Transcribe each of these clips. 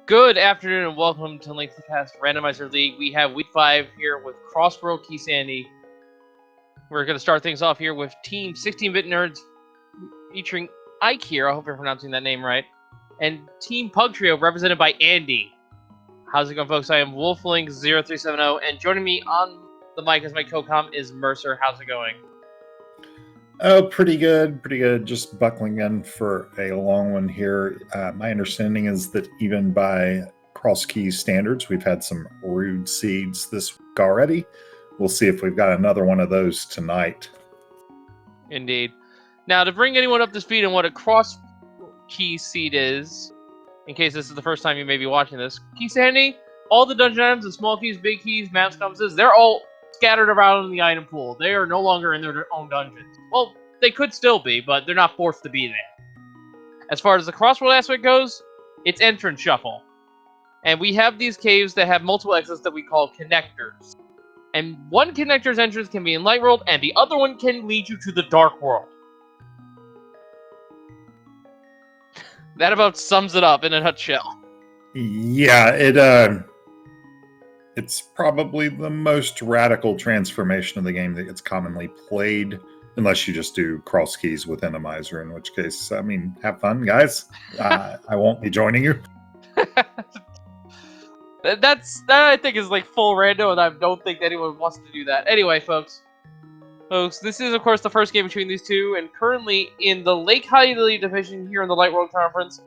Good afternoon and welcome to Link to the Past Randomizer League. We have Week 5 here with Crosskeys Sandy. We're going to start things off here with Team 16-Bit Nerds featuring Eykir, I hope you're pronouncing that name right, and Team Pug Trio represented by Andy. How's it going, folks? I am Wolflink0370, and joining me on the mic as my co-com is Mercer. How's it going? Oh, pretty good, pretty good. Just buckling in for a long one here. My understanding is that even by Crosskeys standards, we've had some rude seeds this week already. We'll see if we've got another one of those tonight. Indeed. Now, to bring anyone up to speed on what a Crosskeys seed is, in case this is the first time you may be watching this, Key Sandy, all the dungeon items, the small keys, big keys, maps, compasses, they're all scattered around in the item pool. They are no longer in their own dungeons. Well, they could still be, but they're not forced to be there. As far as the crossworld aspect goes, it's entrance shuffle. And we have these caves that have multiple exits that we call connectors. And one connector's entrance can be in Light World, and the other one can lead you to the Dark World. That about sums it up in a nutshell. Yeah, it's probably the most radical transformation of the game that gets commonly played, unless you just do Crosskeys with Randomizer, in which case, I mean, have fun, guys. I won't be joining you. That I think is like full rando, and I don't think anyone wants to do that. Anyway, folks, this is of course the first game between these two, and currently in the Lake Hylia division here in the Light World Conference,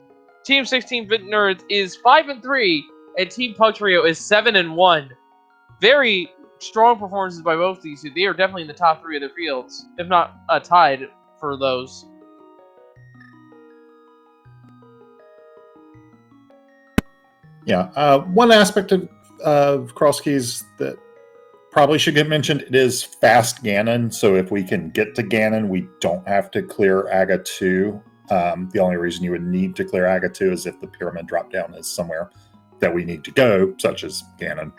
Team 16-Bit Nerds is 5-3, and Team Pug Trio is 7-1. Very strong performances by both these two. They are definitely in the top 3 of their fields, if not tied for those. Yeah, one aspect of Crosskeys that probably should get mentioned, it is fast Ganon, so if we can get to Ganon, we don't have to clear Aga 2. The only reason you would need to clear Aga 2 is if the pyramid drop down is somewhere that we need to go, such as Ganon.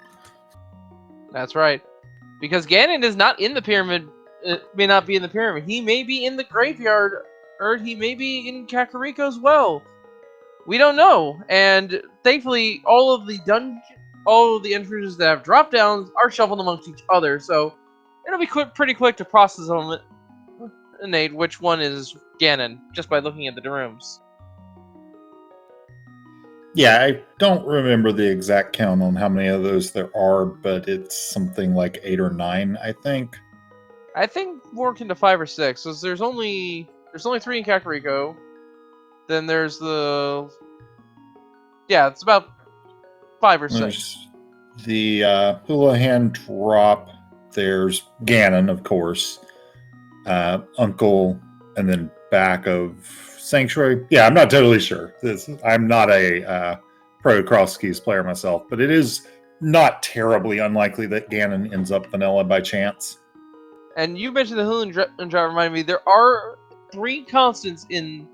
That's right. Because Ganon is not in the pyramid, may not be in the pyramid. He may be in the graveyard, or he may be in Kakariko as well. We don't know. And thankfully, all of the entrances that have drop downs are shuffled amongst each other, so it'll be pretty quick to process them, Nate, which one is Ganon, just by looking at the rooms. Yeah, I don't remember the exact count on how many of those there are, but it's something like 8 or 9, I think. I think more akin to 5 or 6, because there's only 3 in Kakariko. Then there's the... Yeah, it's about 5 or 6. There's the Houlihan drop. There's Ganon, of course. Uncle, and then back of Sanctuary. Yeah, I'm not totally sure. I'm not a pro Crosskeys player myself, but it is not terribly unlikely that Ganon ends up vanilla by chance. And you mentioned the Houlihan drop. Reminded me, there are 3 constants in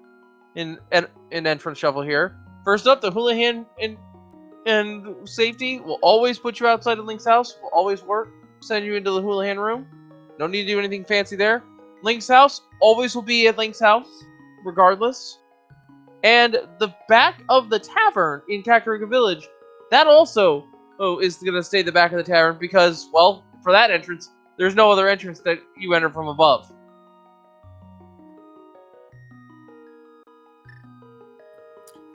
entrance shuffle here. First up, the Houlihan and safety will always put you outside of Link's house. Will always work. Send you into the Houlihan room. No need to do anything fancy there. Link's house always will be at Link's house, regardless. And the back of the tavern in Kakariko Village, that also is going to stay the back of the tavern because, well, for that entrance, there's no other entrance that you enter from above.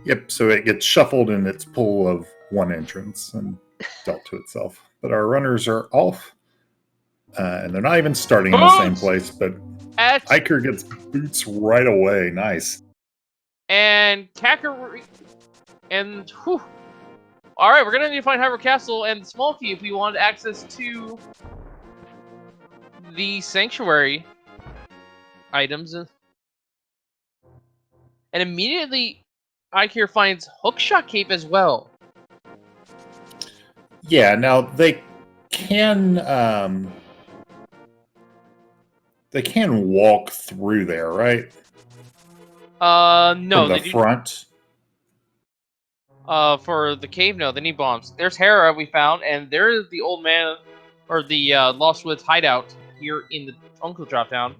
Yep, so it gets shuffled in its pool of one entrance and dealt to itself. But our runners are off, and they're not even starting in the same place, but Eykir gets boots right away. Nice. And Kakariko... And, whew. Alright, we're going to need to find Hyrule Castle and the small key if we want access to the Sanctuary items. And immediately, Eykir finds Hookshot Cape as well. Yeah, now they can walk through there, right? No. From the front? For the cave, no, they need bombs. There's Hera we found, and there's the old man, or the Lost Woods hideout here in the Uncle Dropdown.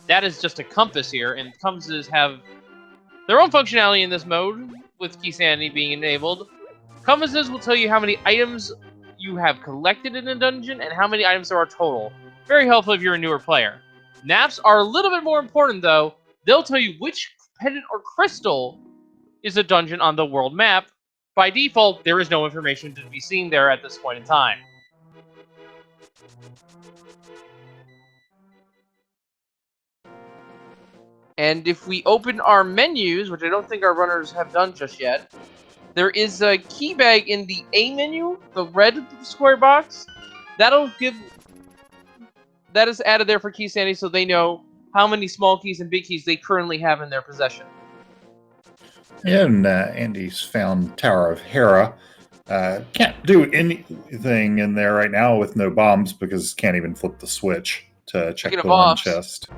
That is just a compass here, and compasses have their own functionality in this mode, with key sanity being enabled. Compasses will tell you how many items you have collected in a dungeon and how many items there are total. Very helpful if you're a newer player. Maps are a little bit more important though. They'll tell you which pendant or crystal is a dungeon on the world map. By default, there is no information to be seen there at this point in time. And if we open our menus, which I don't think our runners have done just yet, there is a key bag in the A menu, the red square box. That is added there for Key Sandy so they know how many small keys and big keys they currently have in their possession. And Andy's found Tower of Hera. Can't do anything in there right now with no bombs because can't even flip the switch to check the one chest.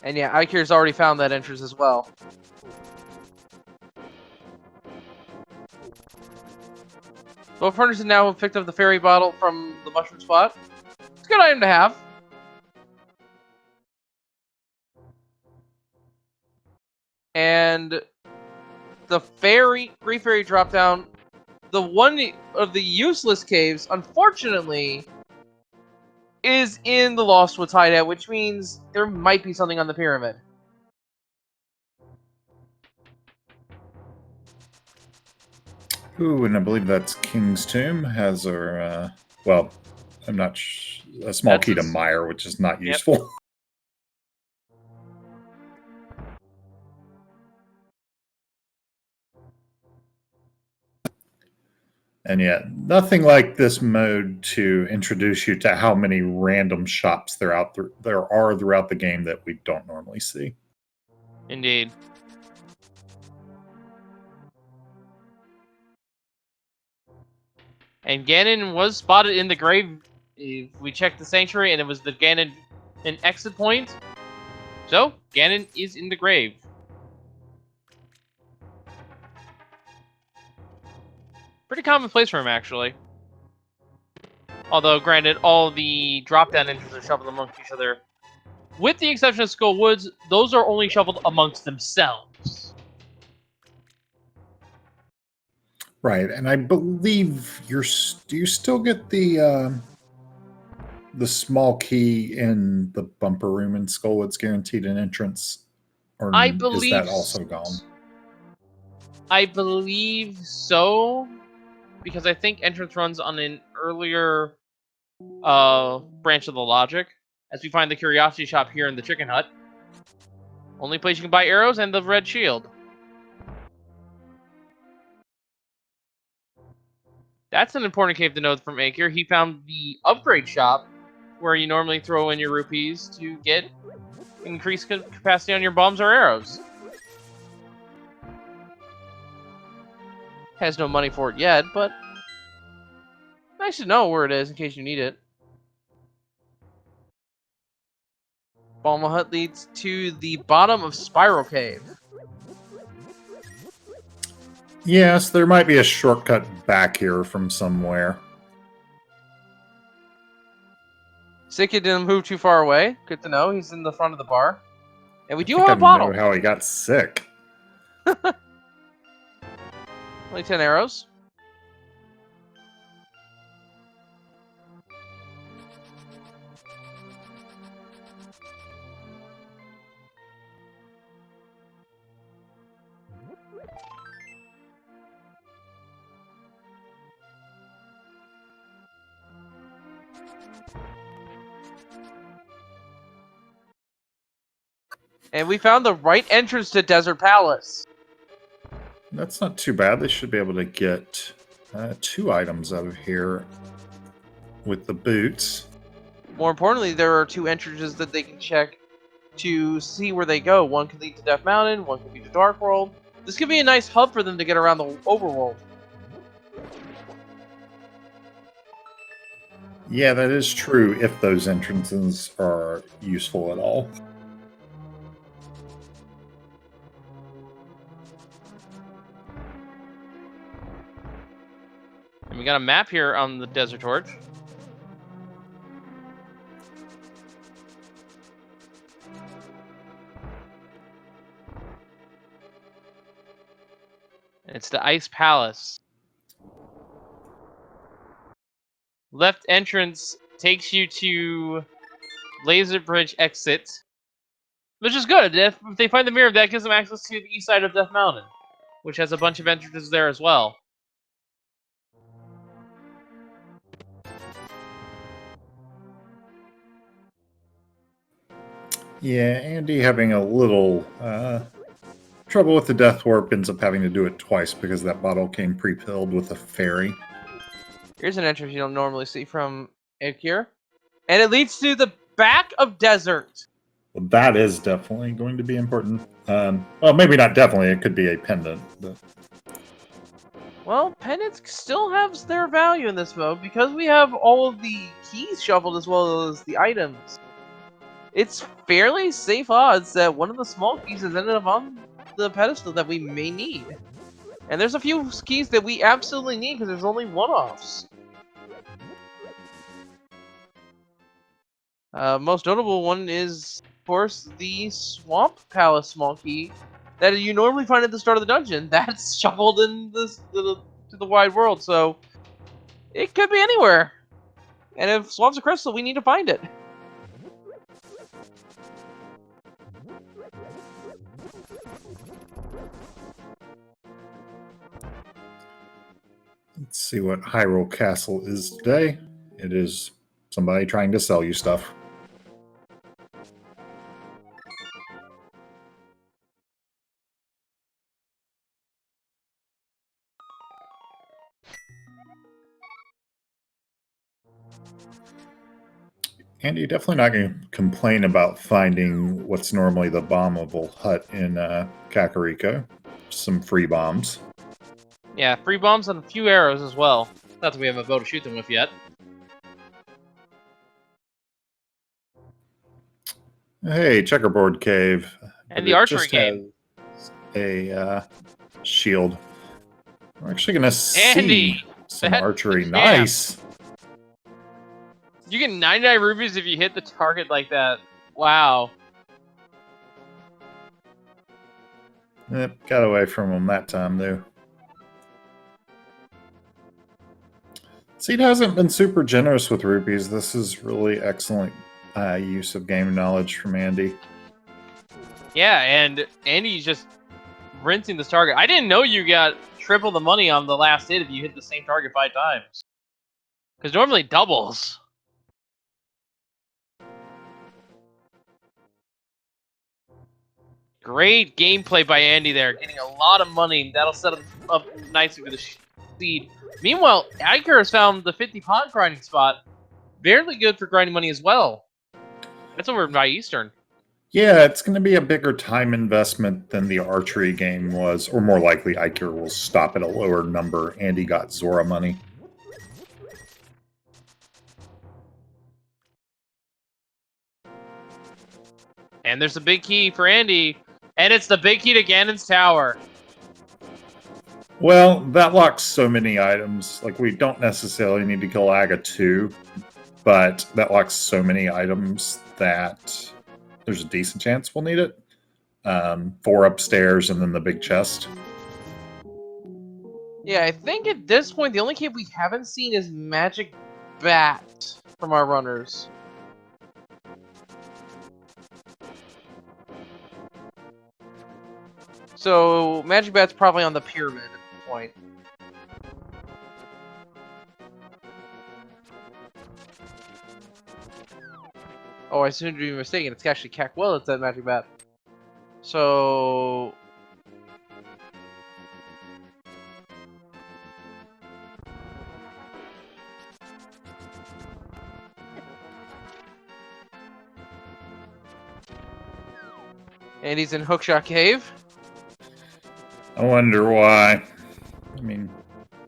And yeah, Eykir's already found that entrance as well. Both runners now have picked up the fairy bottle from the mushroom spot. It's a good item to have. And the Great Fairy drop down, the one of the useless caves, unfortunately, is in the Lost Woods hideout, which means there might be something on the pyramid. Ooh, and I believe that's King's Tomb. Has our, well, I'm not a small key to Mire, which is not useful. And yet, nothing like this mode to introduce you to how many random shops there are throughout the game that we don't normally see. Indeed. And Ganon was spotted in the grave. We checked the sanctuary, and it was the Ganon an exit point. So, Ganon is in the grave. Pretty common place for him, actually. Although, granted, all the drop-down entries are shuffled amongst each other. With the exception of Skull Woods, those are only shuffled amongst themselves. Right, and I believe do you still get the small key in the bumper room in Skullwood's guaranteed an entrance? Or is that also gone? I believe so, because I think entrance runs on an earlier branch of the logic, as we find the Curiosity Shop here in the Chicken Hut. Only place you can buy arrows and the red shield. That's an important cave to note from Eykir. He found the upgrade shop, where you normally throw in your rupees to get increased capacity on your bombs or arrows. Has no money for it yet, but nice to know where it is in case you need it. Balma Hut leads to the bottom of Spiral Cave. Yes, there might be a shortcut back here from somewhere. Sika didn't move too far away. Good to know. He's in the front of the bar. And we do have a bottle. I know how he got sick. Only 10 arrows. And we found the right entrance to Desert Palace. That's not too bad. They should be able to get 2 items out of here with the boots. More importantly, there are 2 entrances that they can check to see where they go. One could lead to Death Mountain, one could lead to Dark World. This could be a nice hub for them to get around the overworld. Yeah, that is true if those entrances are useful at all. And we got a map here on the Desert Torch. And it's the Ice Palace. Left entrance takes you to Laser Bridge exit, which is good. If they find the mirror, that gives them access to the east side of Death Mountain, which has a bunch of entrances there as well. Yeah, Andy having a little trouble with the Death Warp, ends up having to do it twice because that bottle came pre-filled with a fairy. Here's an entrance you don't normally see from Eykir, and it leads to the back of Desert. Well, that is definitely going to be important. Well, maybe not definitely. It could be a pendant. But... Well, pendants still have their value in this mode because we have all of the keys shuffled as well as the items. It's fairly safe odds that one of the small keys has ended up on the pedestal that we may need. And there's a few keys that we absolutely need because there's only one-offs. Most notable one is, of course, the Swamp Palace small key that you normally find at the start of the dungeon. That's shuffled in this to the wide world, so it could be anywhere. And if Swamp's a crystal, we need to find it. Let's see what Hyrule Castle is today. It is somebody trying to sell you stuff. And you're definitely not going to complain about finding what's normally the bombable hut in Kakariko. Some free bombs. Yeah, free bombs and a few arrows as well. Not that we have a bow to shoot them with yet. Hey, checkerboard cave. And the archery just game. Has a shield. We're actually going to see Andy, some that's archery. the champ. Nice. You get 99 rupees if you hit the target like that. Wow. Yep, got away from him that time, though. Seed hasn't been super generous with rupees. This is really excellent use of game knowledge from Andy. Yeah, and Andy's just rinsing this target. I didn't know you got triple the money on the last hit if you hit the same target 5 times. Because normally it doubles. Great gameplay by Andy there, getting a lot of money. That'll set him up nicely for the seed. Meanwhile, Eykir has found the 50 pot grinding spot. Fairly good for grinding money as well. That's over by Eastern. Yeah, it's going to be a bigger time investment than the archery game was, or more likely Eykir will stop at a lower number. Andy got Zora money. And there's a big key for Andy, and it's the big key to Ganon's tower. Well, that locks so many items. Like, we don't necessarily need to kill Aga 2, but that locks so many items that there's a decent chance we'll need it. 4 upstairs and then the big chest. Yeah, I think at this point, the only key we haven't seen is Magic Bat from our runners. So, Magic Bat's probably on the pyramid at this point. Oh, I seem to be mistaken. It's actually Cackwell that's that Magic Bat. So... And he's in Hookshot Cave. I wonder why. I mean,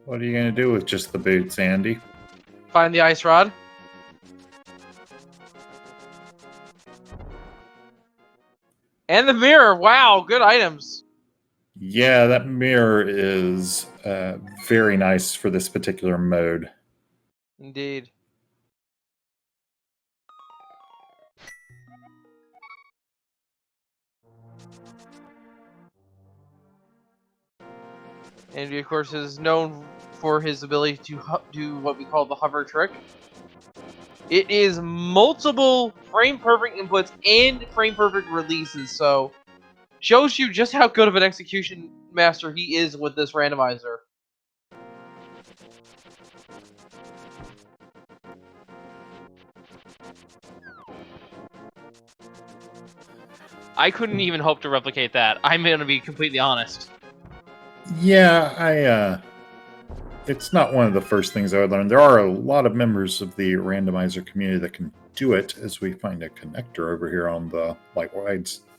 what are you going to do with just the boots, Andy? Find the Ice Rod. And the mirror. Wow, good items. Yeah, that mirror is very nice for this particular mode. Indeed. And he, of course, is known for his ability to do what we call the hover trick. It is multiple frame perfect inputs and frame perfect releases, so shows you just how good of an execution master he is with this randomizer. I couldn't even hope to replicate that. I'm going to be completely honest. Yeah, it's not one of the first things I would learn. There are a lot of members of the randomizer community that can do it, as we find a connector over here on the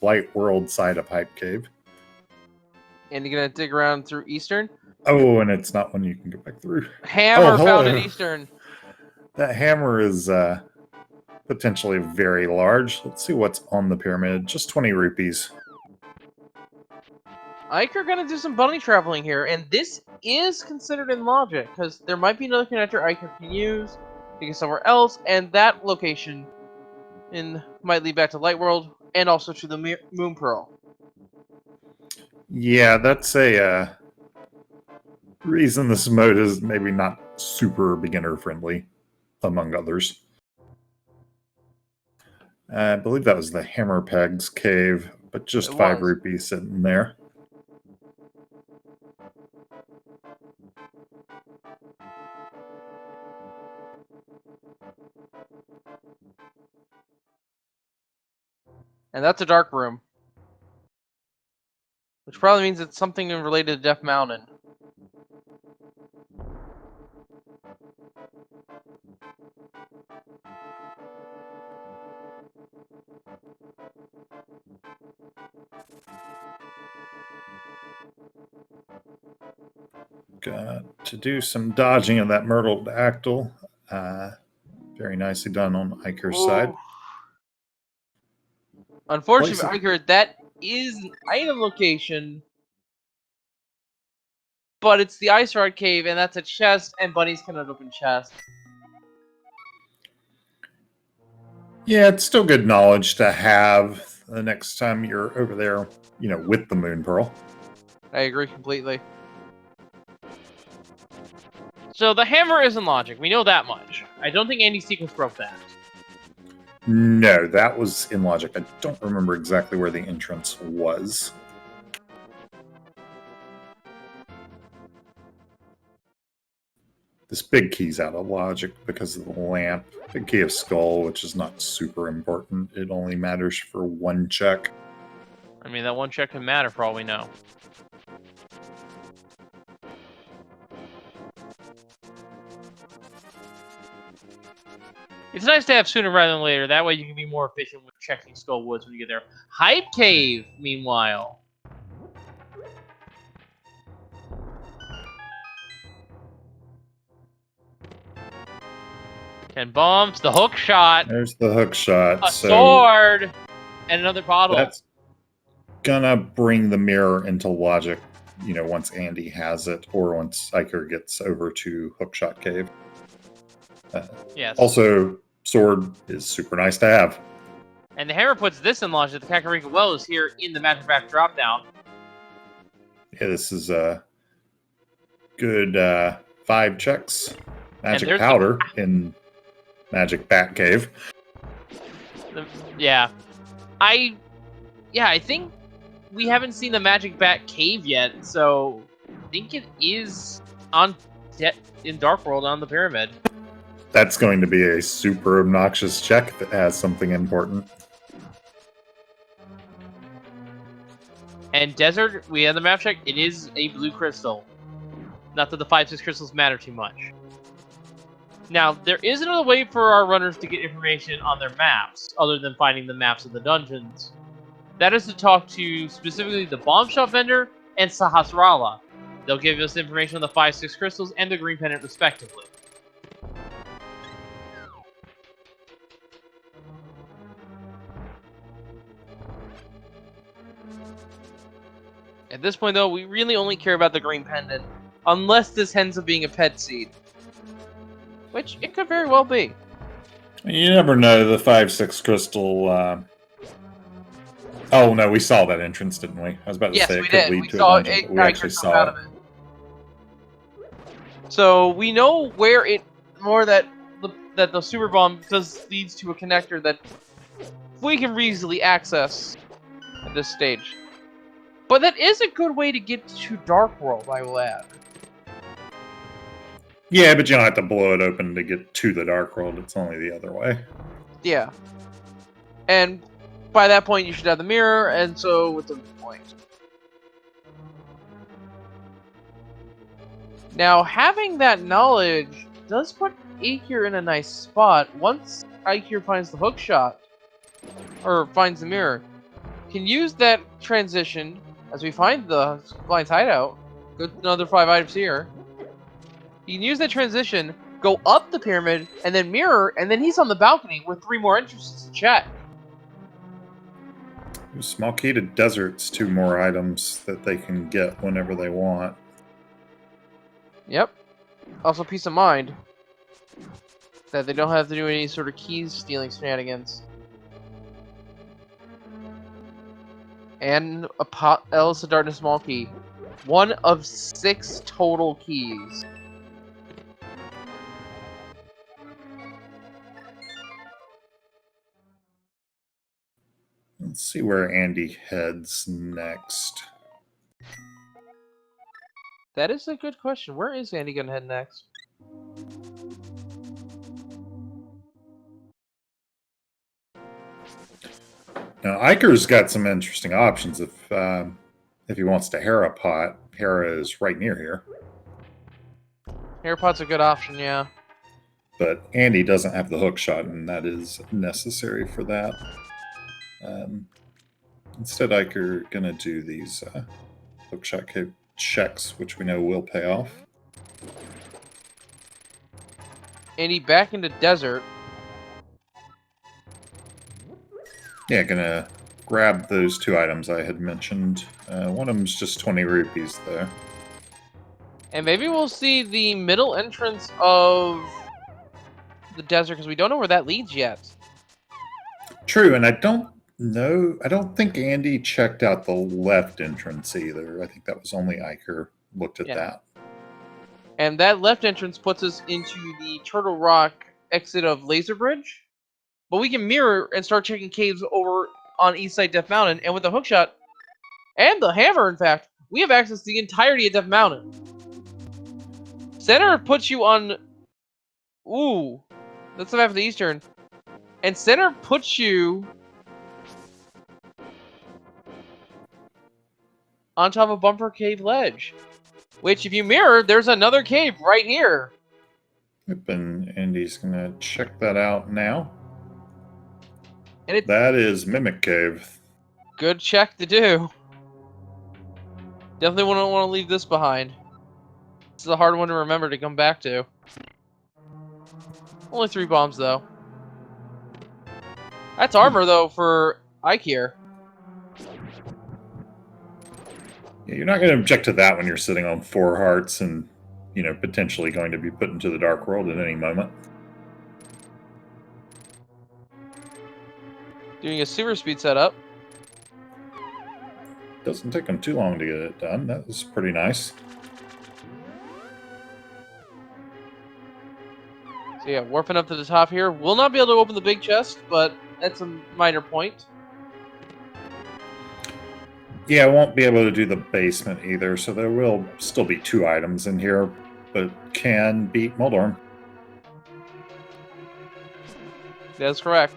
Light World side of Hype Cave. And you're going to dig around through Eastern? Oh, and it's not one you can go back through. Hammer found in Eastern. That hammer is potentially very large. Let's see what's on the pyramid. Just 20 rupees. Eykir gonna do some bunny traveling here, and this is considered in logic, because there might be another connector Eykir can use to get somewhere else, and that location might lead back to Light World, and also to the Moon Pearl. Yeah, that's a reason this mode is maybe not super beginner-friendly, among others. I believe that was the Hammer Pegs cave, but just 5 rupees sitting there. And that's a dark room. Which probably means it's something related to Death Mountain. Got to do some dodging of that Myrtle Dactyl. Very nicely done on Eykir's side. Unfortunately, Eykir, that is an item location, but it's the Ice Rod Cave, and that's a chest, and bunnies cannot open chests. Yeah, it's still good knowledge to have the next time you're over there, with the Moon Pearl. I agree completely. So the hammer is in logic. We know that much. I don't think Andy's sequence broke that. No, that was in logic. I don't remember exactly where the entrance was. This big key's out of logic because of the lamp. Big key of skull, which is not super important. It only matters for one check. I mean, that one check can matter for all we know. It's nice to have sooner rather than later. That way you can be more efficient with checking Skull Woods when you get there. Hype Cave, meanwhile. Ten bombs, the hook shot. There's the hook shot. A sword, and another bottle. That's gonna bring the mirror into logic, once Andy has it, or once Eykir gets over to Hookshot Cave. Yes. Also, sword is super nice to have. And the hammer puts this in logic. The Kakariko Well is here in the Magic Back drop down. Yeah, this is a good 5 checks. Magic powder in Magic Bat Cave. I think we haven't seen the Magic Bat Cave yet, so I think it is in Dark World on the pyramid. That's going to be a super obnoxious check that has something important. And Desert, we have the map check. It is a blue crystal. Not that the 5-6 crystals matter too much. Now, there is another way for our runners to get information on their maps, other than finding the maps of the dungeons. That is to talk to specifically the Bomb Shop vendor and Sahasrara. They'll give us information on the 5-6 crystals and the green pendant, respectively. At this point, though, we really only care about the green pendant, unless this ends up being a pet seed. Which it could very well be. You never know, the 5-6 crystal... Oh, no, we saw that entrance, didn't we? I was about to say it could lead to a dungeon, but we actually saw it. So we know where that the super bomb leads to a connector that we can easily access at this stage. But that is a good way to get to Dark World, I will add. Yeah, but you don't have to blow it open to get to the Dark World. It's only the other way. Yeah. And by that point, you should have the mirror, and so it's a point. Now, having that knowledge does put Eykir in a nice spot. Once Eykir finds the hook shot, or finds the mirror, can use that transition as we find the blind's hideout. Good, another 5 items here. You can use that transition, go up the pyramid, and then mirror, and then he's on the balcony with 3 more entrances to check. Small key to deserts, 2 more items that they can get whenever they want. Yep. Also, peace of mind that they don't have to do any sort of keys stealing shenanigans. And a Ellis of Darkness small key. 1 of 6 total keys. Let's see where Andy heads next. That is a good question. Where is Andy gonna head next? Now, Eykir's got some interesting options if he wants to Hera pot. Hera is right near here. Hera pot's a good option, yeah. But Andy doesn't have the hook shot, and that is necessary for that. Instead, Eykir gonna do these hook shot checks, which we know will pay off. Andy back into desert. Yeah, gonna grab those 2 items I had mentioned. One of them's just 20 rupees there. And maybe we'll see the middle entrance of the desert, because we don't know where that leads yet. True, and I don't think Andy checked out the left entrance either. I think that was only Eykir looked at that. And that left entrance puts us into the Turtle Rock exit of Laser Bridge. But we can mirror and start checking caves over on East Side Death Mountain. And with the hookshot and the hammer, in fact, we have access to the entirety of Death Mountain. Center puts you on... Ooh. That's the map of the Eastern. And Center puts you on top of Bumper Cave Ledge. Which, if you mirror, there's another cave right here. Yep, and Andy's going to check that out now. And that is Mimic Cave. Good check to do. Definitely wouldn't want to leave this behind. This is a hard one to remember to come back to. Only 3 bombs, though. That's armor, though, for Eykir. Yeah, you're not going to object to that when you're sitting on 4 hearts and, potentially going to be put into the Dark World at any moment. Doing a super speed setup. Doesn't take them too long to get it done. That was pretty nice. So yeah, warping up to the top here. We'll not be able to open the big chest, but that's a minor point. Yeah, I won't be able to do the basement either, so there will still be 2 items in here, but can beat Moldorm. That's correct.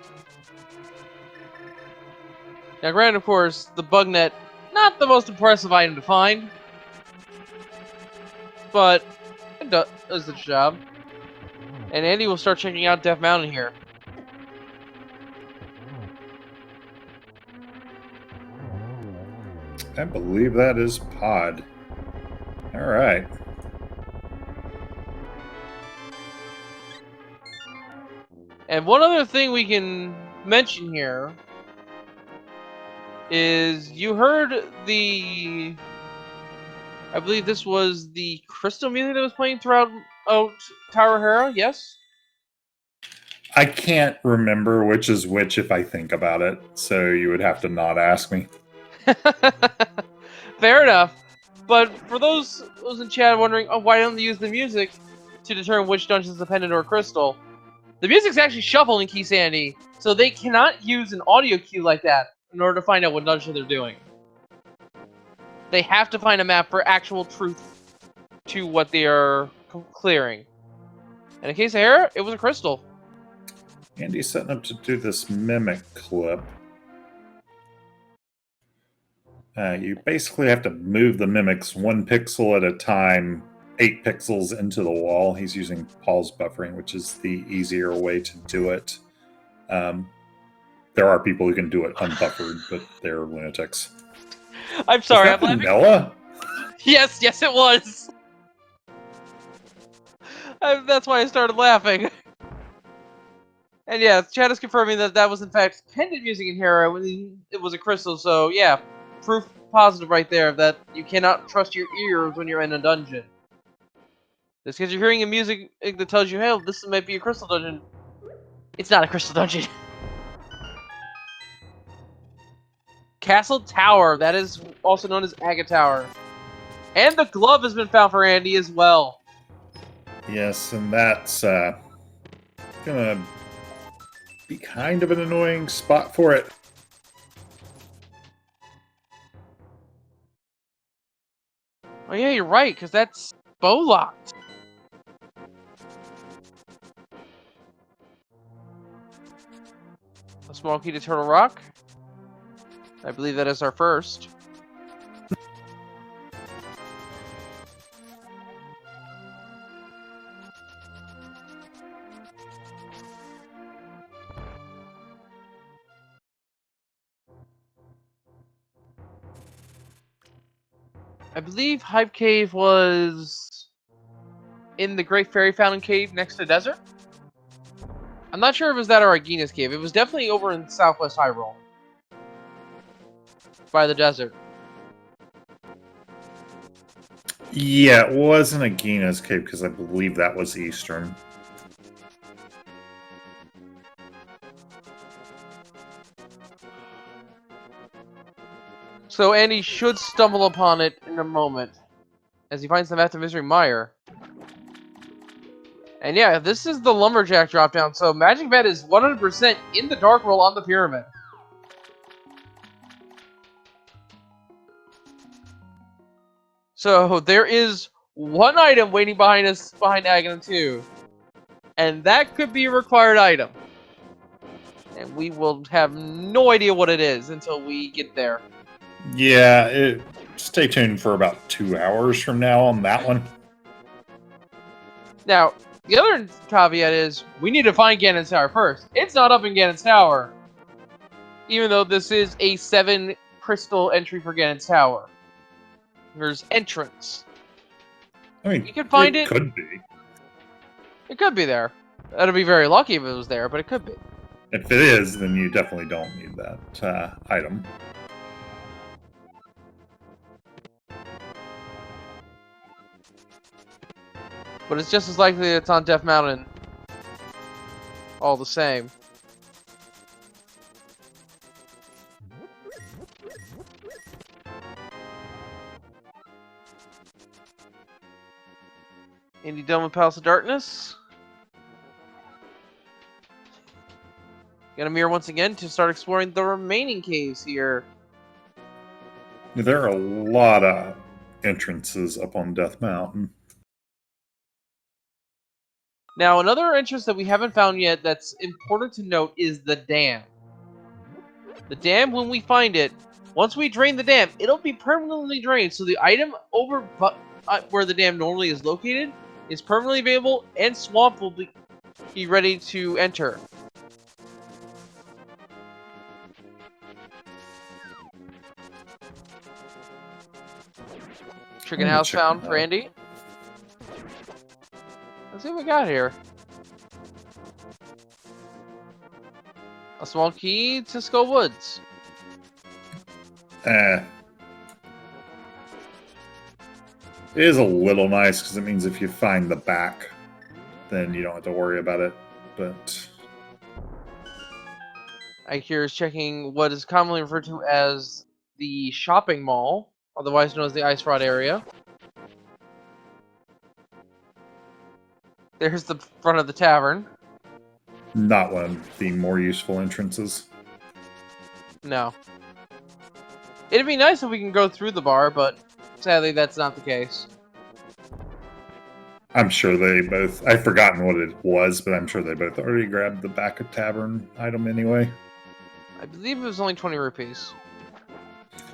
Now, granted, of course, the bug net, not the most impressive item to find, but it does its job. And Andy will start checking out Death Mountain here. I believe that is Pod. All right. And one other thing we can mention here is you heard the... I believe this was the crystal music that was playing throughout Tower Hera, yes? I can't remember which is which if I think about it, so you would have to not ask me. Fair enough. But for those in chat wondering, oh, why don't they use the music to determine which dungeon is a pendant or a crystal? The music's actually shuffled in Key Sandy, so they cannot use an audio cue like that in order to find out what dungeon they're doing. They have to find a map for actual truth to what they are clearing. And in case of Hera, it was a crystal. Andy's setting up to do this mimic clip. You basically have to move the mimics 1 pixel at a time, 8 pixels into the wall. He's using pause buffering, which is the easier way to do it. There are people who can do it unbuffered, but they're lunatics. I'm sorry, I'm laughing. Vanilla? Yes, it was. That's why I started laughing. And yeah, chat is confirming that was in fact pendant music in Hera when it was a crystal. So yeah, proof positive right there that you cannot trust your ears when you're in a dungeon. Just because you're hearing a music that tells you, hey, this might be a crystal dungeon. It's not a crystal dungeon. Castle Tower, that is also known as Agate Tower. And the glove has been found for Andy as well. Yes, and that's gonna be kind of an annoying spot for it. Oh yeah, you're right, because that's bow locked. A small key to Turtle Rock. I believe that is our first. I believe Hype Cave was in the Great Fairy Fountain Cave next to the desert. I'm not sure if it was that or Agina's Cave. It was definitely over in Southwest Hyrule. By the desert. Yeah, it wasn't Agina's Cave because I believe that was Eastern. So Andy should stumble upon it in a moment as he finds the map to Misery Mire. And yeah, this is the Lumberjack dropdown, so Magic Bed is 100% in the Dark World on the pyramid. So there is one item waiting behind us, behind Aghanim 2. And that could be a required item. And we will have no idea what it is until we get there. Yeah, stay tuned for about 2 hours from now on that one. Now, the other caveat is, we need to find Ganon's Tower first. It's not up in Ganon's Tower. Even though this is a 7 crystal entry for Ganon's Tower. There's entrance. I mean, you can find it. It could be. It could be there. I'd be very lucky if it was there, but it could be. If it is, then you definitely don't need that item. But it's just as likely that it's on Death Mountain. All the same. Andy done with Palace of Darkness? Got a mirror once again to start exploring the remaining caves here. There are a lot of entrances up on Death Mountain. Now, another entrance that we haven't found yet that's important to note is the dam. The dam, when we find it, once we drain the dam, it'll be permanently drained. So the item over where the dam normally is located is permanently available, and Swamp will be ready to enter. Chicken house found for Andy. Let's see what we got here. A small key to Skull Woods. It is a little nice because it means if you find the back, then you don't have to worry about it. But Eykir is checking what is commonly referred to as the shopping mall otherwise known as the Ice Rod area. There's the front of the tavern. Not one of the more useful entrances. No. It'd be nice if we can go through the bar, but sadly that's not the case. I'm sure they both... I've forgotten what it was, but I'm sure they both already grabbed the back of tavern item anyway. I believe it was only 20 rupees.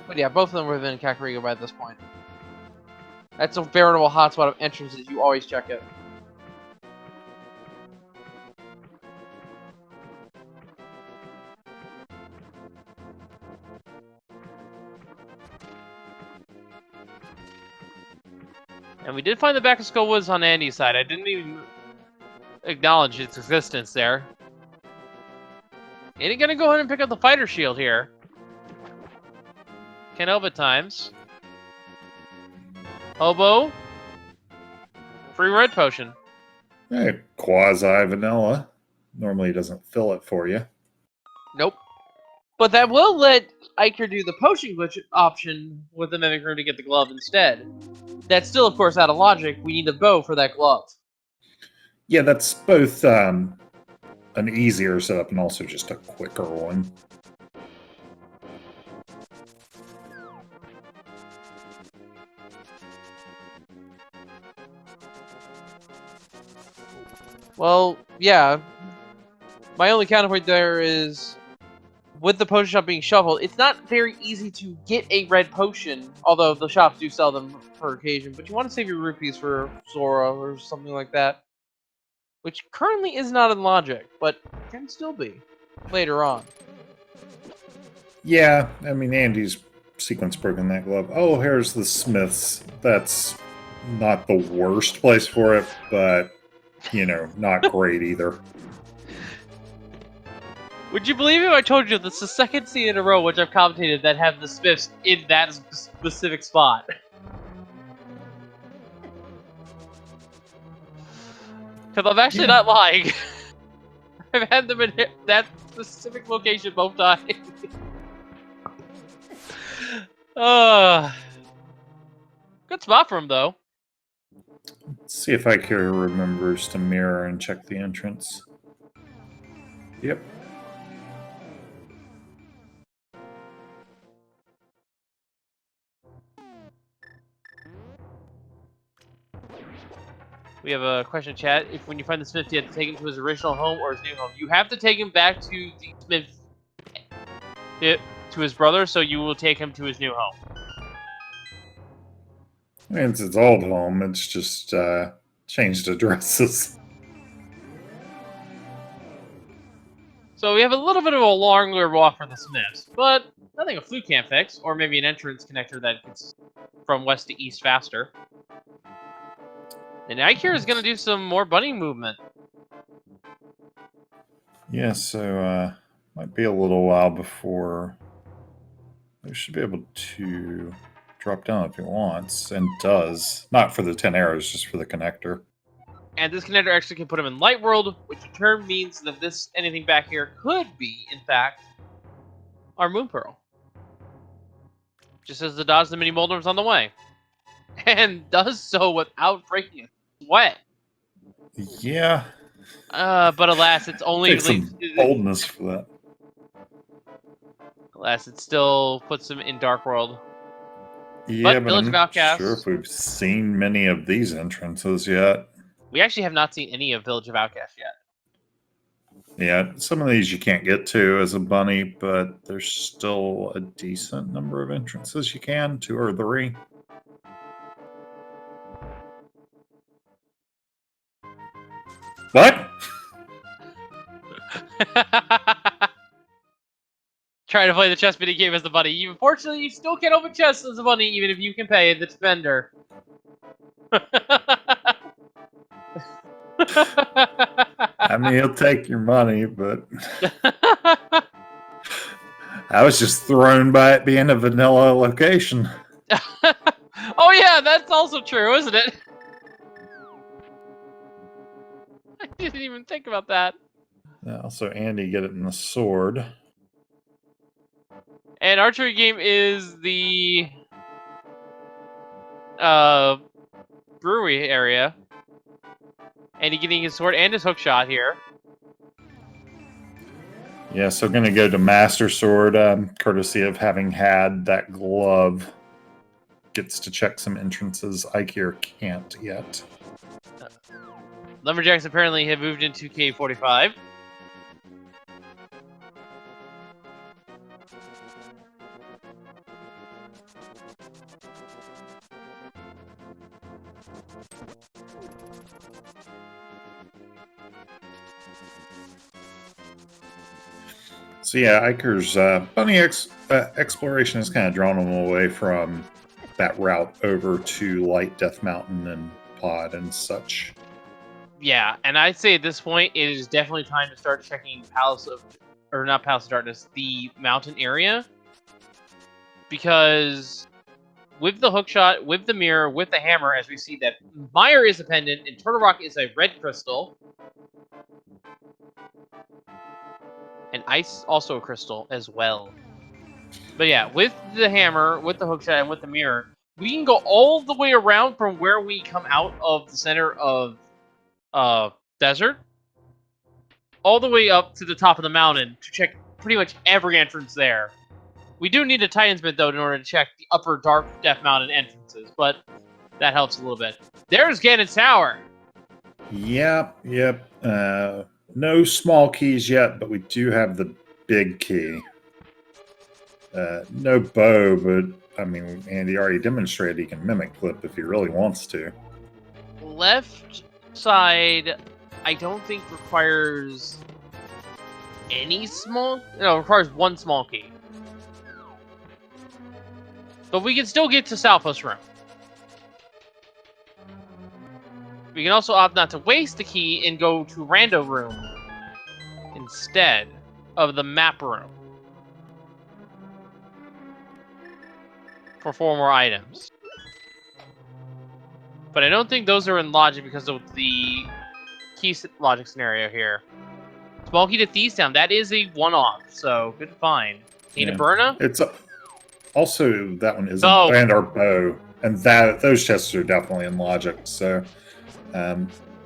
But yeah, both of them were within Kakariko by this point. That's a veritable hotspot of entrances. You always check it. And we did find the back of Skull Woods on Andy's side. I didn't even acknowledge its existence there. Ain't gonna go ahead and pick up the fighter shield here. Canova times. Hobo. Free red potion. Hey, quasi-vanilla. Normally doesn't fill it for you. Nope. But that will let Eykir do the potion glitch option with the Mimic Room to get the glove instead. That's still, of course, out of logic. We need a bow for that glove. Yeah, that's both an easier setup and also just a quicker one. Well, yeah. My only counterpoint there is, with the potion shop being shuffled, it's not very easy to get a red potion, although the shops do sell them per occasion, but you want to save your rupees for Zora or something like that. Which currently is not in logic, but can still be later on. Yeah, I mean, Andy's sequence broken that glove. Oh, here's the Smiths. That's not the worst place for it, but, you know, not great either. Would you believe it if I told you that's the second scene in a row which I've commentated that have the Smiths in that specific spot? Because I'm actually not lying. I've had them in that specific location both times. Good spot for him, though. Let's see if Eykir remembers to mirror and check the entrance. Yep. We have a question in chat. If when you find the Smith, you have to take him to his original home or his new home. You have to take him back to the Smith, to his brother, so you will take him to his new home. I mean, it's its old home. It's just changed addresses. So we have a little bit of a longer walk for the Smiths, but nothing a flute can't fix, or maybe an entrance connector that gets from west to east faster. And Eykir is going to do some more bunny movement. Yeah, so might be a little while before we should be able to drop down if he wants, and does. Not for the 10 arrows, just for the connector. And this connector actually can put him in Light World, which in turn means that this anything back here could be, in fact, our Moon Pearl. Just as the dodge the mini Moldorm's on the way. And does so without breaking a sweat. Yeah. But alas, it's only... Takes some boldness for that. Alas, it still puts him in Dark World. Yeah, but Village I'm of not Outcasts, sure if we've seen many of these entrances yet. We actually have not seen any of Village of Outcasts yet. Yeah, some of these you can't get to as a bunny, but there's still a decent number of entrances you can, 2 or 3. What? Trying to play the chess mini game as the bunny. Unfortunately, you still can't open chess as a bunny, even if you can pay the defender. I mean, he'll take your money, but I was just thrown by it being a vanilla location. Oh yeah, that's also true, isn't it? I didn't even think about that. Also, Andy get it in the sword. And archery game is the brewery area. And he getting his sword and his hook shot here. Yeah, so going to go to Master Sword, courtesy of having had that glove. Gets to check some entrances. Eykir can't yet. Lumberjacks apparently have moved into K45. So yeah, Eykir's bunny exploration has kind of drawn him away from that route over to Light Death Mountain and Pod and such. Yeah, and I'd say at this point it is definitely time to start checking not Palace of Darkness, the mountain area. Because with the hookshot, with the mirror, with the hammer, as we see that Mire is a pendant and Turtle Rock is a red crystal. And ice also a crystal as well. But yeah, with the hammer, with the hookshot, and with the mirror, we can go all the way around from where we come out of the center of desert, all the way up to the top of the mountain to check pretty much every entrance there. We do need a Titan's Bit, though, in order to check the upper Dark Death Mountain entrances, but that helps a little bit. There's Ganon's Tower! Yep. No small keys yet, but we do have the big key. No bow, but I mean, Andy already demonstrated he can mimic clip if he really wants to. Left side, I don't think requires any small... No, it requires one small key. But we can still get to Southwest Room. We can also opt not to waste the key and go to Rando Room instead of the map room for 4 more items. But I don't think those are in logic because of the key logic scenario here. Small key to Thieves Town, that is a one-off, so good find. Need a Burna? It's also that one isn't, and our bow, and those chests are definitely in logic. So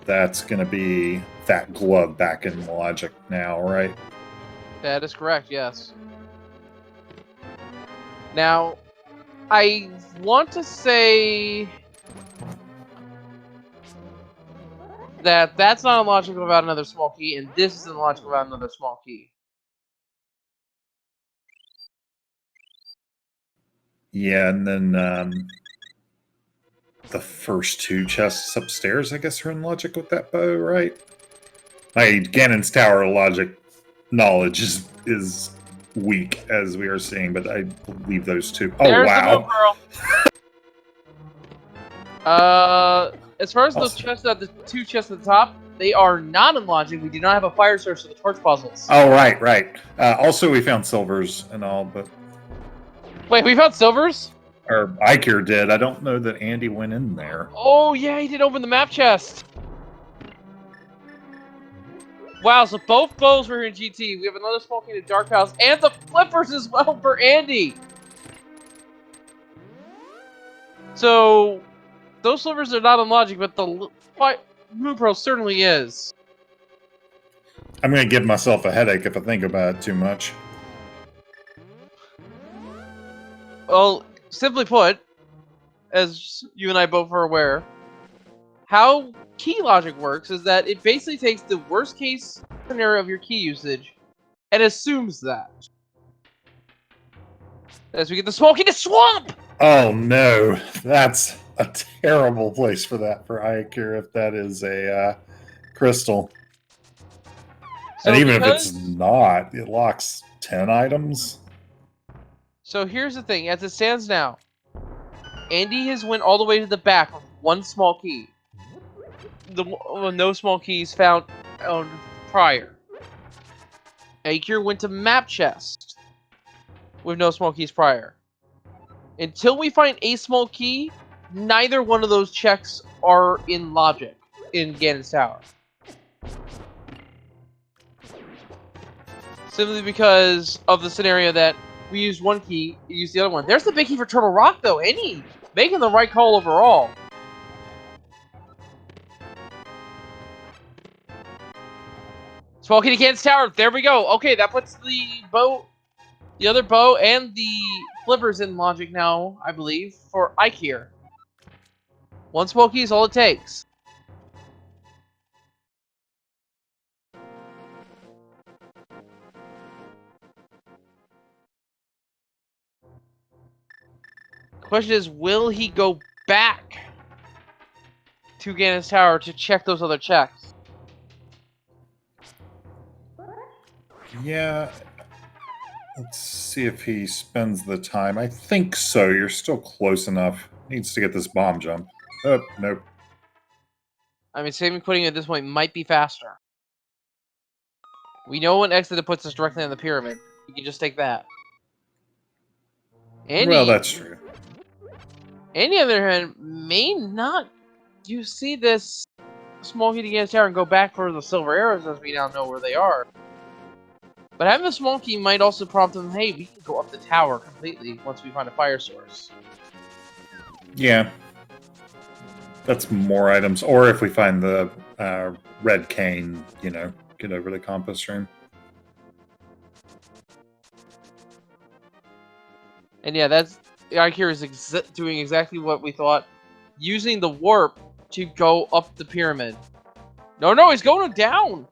that's going to be that glove back in logic now, right? That is correct. Yes. Now, I want to say that that's not illogical about another small key, and this is illogical about another small key. Yeah, and then the first 2 chests upstairs, I guess, are in logic with that bow, right? Ganon's Tower logic knowledge is weak, as we are seeing, but I believe those 2. Oh, There's wow. As far as those chests, the 2 chests at the top, they are not in logic. We do not have a fire source for the torch puzzles. Oh, right. Also, we found silvers and all, but... Wait, we found silvers? Or Eykir did. I don't know that Andy went in there. Oh, yeah, he did open the map chest. Wow, so both bows were here in GT. We have another small key to Dark House, and the flippers as well for Andy. So, those silvers are not in logic, but the Moon Pearl certainly is. I'm going to give myself a headache if I think about it too much. Well, simply put, as you and I both are aware, how key logic works is that it basically takes the worst case scenario of your key usage and assumes that. As we get the small key to Swamp! Oh no, that's a terrible place for that for Eykir if that is a crystal. So and even if it's not, it locks 10 items. So here's the thing, as it stands now, Andy has went all the way to the back with 1 small key. No small keys found prior. Eykir went to map chest with no small keys prior. Until we find a small key, neither one of those checks are in logic in Ganon's Tower. Simply because of the scenario that we used 1 key, you used the other one. There's the big key for Turtle Rock, though. Any making the right call overall. Small Kitty Can's Tower. There we go. Okay, that puts the other bow, and the flippers in logic now, I believe, for Eykir. One small key is all it takes. Question is, will he go back to Ganon's Tower to check those other checks? Yeah. Let's see if he spends the time. I think so. You're still close enough. Needs to get this bomb jump. Oh, nope. I mean, saving quitting at this point might be faster. We know an exit that puts us directly on the pyramid. You can just take that. Well, that's true. On the other hand, may not. You see this small key to Ganon's Tower and go back for the silver arrows, as we now know where they are. But having the small key might also prompt them, hey, we can go up the tower completely once we find a fire source. Yeah. That's more items. Or if we find the red cane, you know, get over the compost stream. And yeah, that's Eykir is doing exactly what we thought, using the warp to go up the pyramid. No, he's going down.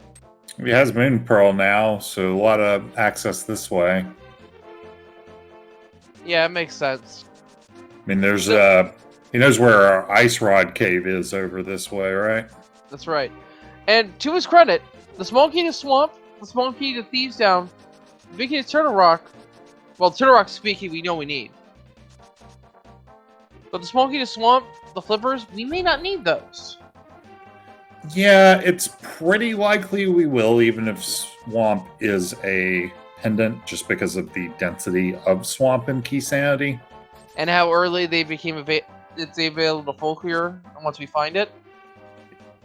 He has Moon Pearl now, so a lot of access this way. Yeah, it makes sense. I mean, there's he knows where our Ice Rod Cave is over this way, right? That's right. And to his credit, the small key to Swamp, the small key to Thieves Down, the big key to Turtle Rock. Well, Turtle Rock speaking, we know we need. But the small key to Swamp, the flippers, we may not need those. Yeah, it's pretty likely we will, even if Swamp is a pendant, just because of the density of Swamp and Key Sanity. And how early they became it's available to full clear once we find it.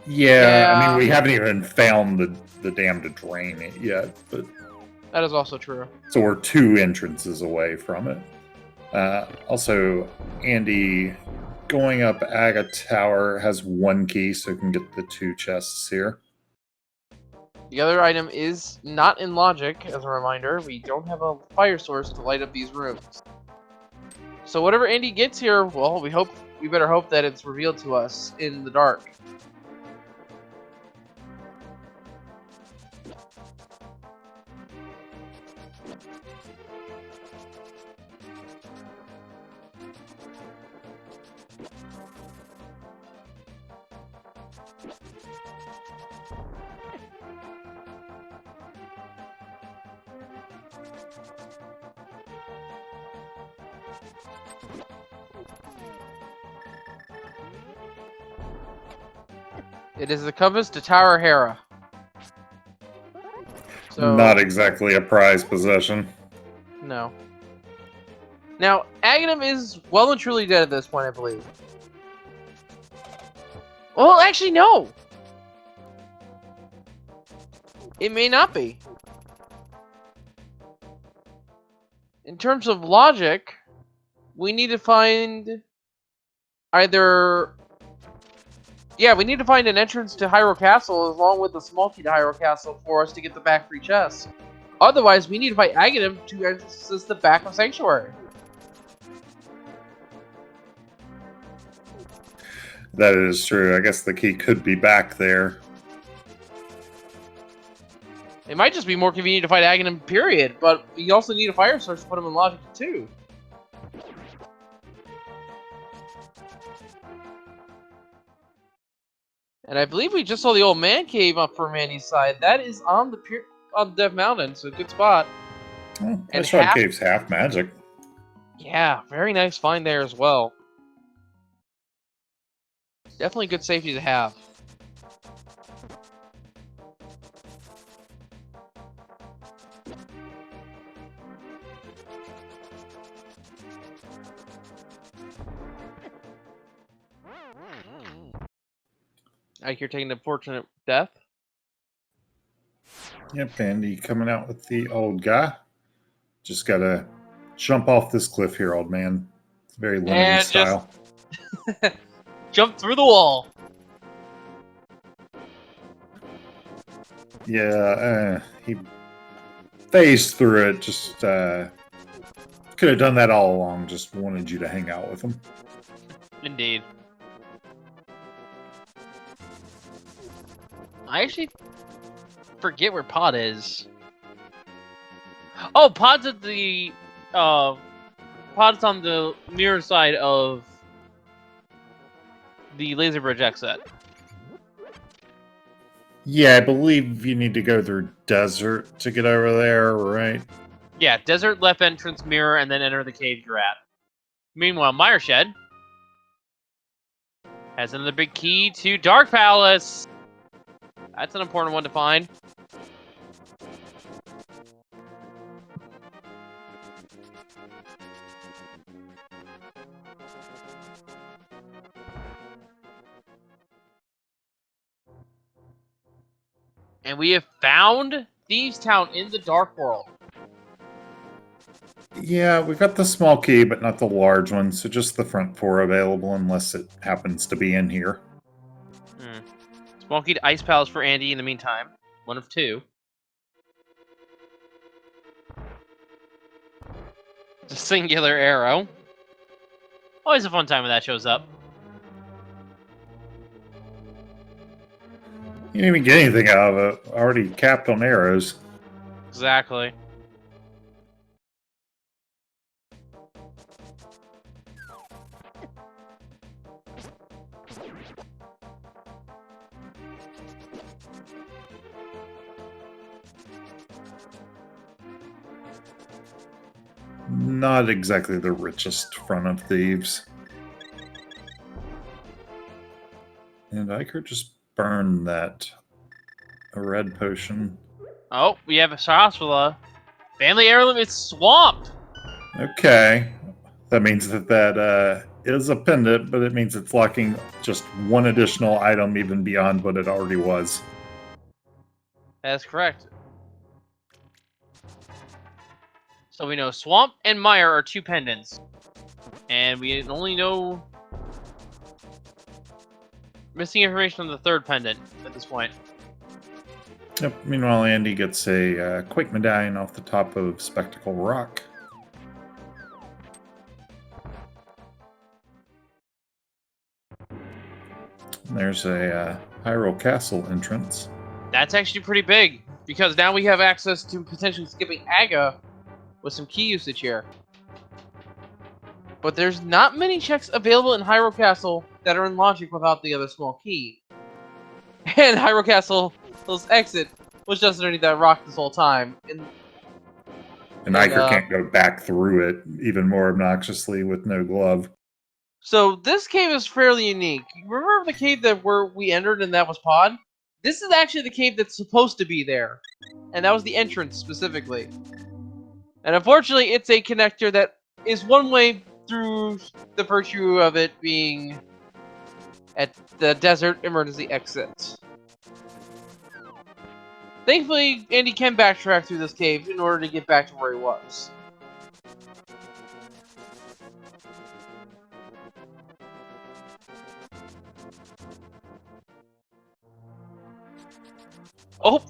Yeah, I mean, we haven't even found the dam to drain it yet, but that is also true. So we're 2 entrances away from it. Also, Andy, going up Aga Tower has 1 key, so we can get the 2 chests here. The other item is not in logic, as a reminder. We don't have a fire source to light up these rooms. So whatever Andy gets here, well, we better hope that it's revealed to us in the dark. It is the compass to Tower Hera. So, not exactly a prized possession. No. Now, Aghanim is well and truly dead at this point, I believe. Well, actually, no! It may not be. In terms of logic, we need to find either... Yeah, we need to find an entrance to Hyrule Castle along with a small key to Hyrule Castle for us to get the back 3 chests. Otherwise, we need to fight Aghanim to access the back of Sanctuary. That is true. I guess the key could be back there. It might just be more convenient to fight Aghanim, period, but we also need a fire source to put him in logic too. And I believe we just saw the old man cave up for Mandy's side. That is on the Death Mountain, so good spot. Oh, and Shard Cave's half magic. Yeah, very nice find there as well. Definitely good safety to have. Like you're taking an unfortunate death. Yep, Andy coming out with the old guy. Just gotta jump off this cliff here, old man. It's very limited style. Jump through the wall. Yeah, he phased through it. Just could have done that all along. Just wanted you to hang out with him. Indeed. I actually forget where Pod is. Oh, Pod's at the Pod's on the mirror side of the laser bridge exit. Yeah, I believe you need to go through desert to get over there, right? Yeah, desert left entrance mirror, and then enter the cave you're at. Meanwhile, Meyer Shed has another big key to Dark Palace. That's an important one to find. And we have found Thieves Town in the Dark World. Yeah, we got the small key, but not the large one, so just the front 4 available unless it happens to be in here. Small key to Ice Palace for Andy in the meantime. One of 2. It's a singular arrow. Always a fun time when that shows up. You didn't even get anything out of it. Already capped on arrows. Exactly. Not exactly the richest front of thieves. And Eykir just burned that red potion. Oh, we have a Saraswala. Family heirloom is Swamp! Okay. That means that is a pendant, but it means it's locking just one additional item even beyond what it already was. That's correct. So we know Swamp and Meyer are 2 pendants. And we only know missing information on the 3rd pendant at this point. Yep. Meanwhile, Andy gets a Quake Medallion off the top of Spectacle Rock. There's a Hyrule Castle entrance. That's actually pretty big, because now we have access to potentially skipping Aga with some key usage here. But there's not many checks available in Hyrule Castle that are in logic without the other small key. And Hyrule Castle's exit was just underneath that rock this whole time. And Eykir can't go back through it even more obnoxiously with no glove. So this cave is fairly unique. Remember the cave that we entered and that was Pod? This is actually the cave that's supposed to be there. And that was the entrance specifically. And unfortunately, it's a connector that is one way through the virtue of it being at the desert emergency exit. Thankfully, Andy can backtrack through this cave in order to get back to where he was. Oh!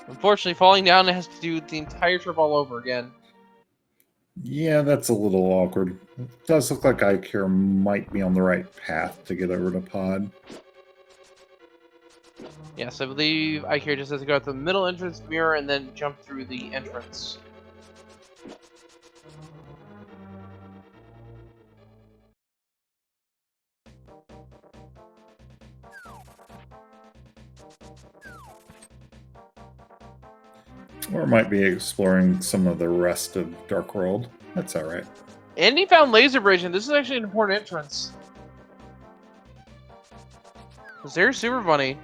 Unfortunately, falling down has to do the entire trip all over again. Yeah, that's a little awkward. It does look like Eykir might be on the right path to get over to Pod. Yes, I believe Eykir just has to go out the middle entrance mirror and then jump through the entrance. Or might be exploring some of the rest of Dark World. That's alright. Andy found Laser Bridge, and this is actually an important entrance. Because there's Super Bunny.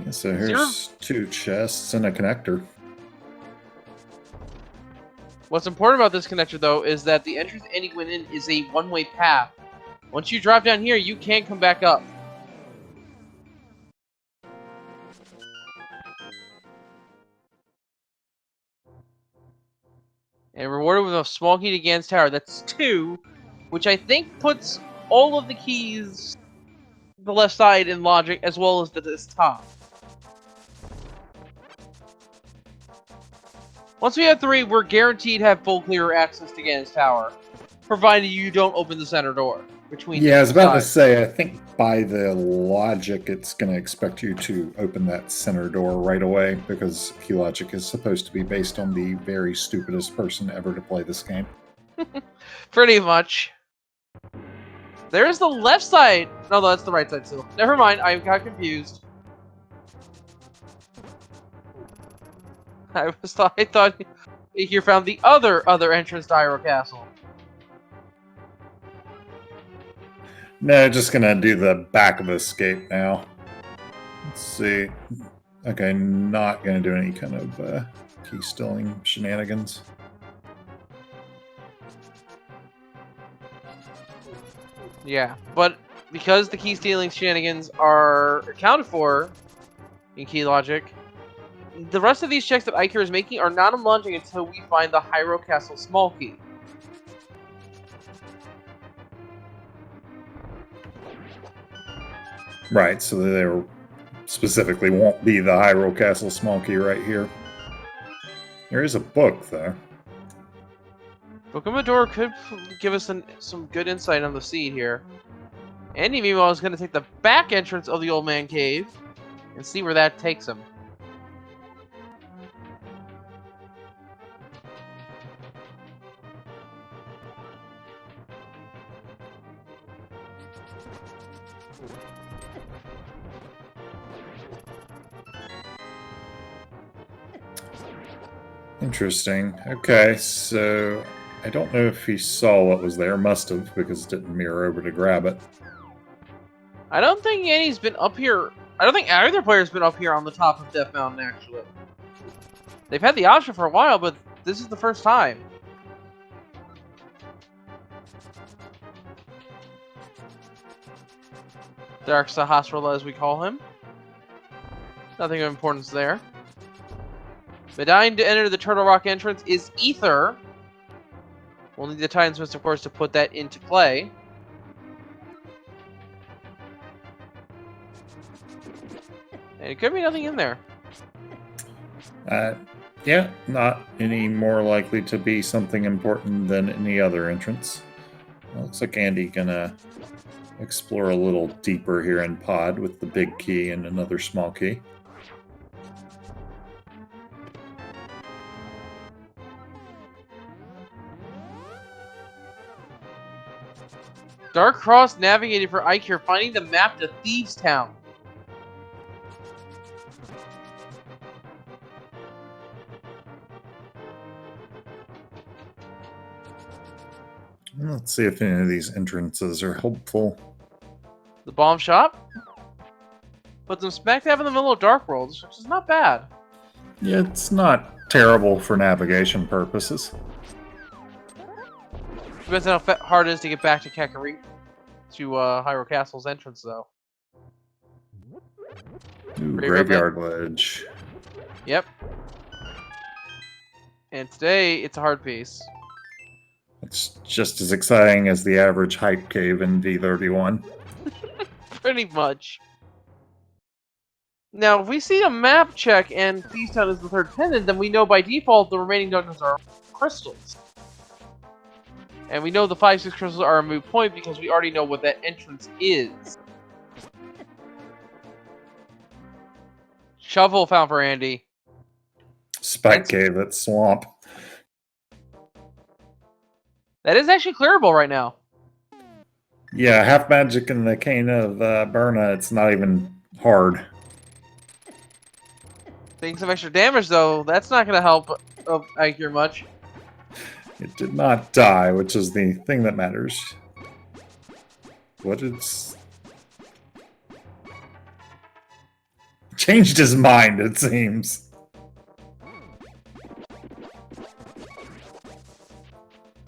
Yeah, so here's 2 chests and a connector. What's important about this connector, though, is that the entrance Andy went in is a one-way path. Once you drop down here, you can't come back up. And rewarded with a small key to Ganon's tower. That's 2, which I think puts all of the keys the left side in logic as well as this top. Once we have 3, we're guaranteed to have full clear access to Ganon's tower, provided you don't open the center door between. Yeah, I was about to sides. say, I think by the logic, it's going to expect you to open that center door right away, because key logic is supposed to be based on the very stupidest person ever to play this game. Pretty much. There's the left side. No, that's the right side still. Never mind, I got confused. I thought Eykir found the other entrance to Hyrule Castle. No, just going to do the back of escape now. Let's see. Okay, not going to do any kind of key stealing shenanigans. Yeah, but because the key stealing shenanigans are accounted for in key logic, the rest of these checks that Eykir is making are not unloading until we find the Hyrule Castle small key. Right, so there specifically won't be the Hyrule Castle small key right here. There is a book, though. Book of Mador could give us some good insight on the seed here. Andy, meanwhile, is going to take the back entrance of the Old Man Cave and see where that takes him. Interesting. Okay, so I don't know if he saw what was there. Must have, because it didn't mirror over to grab it. I don't think Andy's been up here. I don't think either player's been up here on the top of Death Mountain, actually. They've had the option for a while, but this is the first time. Dark Sahasrara, as we call him. Nothing of importance there. Medine to enter the Turtle Rock entrance is Ether. We'll need the Titan Smith, of course, to put that into play. And it could be nothing in there. Yeah, not any more likely to be something important than any other entrance. Looks like Andy gonna explore a little deeper here in Pod with the big key and another small key. Dark Cross navigated for Eykir, finding the map to Thieves' Town. Let's see if any of these entrances are helpful. The bomb shop puts them smack dab in the middle of Dark Worlds, which is not bad. Yeah, it's not terrible for navigation purposes. Depends on how hard it is to get back to Kakariko, to Hyrule Castle's entrance, though. Ooh, Graveyard Ledge. Yep. And today, it's a hard piece. It's just as exciting as the average hype cave in V31. Pretty much. Now, if we see a map check and Thieves' Town is the third pendant, then we know by default the remaining dungeons are crystals. And we know the 5-6 crystals are a moot point because we already know what that entrance is. Shovel found for Andy. Spike Cave, that swamp. That is actually clearable right now. Yeah, half magic in the cane of Berna, it's not even hard. Taking some extra damage, though, that's not going to help Eykir much. It did not die, which is the thing that matters. What is... Changed his mind, it seems.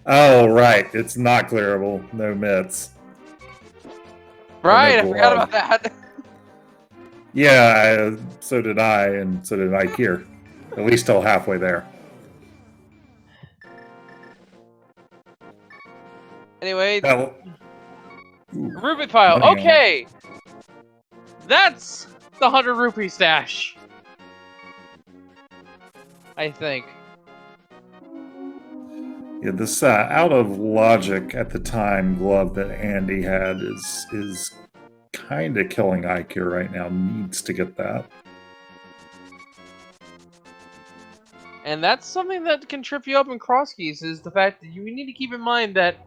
Oh, right. It's not clearable. No myths. Right, I forgot about that. Yeah, so did I, and so did Eykir. At least till halfway there. Anyway, Ooh, rupee pile. money on it. Okay, that's the 100 rupee stash. I think. Yeah, this out of logic at the time glove that Andy had is kind of killing Eykir right now. Needs to get that. And that's something that can trip you up in Crosskeys, is the fact that you need to keep in mind that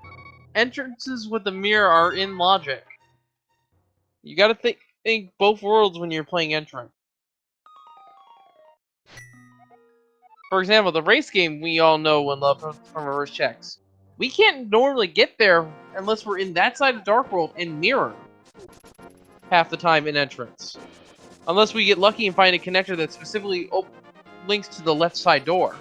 entrances with the mirror are in logic. You gotta think both worlds when you're playing entrant. For example, the race game we all know and love from reverse checks. We can't normally get there unless we're in that side of Dark World and mirror half the time in entrance. Unless we get lucky and find a connector that specifically links to the left side door.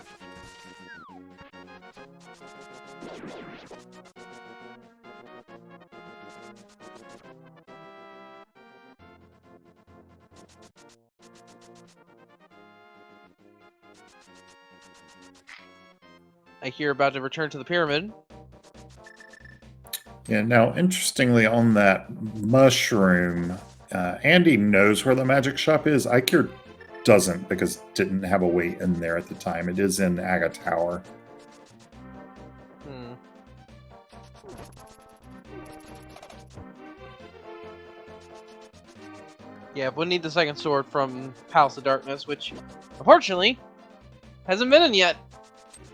I hear about to return to the pyramid. Yeah, now, interestingly, on that mushroom, Andy knows where the magic shop is. Eykir doesn't, because it didn't have a way in there at the time. It is in Aga Tower. Yeah, we'll need the second sword from Palace of Darkness, which, unfortunately, hasn't been in yet.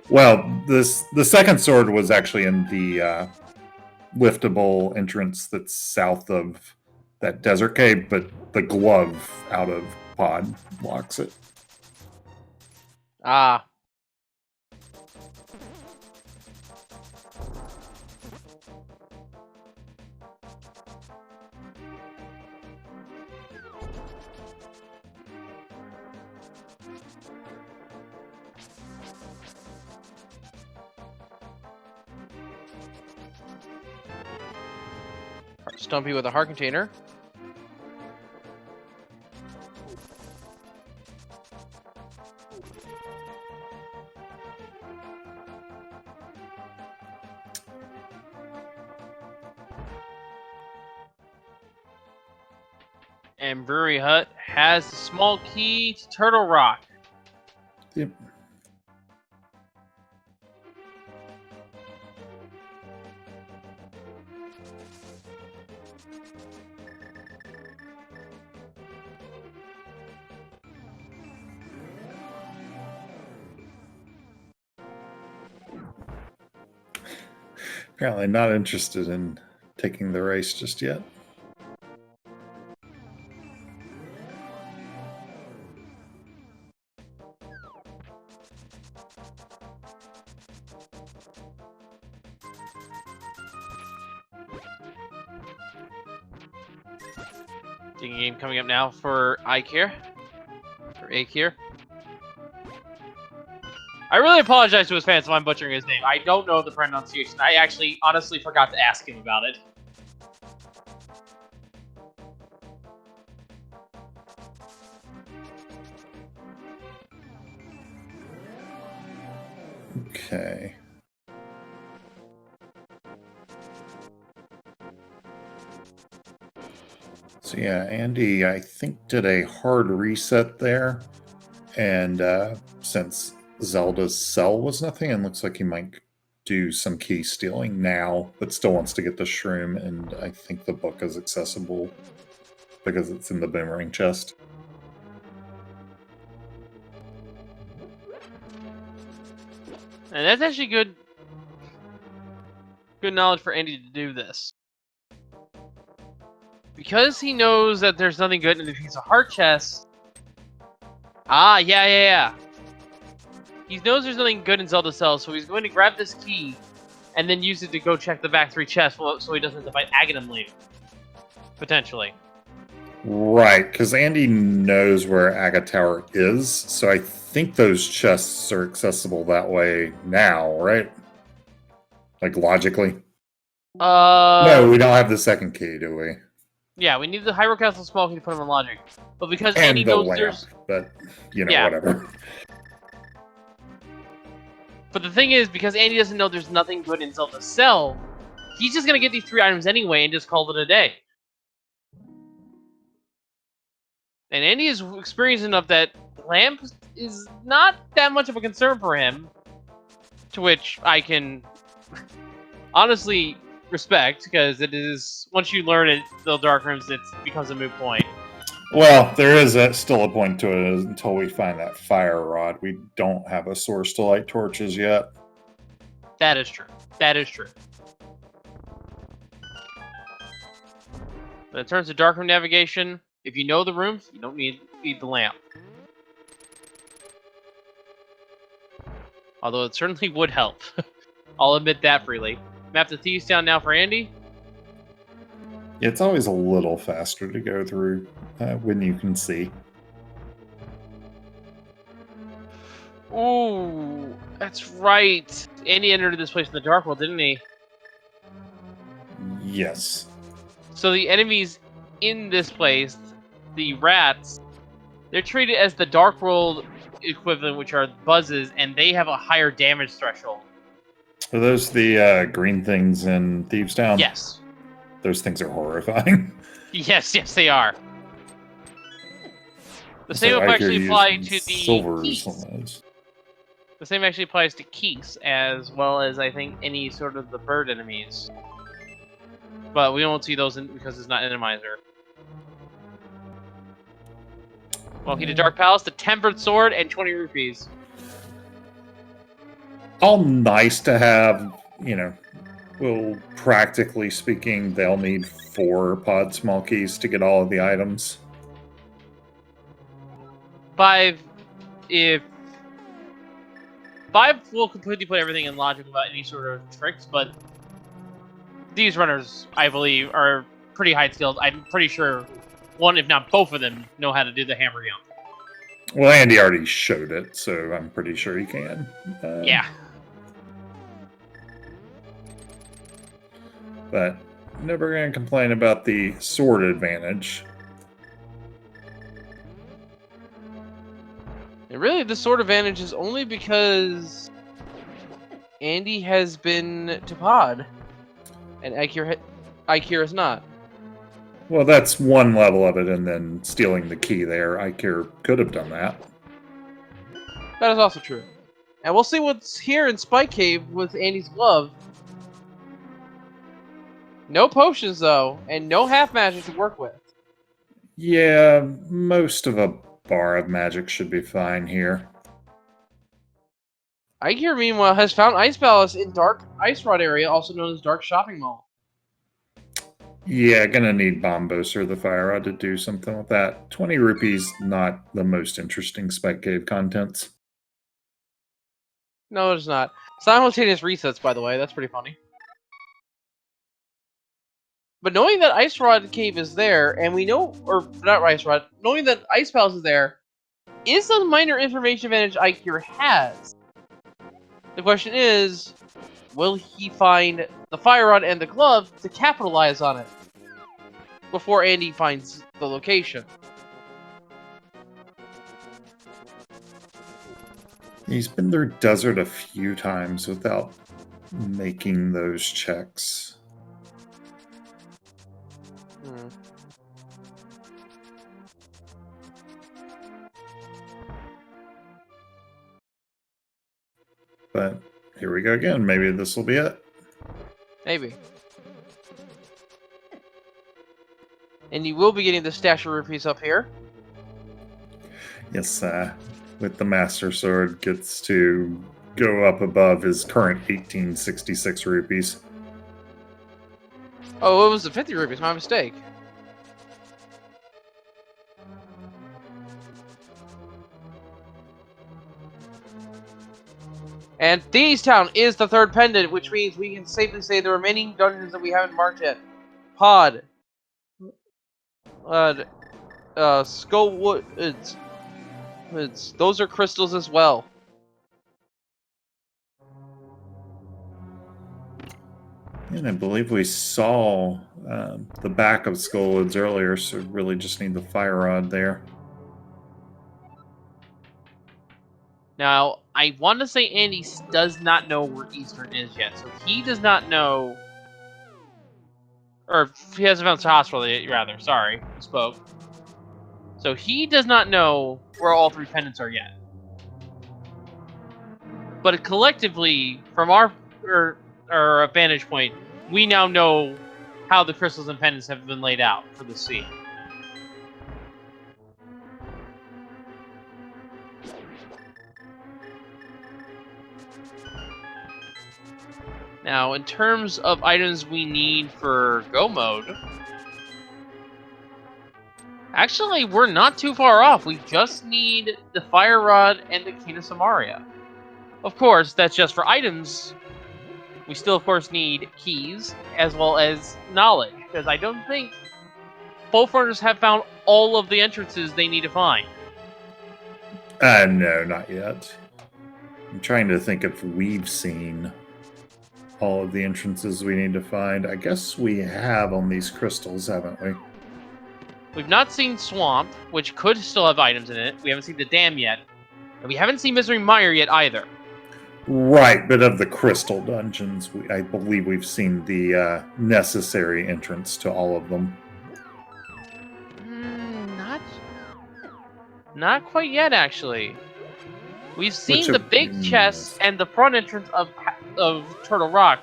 Well, the second sword was actually in the liftable entrance that's south of that desert cave, but the glove out of pod blocks it. Ah. Stumpy with a heart container. And Brewery Hut has the small key to Turtle Rock. Yep. Apparently not interested in taking the race just yet. Digging game coming up now for Eykir. Or Eykir. I really apologize to his fans if I'm butchering his name. I don't know the pronunciation. I actually honestly forgot to ask him about it. Okay. So yeah, Andy, I think, did a hard reset there. And since Zelda's cell was nothing, and looks like he might do some key stealing now, but still wants to get the shroom, and I think the book is accessible because it's in the boomerang chest. And that's actually good knowledge for Andy to do this. Because he knows that there's nothing good in a piece of heart chest. Ah, yeah. He knows there's nothing good in Zelda's cell, so he's going to grab this key and then use it to go check the back 3 chests so he doesn't have to fight Ganon later. Potentially. Right, because Andy knows where Aga Tower is, so I think those chests are accessible that way now, right? Like, logically? No, we don't have the second key, do we? Yeah, we need the Hyrule Castle small key to put him in logic. But because And Andy the knows lamp, there's... but, you know, Yeah. whatever. But the thing is, because Andy doesn't know there's nothing good in Zelda's cell, he's just gonna get these 3 items anyway and just call it a day. And Andy is experienced enough that lamp is not that much of a concern for him, to which I can honestly respect, because it is, once you learn it, the dark rooms, it becomes a moot point. Well, there is still a point to it until we find that fire rod. We don't have a source to light torches yet. That is true. That is true. But in terms of darkroom navigation, if you know the rooms, you don't need the lamp. Although it certainly would help. I'll admit that freely. Map the thieves down now for Andy. It's always a little faster to go through when you can see. Ooh, that's right. Andy entered this place in the Dark World, didn't he? Yes. So the enemies in this place, the rats, they're treated as the Dark World equivalent, which are buzzes, and they have a higher damage threshold. Are those the green things in Thieves Town? Yes. Those things are horrifying. Yes, they are. The same So will Eykir actually used apply to the silvers keys. on those. The same actually applies to Keys, as well as, I think, any sort of the bird enemies. But we won't see those because it's not Randomizer. Welcome to Dark Palace, the Tempered Sword, and 20 rupees. All nice to have, well, practically speaking, they'll need 4 pod small keys to get all of the items. 5, if... 5 will completely put everything in logic without any sort of tricks, but these runners, I believe, are pretty high skilled. I'm pretty sure one, if not both of them, know how to do the hammer jump. Well, Andy already showed it, so I'm pretty sure he can. Yeah. But never going to complain about the sword advantage. And really, the sword advantage is only because Andy has been to pod, and Eykir is not. Well, that's one level of it, and then stealing the key there. Eykir could have done that. That is also true. And we'll see what's here in Spike Cave with Andy's glove. No potions, though, and no half magic to work with. Yeah, most of a bar of magic should be fine here. Eykir, meanwhile, has found Ice Palace in Dark Ice Rod area, also known as Dark Shopping Mall. Yeah, gonna need Bombos or the Fire Rod to do something with that. 20 rupees, not the most interesting Spike Cave contents. No, it's not. Simultaneous resets, by the way. That's pretty funny. But knowing that Ice Rod Cave is there, and we know, or not Ice Rod, knowing that Ice Palace is there, is a minor information advantage Eykir has. The question is, will he find the Fire Rod and the glove to capitalize on it before Andy finds the location? He's been through desert a few times without making those checks. But here we go again. Maybe this will be it. Maybe. And you will be getting the stash of rupees up here. Yes, with the Master Sword gets to go up above his current 1866 rupees. Oh, it was the 50 rupees. My mistake. And Thieves Town is the third pendant, which means we can safely say the remaining dungeons that we haven't marked yet. Pod. Skullwood. Those are crystals as well. And I believe we saw the back of Skullwoods earlier, so really just need the Fire Rod there. Now, I want to say Andy does not know where Eastern is yet, so he does not know Or he hasn't found the hospital yet, rather. Sorry, spoke. So he does not know where all 3 pendants are yet. But collectively, from our vantage point, we now know how the crystals and pendants have been laid out for the scene. Now, in terms of items we need for Go mode, actually, we're not too far off. We just need the Fire Rod and the Cane of Samaria. Of course, that's just for items. We still, of course, need keys, as well as knowledge, because I don't think both runners have found all of the entrances they need to find. No, not yet. I'm trying to think if we've seen all of the entrances we need to find. I guess we have on these crystals, haven't we? We've not seen Swamp, which could still have items in it. We haven't seen the Dam yet. And we haven't seen Misery Mire yet either. Right, but of the crystal dungeons, I believe we've seen the necessary entrance to all of them. Not quite yet, actually. We've seen Which the of- big chest and the front entrance of Turtle Rock,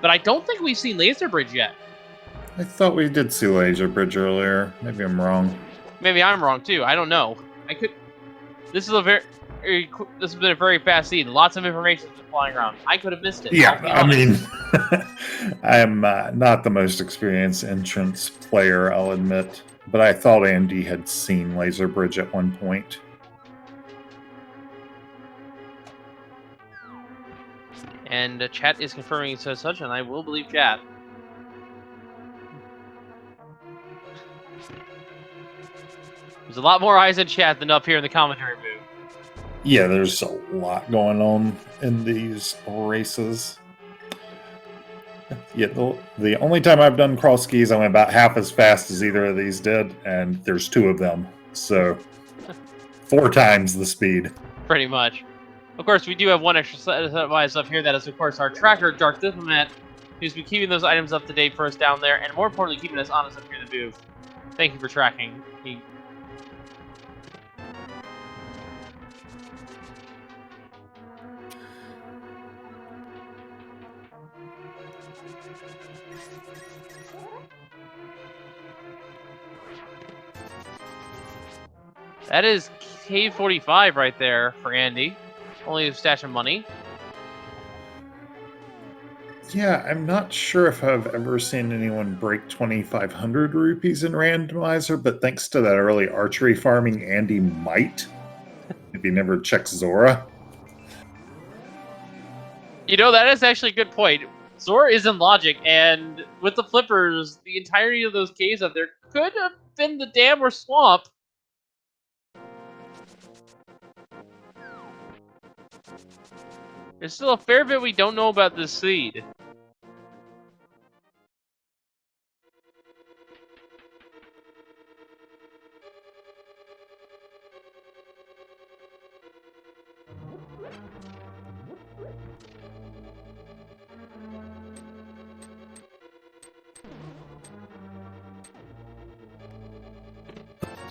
but I don't think we've seen Laser Bridge yet. I thought we did see Laser Bridge earlier. Maybe I'm wrong. Maybe I'm wrong too. I don't know. This has been a very fast season. Lots of information has been flying around. I could have missed it. Yeah, I'll be I honest. mean, I'm not the most experienced entrance player, I'll admit, but I thought Andy had seen Laser Bridge at one point. And chat is confirming it says such, and I will believe chat. There's a lot more eyes in chat than up here in the commentary booth. Yeah, there's a lot going on in these races. Yeah, the only time I've done Crosskeys, I went about half as fast as either of these did, and there's 2 of them, so 4 times the speed. Pretty much. Of course, we do have one extra set of eyes up here. That is, of course, our tracker, Dark Diplomat, who's been keeping those items up to date for us down there, and more importantly, keeping us honest up here in the booth. Thank you for tracking. That is Cave 45 right there for Andy. Only a stash of money. Yeah, I'm not sure if I've ever seen anyone break 2,500 rupees in Randomizer, but thanks to that early archery farming, Andy might. If he never checks Zora. You know, that is actually a good point. Zora is in logic, and with the flippers, the entirety of those caves up there could have been the dam or swamp. There's still a fair bit we don't know about this seed.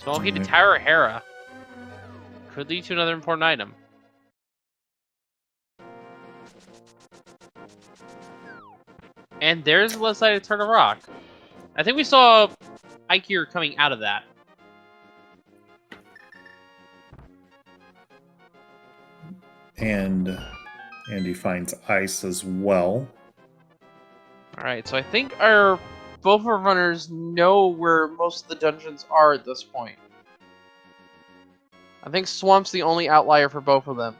Smoking to Tower Hera could lead to another important item. And there's the left side of Turtle Rock. I think we saw Eykir coming out of that. And Andy finds ice as well. Alright, so I think both of our runners know where most of the dungeons are at this point. I think Swamp's the only outlier for both of them.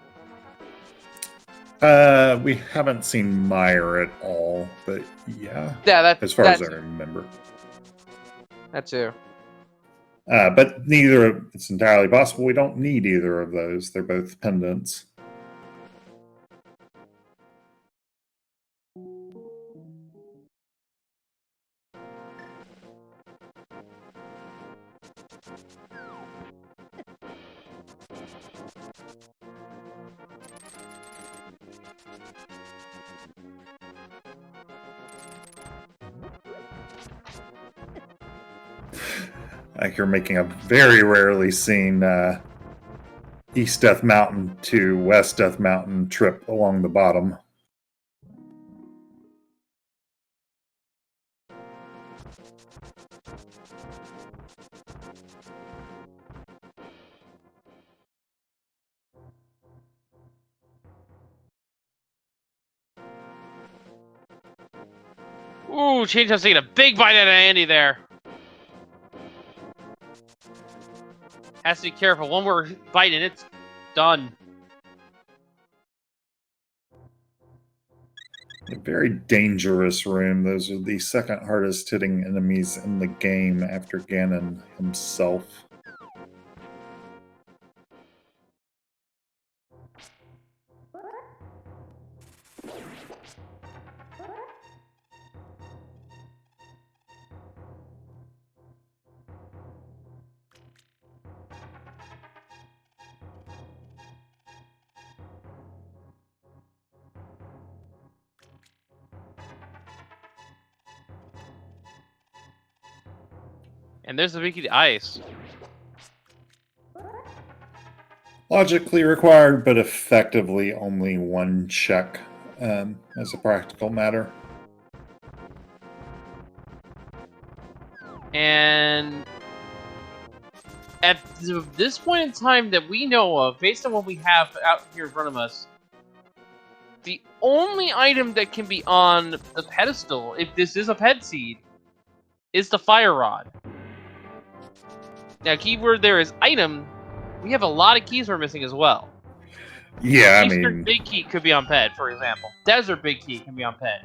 We haven't seen Mire at all, but yeah. Yeah, as far as I remember. That too. But it's entirely possible we don't need either of those. They're both pendants. Like you're making a very rarely seen East Death Mountain to West Death Mountain trip along the bottom. Ooh, Change Hub's taking a big bite out of Andy there. Has to be careful. One more bite and it's done. A very dangerous room. Those are the second hardest hitting enemies in the game after Ganon himself. And there's the Mickey Ice. Logically required, but effectively only one check as a practical matter. And at this point in time that we know of, based on what we have out here in front of us, the only item that can be on the pedestal, if this is a ped seed, is the fire rod. Now, keyword there is item. We have a lot of keys we're missing as well. Yeah, I Eastern mean, Big Key could be on ped, for example. Desert Big Key can be on ped.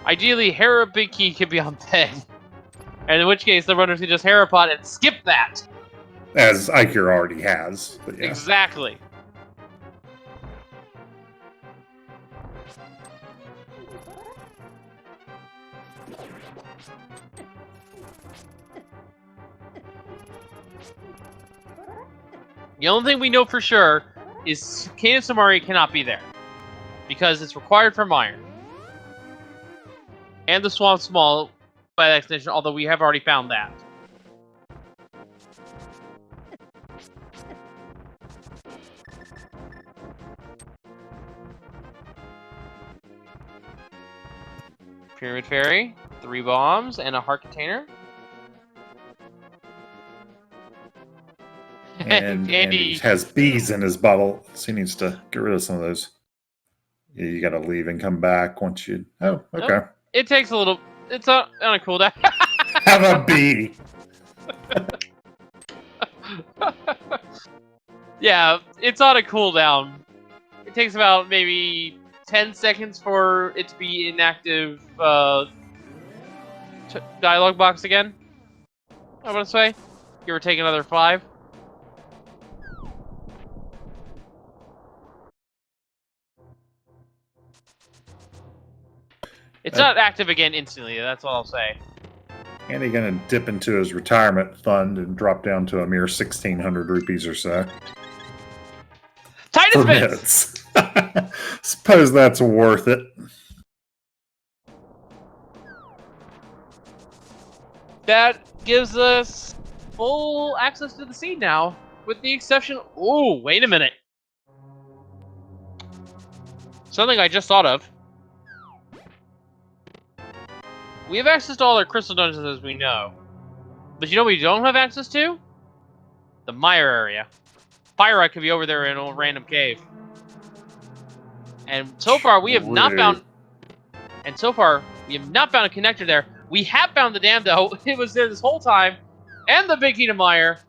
Ideally, Hera Big Key could be on ped. And in which case, the runners can just Herapod and skip that. as Eykir already has. But yeah. Exactly. The only thing we know for sure is Kane Samari cannot be there. Because it's required from Iron. And the Swamp Small by that extension, although we have already found that. Pyramid Fairy, 3 bombs, and a heart container. And Andy has bees in his bottle, so he needs to get rid of some of those. Yeah, you gotta leave and come back once you... Oh, okay. Nope. It takes a little... It's on a cooldown. Have a bee! Yeah, it's on a cooldown. It takes about maybe 10 seconds for it to be inactive dialogue box again. I want to say. Give or take another 5. It's not active again instantly, that's all I'll say. Andy gonna dip into his retirement fund and drop down to a mere 1,600 rupees or so. Titus For bits! minutes. Suppose that's worth it. That gives us full access to the seed now, with the exception... Ooh, wait a minute. Something I just thought of. We have access to all our crystal dungeons as we know. But you know what we don't have access to? The Mire area. Fire Rod could be over there in a random cave. And so far we have not found... And so far, we have not found a connector there. We have found the dam though. It was there this whole time. And the Big Key to Mire.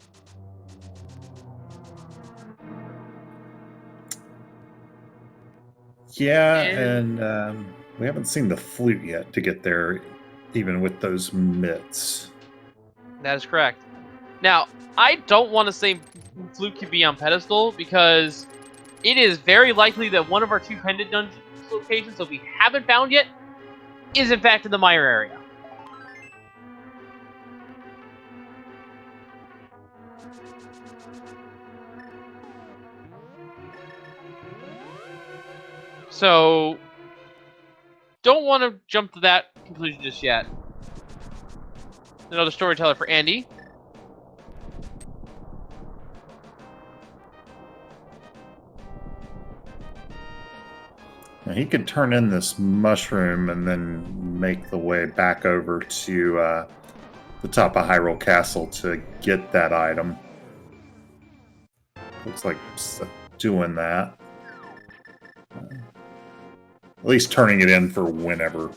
Yeah, and we haven't seen the flute yet to get there, even with those mitts. That is correct. Now, I don't want to say flute could be on pedestal because it is very likely that one of our 2 pendant dungeon locations that we haven't found yet is in fact in the Mire area. So, don't want to jump to that conclusion just yet. Another storyteller for Andy. He could turn in this mushroom and then make the way back over to the top of Hyrule Castle to get that item. Looks like doing that. At least turning it in for whenever.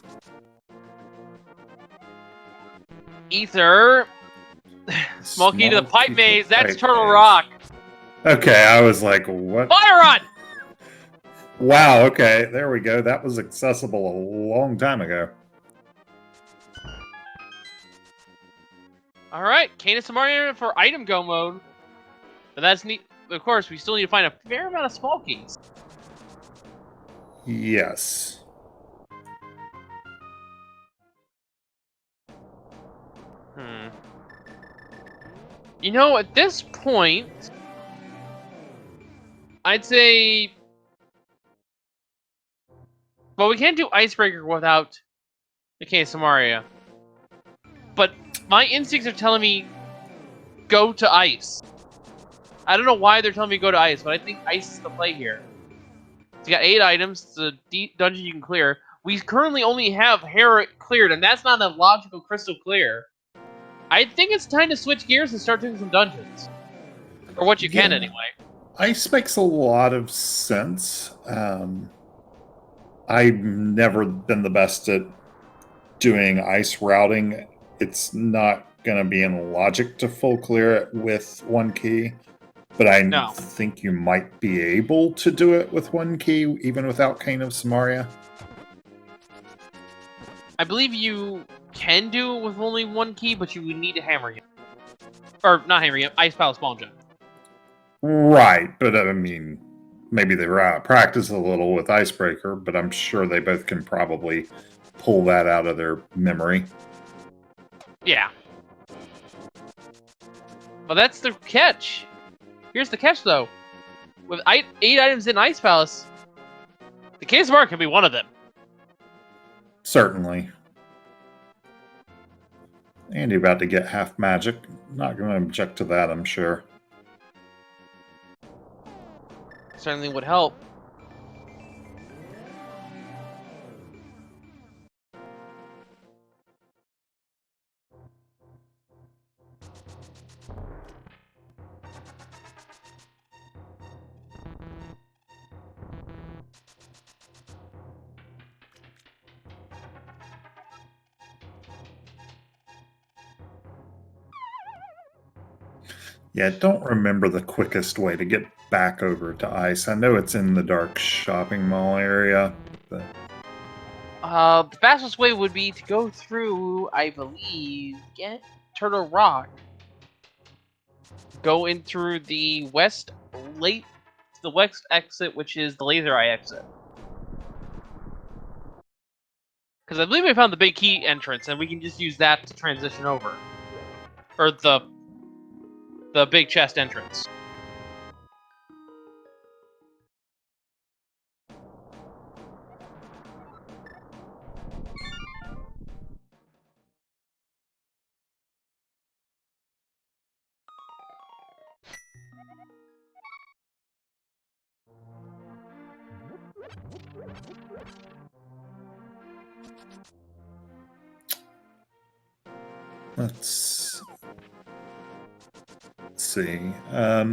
Ether. Small key to the pipe maze. That's pipe Turtle maze. Rock. Okay, I was like, what? Fire run! Wow, okay, there we go. That was accessible a long time ago. Alright, Canis Samaria for item go mode. But that's neat. Of course, we still need to find a fair amount of small keys. Yes. You know, at this point, I'd say... Well, we can't do Icebreaker without the Canis Samaria. But my instincts are telling me go to Ice. I don't know why they're telling me go to Ice, but I think Ice is the play here. So you got 8 items. It's a deep dungeon you can clear. We currently only have Hera cleared, and that's not a logical crystal clear. I think it's time to switch gears and start doing some dungeons. Or what you can, anyway. Ice makes a lot of sense. I've never been the best at doing ice routing. It's not going to be in logic to full clear it with one key. But I think you might be able to do it with one key, even without Cane of Samaria. I believe you can do it with only one key, but you would need to hammer him. Or, not hammer him, Ice Palace Ball Jump. Right, but I mean, maybe they practice a little with Icebreaker, but I'm sure they both can probably pull that out of their memory. Yeah. Well, that's the catch. Here's the catch, though. With 8 items in Ice Palace, the Canis Samaria can be one of them. Certainly. Andy about to get half magic. Not going to object to that, I'm sure. Certainly would help. Yeah, I don't remember the quickest way to get back over to Ice. I know it's in the dark shopping mall area, but... The fastest way would be to go through, I believe, get Turtle Rock. Go in through the west exit, which is the Laser Eye exit. Because I believe we found the big key entrance, and we can just use that to transition over. Or the big chest entrance. Let's see. I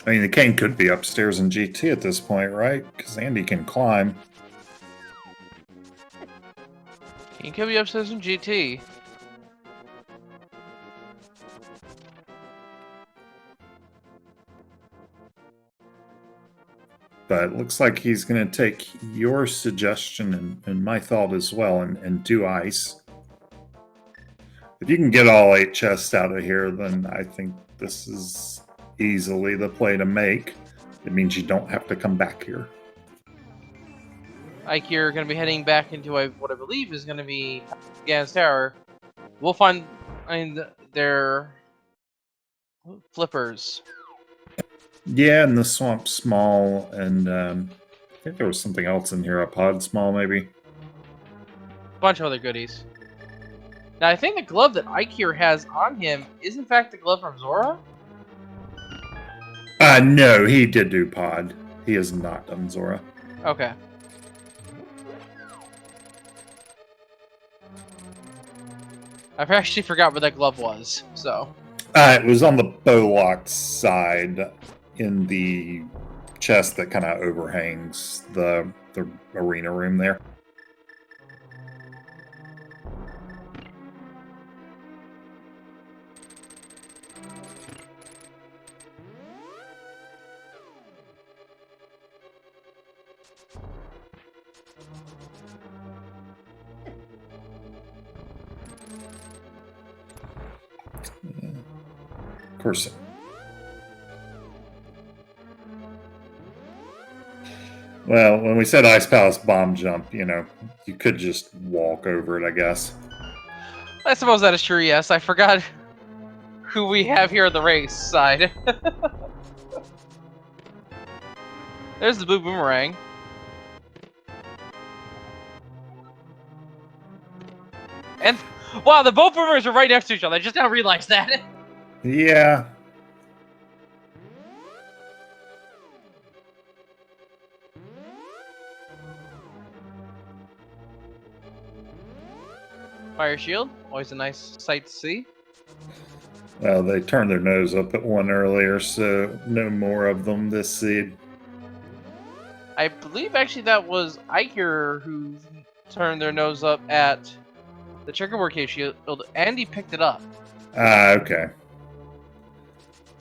mean, the cane could be upstairs in GT at this point, right? Because Andy can climb. He could be upstairs in GT. But it looks like he's going to take your suggestion and my thought as well and do Ice. If you can get all 8 chests out of here, then I think this is easily the play to make. It means you don't have to come back here. Eykir are going to be heading back into what I believe is going to be Ganon's Tower. We'll find their flippers. Yeah, and the Swamp Small, and I think there was something else in here, a Pod Small maybe. bunch of other goodies. Now, I think the glove that Eykir has on him is, in fact, the glove from Zora? No, he did do Pod. He has not done Zora. Okay. I've actually forgot where that glove was, so... It was on the Bowlock side in the chest that kind of overhangs the arena room there. Of course. Well, when we said Ice Palace bomb jump, you know, you could just walk over it, I guess. I suppose that is true, yes. I forgot who we have here on the race side. There's the blue boomerang. And, wow, the both boomerangs are right next to each other. I just now realized that. Yeah. Fire shield, always a nice sight to see. Well, they turned their nose up at one earlier, so no more of them this seed. I believe actually that was Eykir who turned their nose up at the checkerboard cave shield, and he picked it up. Okay.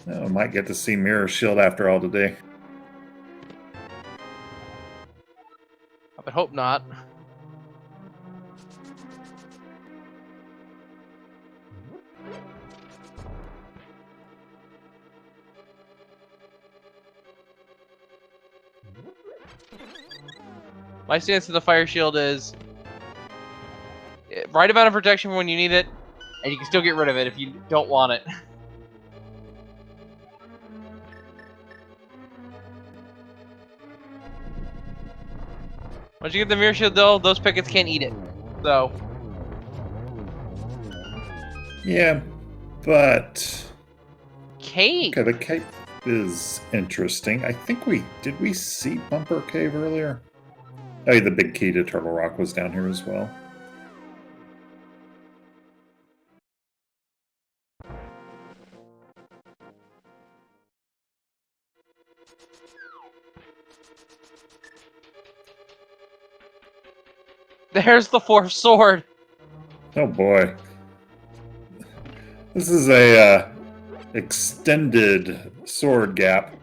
Well, I might get to see Mirror Shield after all today. I would hope not. My stance to the fire shield is right amount of protection when you need it, and you can still get rid of it if you don't want it. Once you get the mirror shield, though, those pickets can't eat it. So. Yeah, but... Cave! Okay, the cave is interesting. I think did we see Bumper Cave earlier? Oh, the big key to Turtle Rock was down here as well. There's the fourth sword! Oh boy. This is a extended sword gap.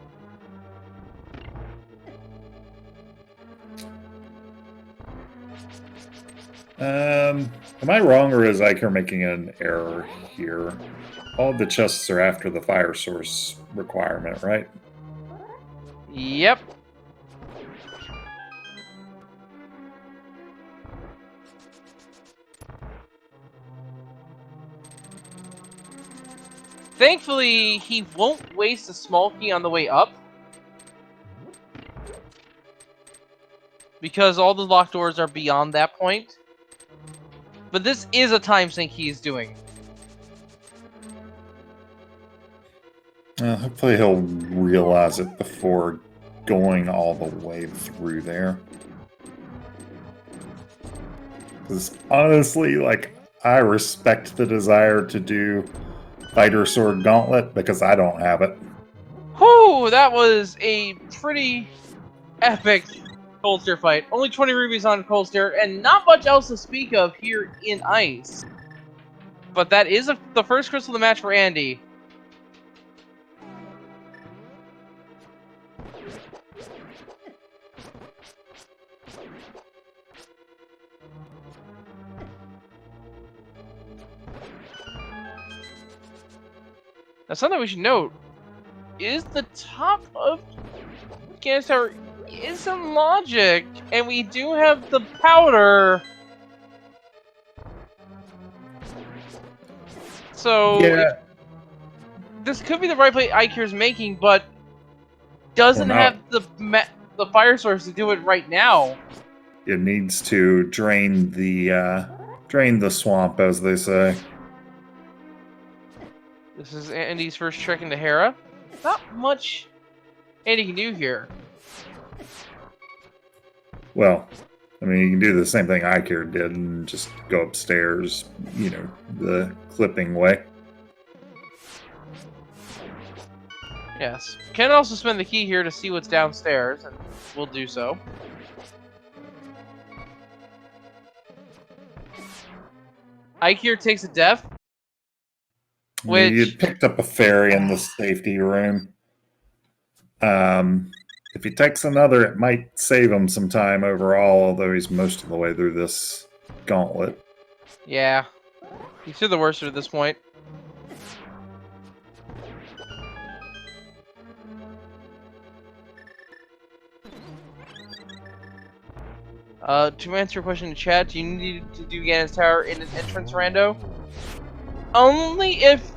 Am I wrong, or is Eykir making an error here? All the chests are after the fire source requirement, right? Yep. Thankfully, he won't waste a small key on the way up, because all the locked doors are beyond that point. But this is a time sink he's doing. Hopefully he'll realize it before going all the way through there. Because honestly, like, I respect the desire to do Fighter Sword Gauntlet, because I don't have it. Whew, that was a pretty epic Cold Stare fight. Only 20 rubies on Cold Stare, and not much else to speak of here in Ice. But that is the first crystal of the match for Andy. Now, something we should note is the top of Ganon Tower is some logic, and we do have the powder. So Yeah. this could be the right play Eykir's making, but doesn't Well, no. have the fire source to do it right now. It needs to drain the swamp, as they say. This is Andy's first trek into Hera. Not much Andy can do here. Well, I mean, you can do the same thing Eykir did and just go upstairs, the clipping way. Yes. Can also spend the key here to see what's downstairs, and we'll do so. Eykir takes a death. Which... You picked up a fairy in the safety room. If he takes another, it might save him some time overall, although he's most of the way through this gauntlet. Yeah. He's through the worst at this point. To answer your question in chat, do you need to do Ganon's Tower in an entrance rando? Only if...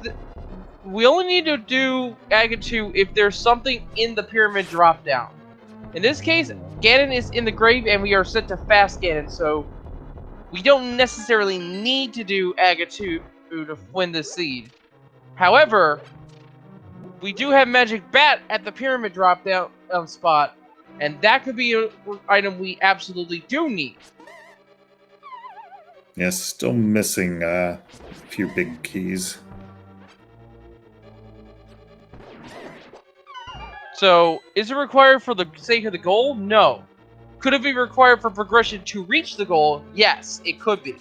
we only need to do Aga 2 if there's something in the pyramid drop down. In this case, Ganon is in the grave and we are set to fast Ganon, so we don't necessarily need to do Aga 2 to win this seed. However, we do have Magic Bat at the pyramid drop down spot, and that could be an item we absolutely do need. Yes, still missing a few big keys. So, is it required for the sake of the goal? No. Could it be required for progression to reach the goal? Yes, it could be.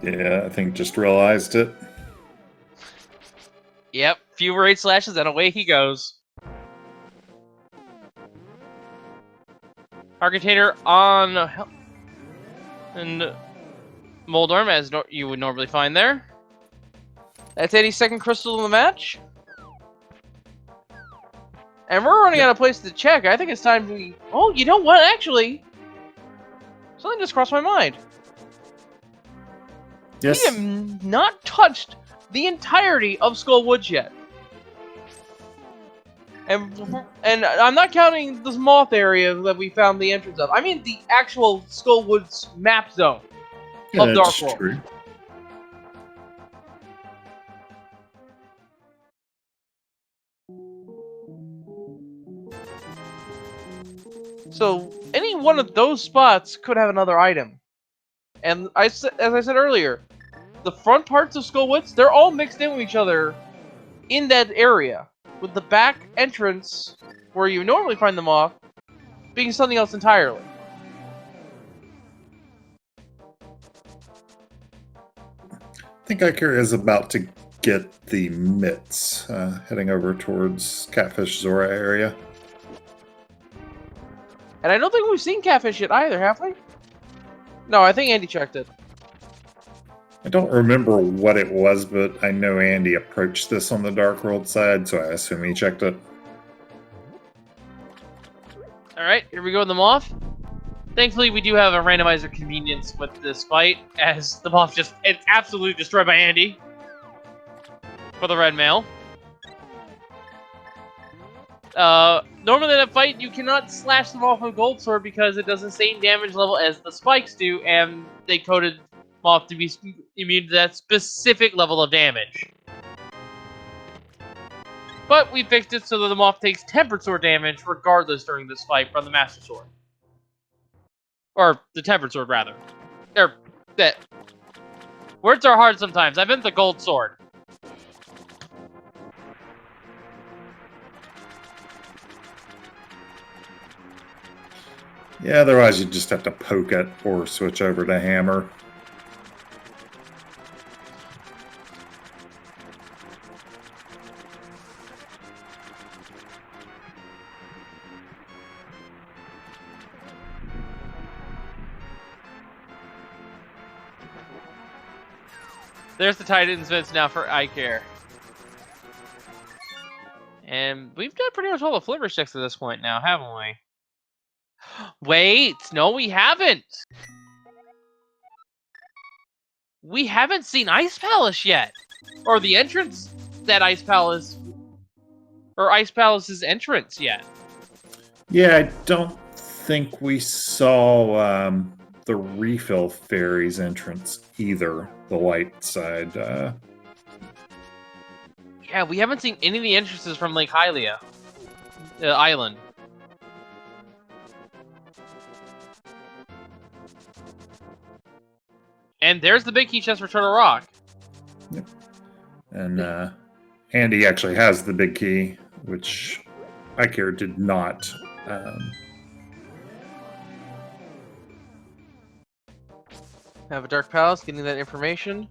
Yeah, I think just realized it. Yep, few raid slashes and away he goes. Our container on and Moldarm, as you would normally find there. That's 82nd crystal in the match. And we're running out of places to check. I think it's time we... Oh, you know what, actually? Something just crossed my mind. Yes. We have not touched the entirety of Skull Woods yet. And I'm not counting this moth area that we found the entrance of. I mean the actual Skull Woods map zone of Dark World. True. So any one of those spots could have another item. And as I said earlier, the front parts of Skull Woods, they're all mixed in with each other in that area, with the back entrance, where you normally find them off, being something else entirely. I think Eykir is about to get the mitts, heading over towards Catfish Zora area. And I don't think we've seen Catfish yet either, have we? No, I think Andy checked it. I don't remember what it was, but I know Andy approached this on the Dark World side, so I assume he checked it. Alright, here we go with the Moth. Thankfully, we do have a randomizer convenience with this fight, as the Moth it's absolutely destroyed by Andy. For the red mail. Normally in a fight, you cannot slash them off with Gold Sword because it does the same damage level as the spikes do, and they coded Moth to be immune to that specific level of damage. But we fixed it so that the Moth takes Tempered Sword damage regardless during this fight from the Master Sword. Or the Tempered Sword, rather. Words are hard sometimes. I meant the Gold Sword. Yeah, otherwise you just have to poke it or switch over to hammer. There's the Titan's Vince now for Eykir. And we've done pretty much all the flavor sticks at this point now, haven't we? Wait, no, we haven't. We haven't seen Ice Palace yet, or the entrance that Ice Palace, or Ice Palace's entrance yet. Yeah, I don't think we saw the refill fairies entrance either. The light side. Yeah, we haven't seen any of the entrances from Lake Hylia Island. And there's the big key chest for Turtle Rock. Yep. And Andy actually has the big key, which Eykir did not. Have a Dark Palace, getting that information.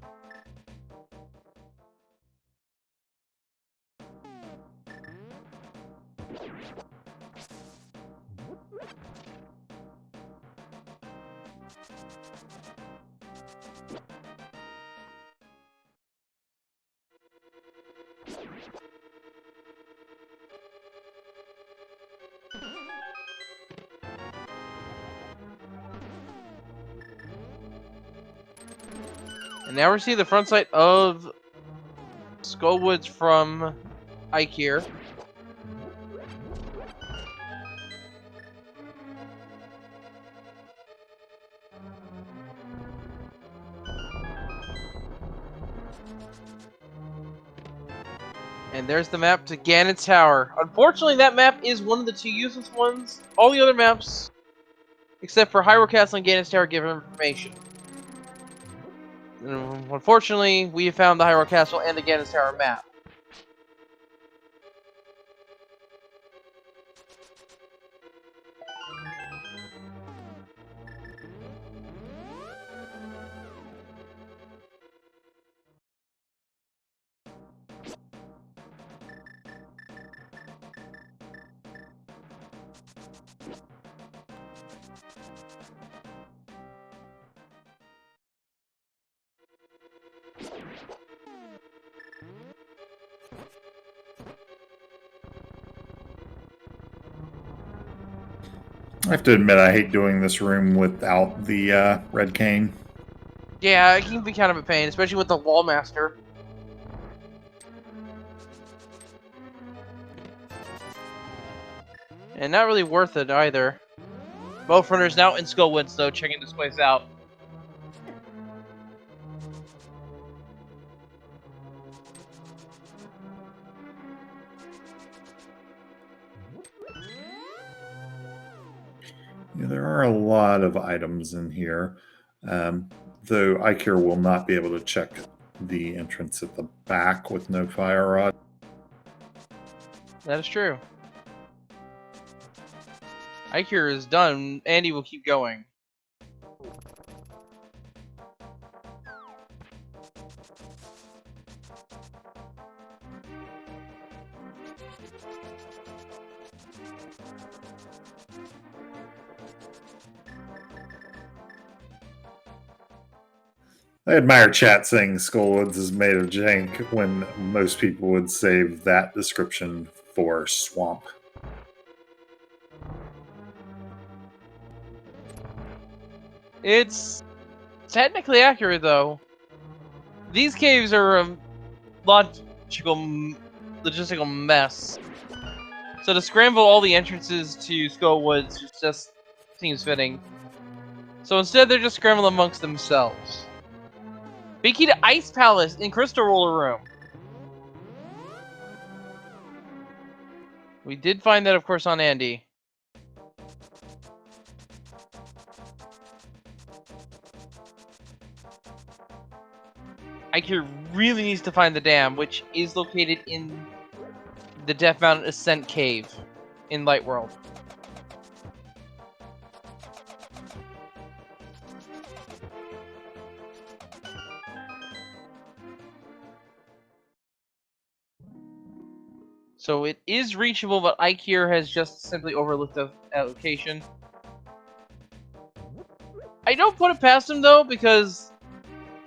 And now we're seeing the front sight of Skullwoods from Eykir. And there's the map to Ganon Tower. Unfortunately, that map is one of the two useless ones. All the other maps, except for Hyrule Castle and Ganon Tower, give information. And unfortunately, we have found the Hyrule Castle and the Ganon Tower map. I have to admit, I hate doing this room without the red cane. Yeah, it can be kind of a pain, especially with the Wallmaster. And not really worth it either. Both runners now in Skullwoods, though, checking this place out. Yeah, there are a lot of items in here, though Eykir will not be able to check the entrance at the back with no fire rod. That is true. Eykir is done. Andy will keep going. I admire chat saying Skullwoods is made of jank when most people would save that description for swamp. It's technically accurate, though. These caves are a logistical mess. So to scramble all the entrances to Skullwoods just seems fitting. So instead, they're just scrambling amongst themselves. Big key to Ice Palace in Crystal Roller Room. We did find that, of course, on Andy. Eykir really needs to find the dam, which is located in the Death Mountain Ascent Cave in Light World. So it is reachable, but Eykir has just simply overlooked the location. I don't put it past him, though, because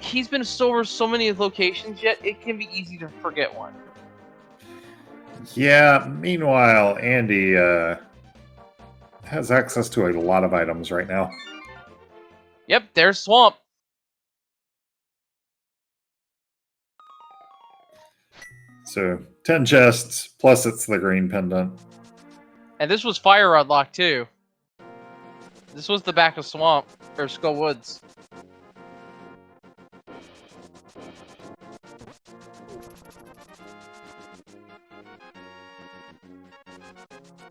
he's been over so many locations yet, it can be easy to forget one. Yeah, meanwhile, Andy has access to a lot of items right now. Yep, there's Swamp. So 10 chests, plus it's the green pendant. And this was Fire Rod Lock, too. This was the back of Swamp, or Skull Woods.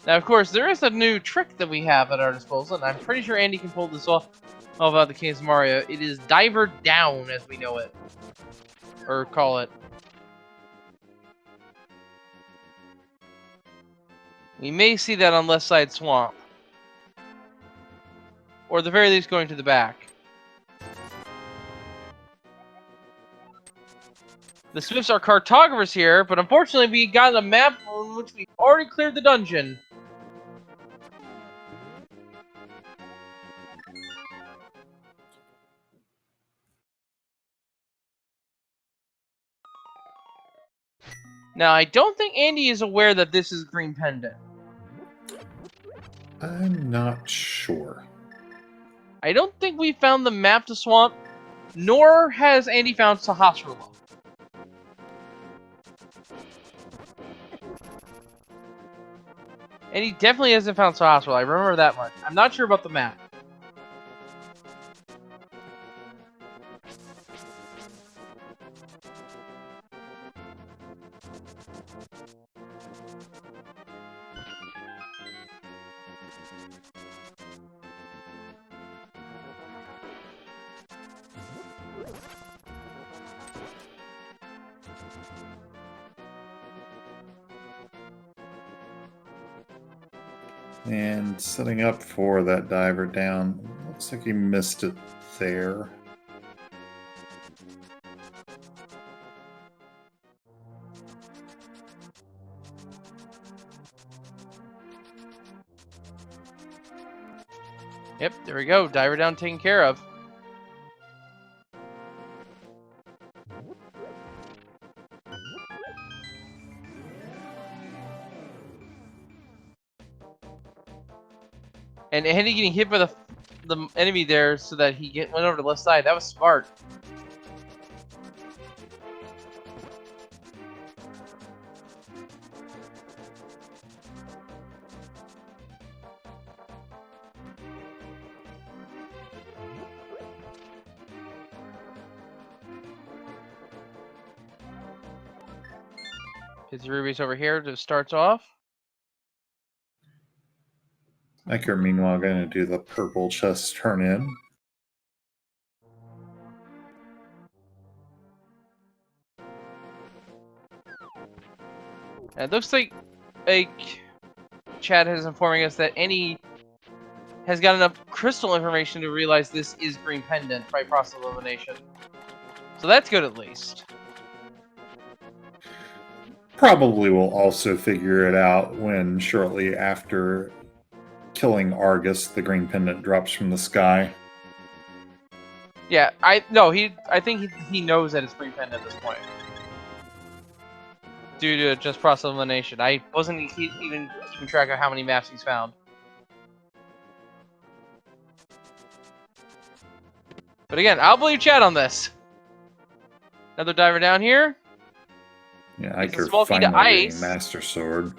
Now, of course, there is a new trick that we have at our disposal, and I'm pretty sure Andy can pull this off about the Kings of Mario. It is Diver Down, as we know it. Or call it. We may see that on left side Swamp. Or at the very least going to the back. The Swifts are cartographers here, but unfortunately we got a map on which we've already cleared the dungeon. Now, I don't think Andy is aware that this is Green Pendant. I'm not sure. I don't think we found the map to Swamp, nor has Andy found Sahasrara. And he definitely hasn't found Sahasrara, I remember that much. I'm not sure about the map. And setting up for that diver down. Looks like he missed it there. Yep, there we go. Diver down taken care of. And Andy getting hit by the enemy there so that he went over to the left side. That was smart. His rubies over here to starts off. Eykir, meanwhile, going to do the purple chest turn in. And it looks like Chad is informing us that Andy has got enough crystal information to realize this is Green Pendant by process elimination. So that's good at least. Probably will also figure it out when shortly after killing Argus, the green pendant drops from the sky. Yeah, I think he knows that it's Green Pendant at this point. Due to just process elimination. I wasn't even keeping track of how many maps he's found. But again, I'll believe Chad on this. Another diver down here. Yeah, It's a Eykir small key to finally getting ice. Master Sword.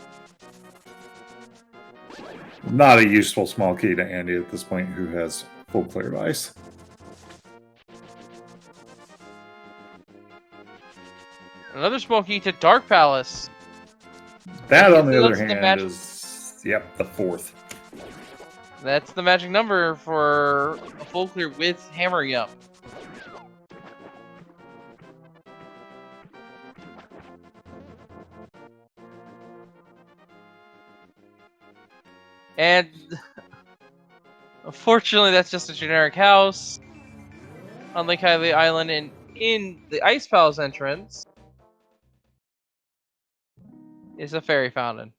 Not a useful small key to Andy at this point, who has full cleared ice. Another small key to Dark Palace. That, on the That's other the hand, magic- is, yep, the fourth. That's the magic number for a full clear with hammering up. And unfortunately, that's just a generic house on Lake Hylia Island, and in the Ice Palace entrance is a fairy fountain.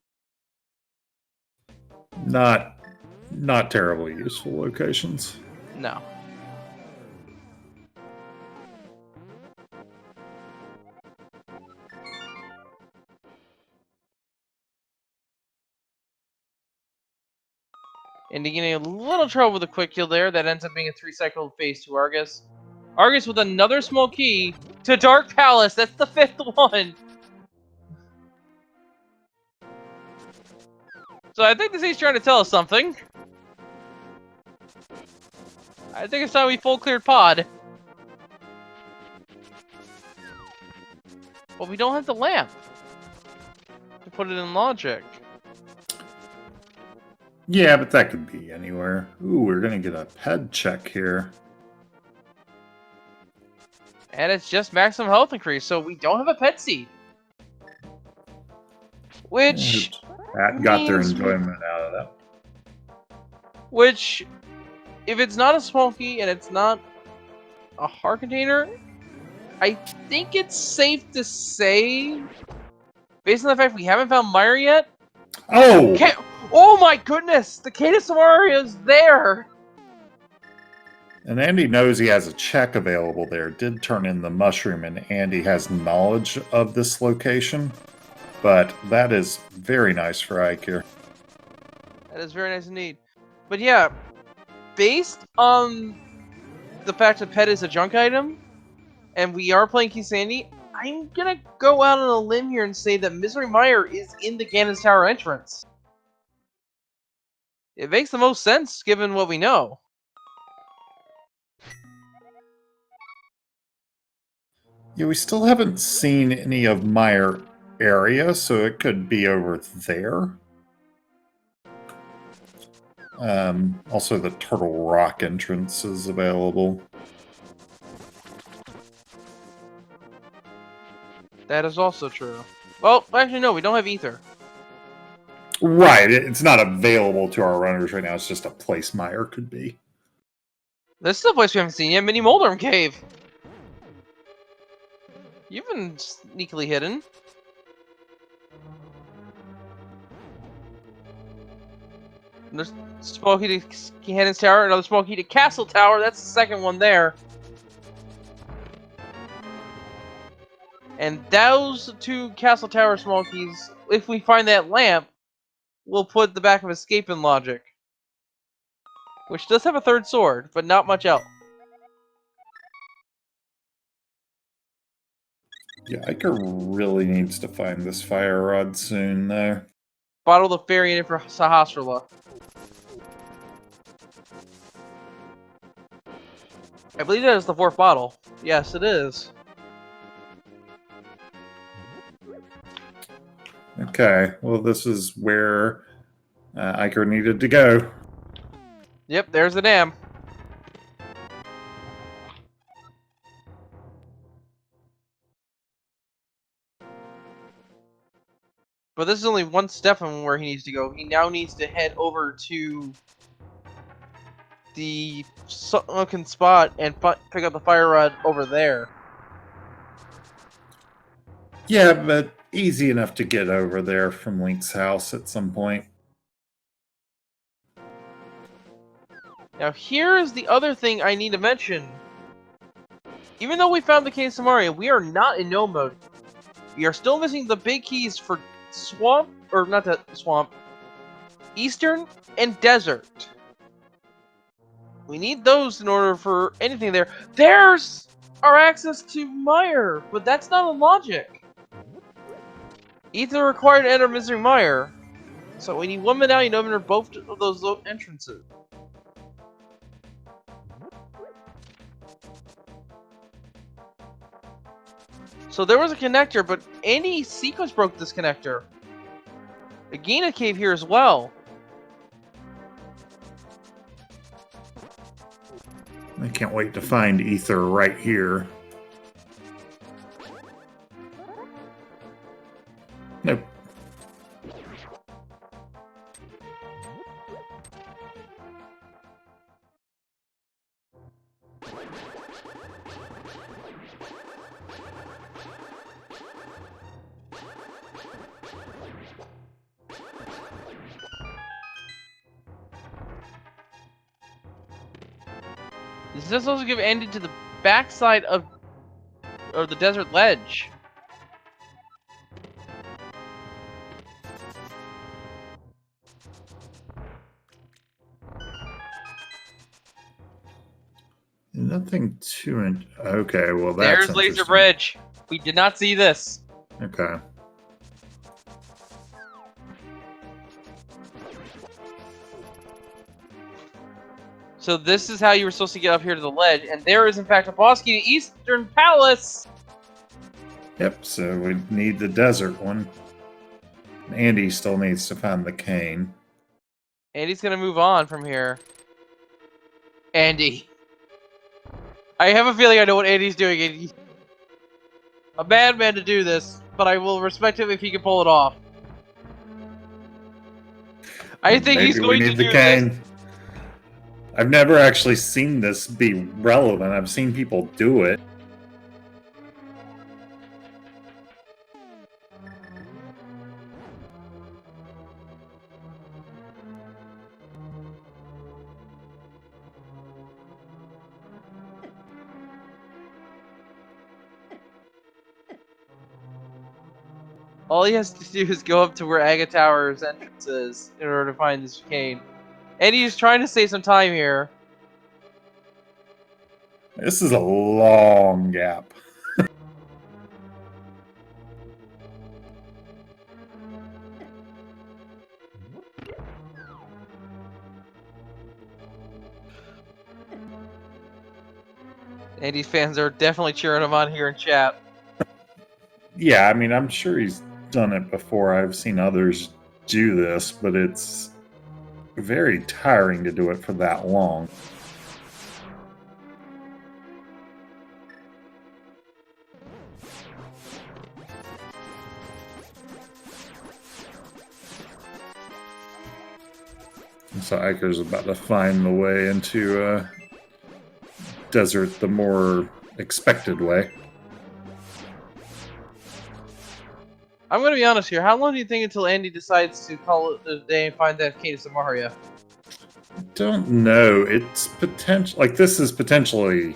Not terribly useful locations. No. And getting a little trouble with a quick kill there. That ends up being a 3-cycle phase 2 Argus. Argus with another small key to Dark Palace. That's the 5th one. So I think this is trying to tell us something. I think it's time we full cleared pod. But we don't have the lamp to put it in logic. Yeah, but that could be anywhere. Ooh, we're gonna get a ped check here. And it's just maximum health increase, so we don't have a pet seed. Which That got their means- enjoyment out of that. Which, if it's not a small key and it's not a heart container, I think it's safe to say, based on the fact we haven't found Meyer yet. Oh! Oh my goodness! The Cadus Samaria is there! And Andy knows he has a check available there. Did turn in the mushroom, and Andy has knowledge of this location. But that is very nice for Eykir. That is very nice indeed. But yeah, based on the fact that pet is a junk item, and we are playing Kisandi, I'm gonna go out on a limb here and say that Misery Mire is in the Ganon's Tower entrance. It makes the most sense given what we know. Yeah, we still haven't seen any of Meyer area, so it could be over there. Also, the Turtle Rock entrance is available. That is also true. Well, actually no, we don't have Ether. Right, it's not available to our runners right now. It's just a place Meyer could be. There's still a place we haven't seen yet, Mini Moldorm Cave. You've been sneakily hidden. There's small key to Cannon's Tower, another small key to Castle Tower. That's the second one there. And those two Castle Tower small keys, if we find that lamp, we'll put the back of Escape in logic. Which does have a third sword, but not much else. Yeah, Eykir really needs to find this fire rod soon, though. Bottle the fairy in it for Sahasrahla. I believe that is the 4th bottle. Yes, it is. Okay, well, this is where Eykir needed to go. Yep, there's the dam. But this is only one step from where he needs to go. He now needs to head over to the sunken spot and pick up the fire rod over there. Yeah, but easy enough to get over there from Link's house at some point. Now here is the other thing I need to mention. Even though we found the Cave Samaria, we are not in no mode. We are still missing the big keys for Swamp, or not that Swamp, Eastern and Desert. We need those in order for anything there. There's our access to Mire, but that's not a logic. Ether required to enter Misery Mire, so we need one medallion to open both of those entrances. So there was a connector, but any sequence broke this connector. The Gina cave here as well. I can't wait to find Ether right here. Nope. This does also give Andy to the backside of the desert ledge. Nothing too. Okay, well that's There's Laser interesting. Bridge. We did not see this. Okay. So this is how you were supposed to get up here to the ledge, and there is in fact a boss key to Eastern Palace. Yep. So we need the desert one. Andy still needs to find the cane. Andy's gonna move on from here. Andy. I have a feeling I know what Andy's doing. Andy. A bad man to do this, but I will respect him if he can pull it off. I think he's Maybe going we to need the do cane. this. I've never actually seen this be relevant. I've seen people do it. All he has to do is go up to where Aga Tower's entrance is in order to find this cane. And he's trying to save some time here. This is a long gap. Andy's fans are definitely cheering him on here in chat. Yeah, I mean, I'm sure he's done it before. I've seen others do this, but it's very tiring to do it for that long. So Eykir's about to find the way into desert the more expected way. I'm going to be honest here. How long do you think until Andy decides to call it a day and find that cane of Samaria? Don't know. It's potential. Like this is potentially,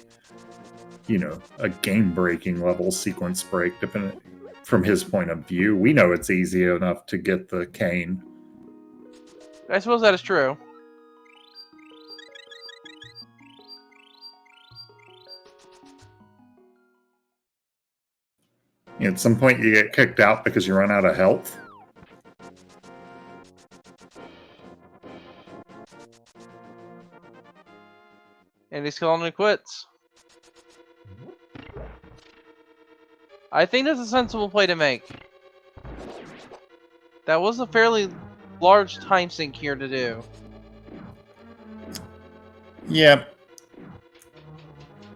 you know, a game-breaking level sequence break, depending from his point of view. We know it's easy enough to get the cane. I suppose that is true. At some point, you get kicked out because you run out of health. And he's calling it quits. I think that's a sensible play to make. That was a fairly large time sink here to do. Yeah.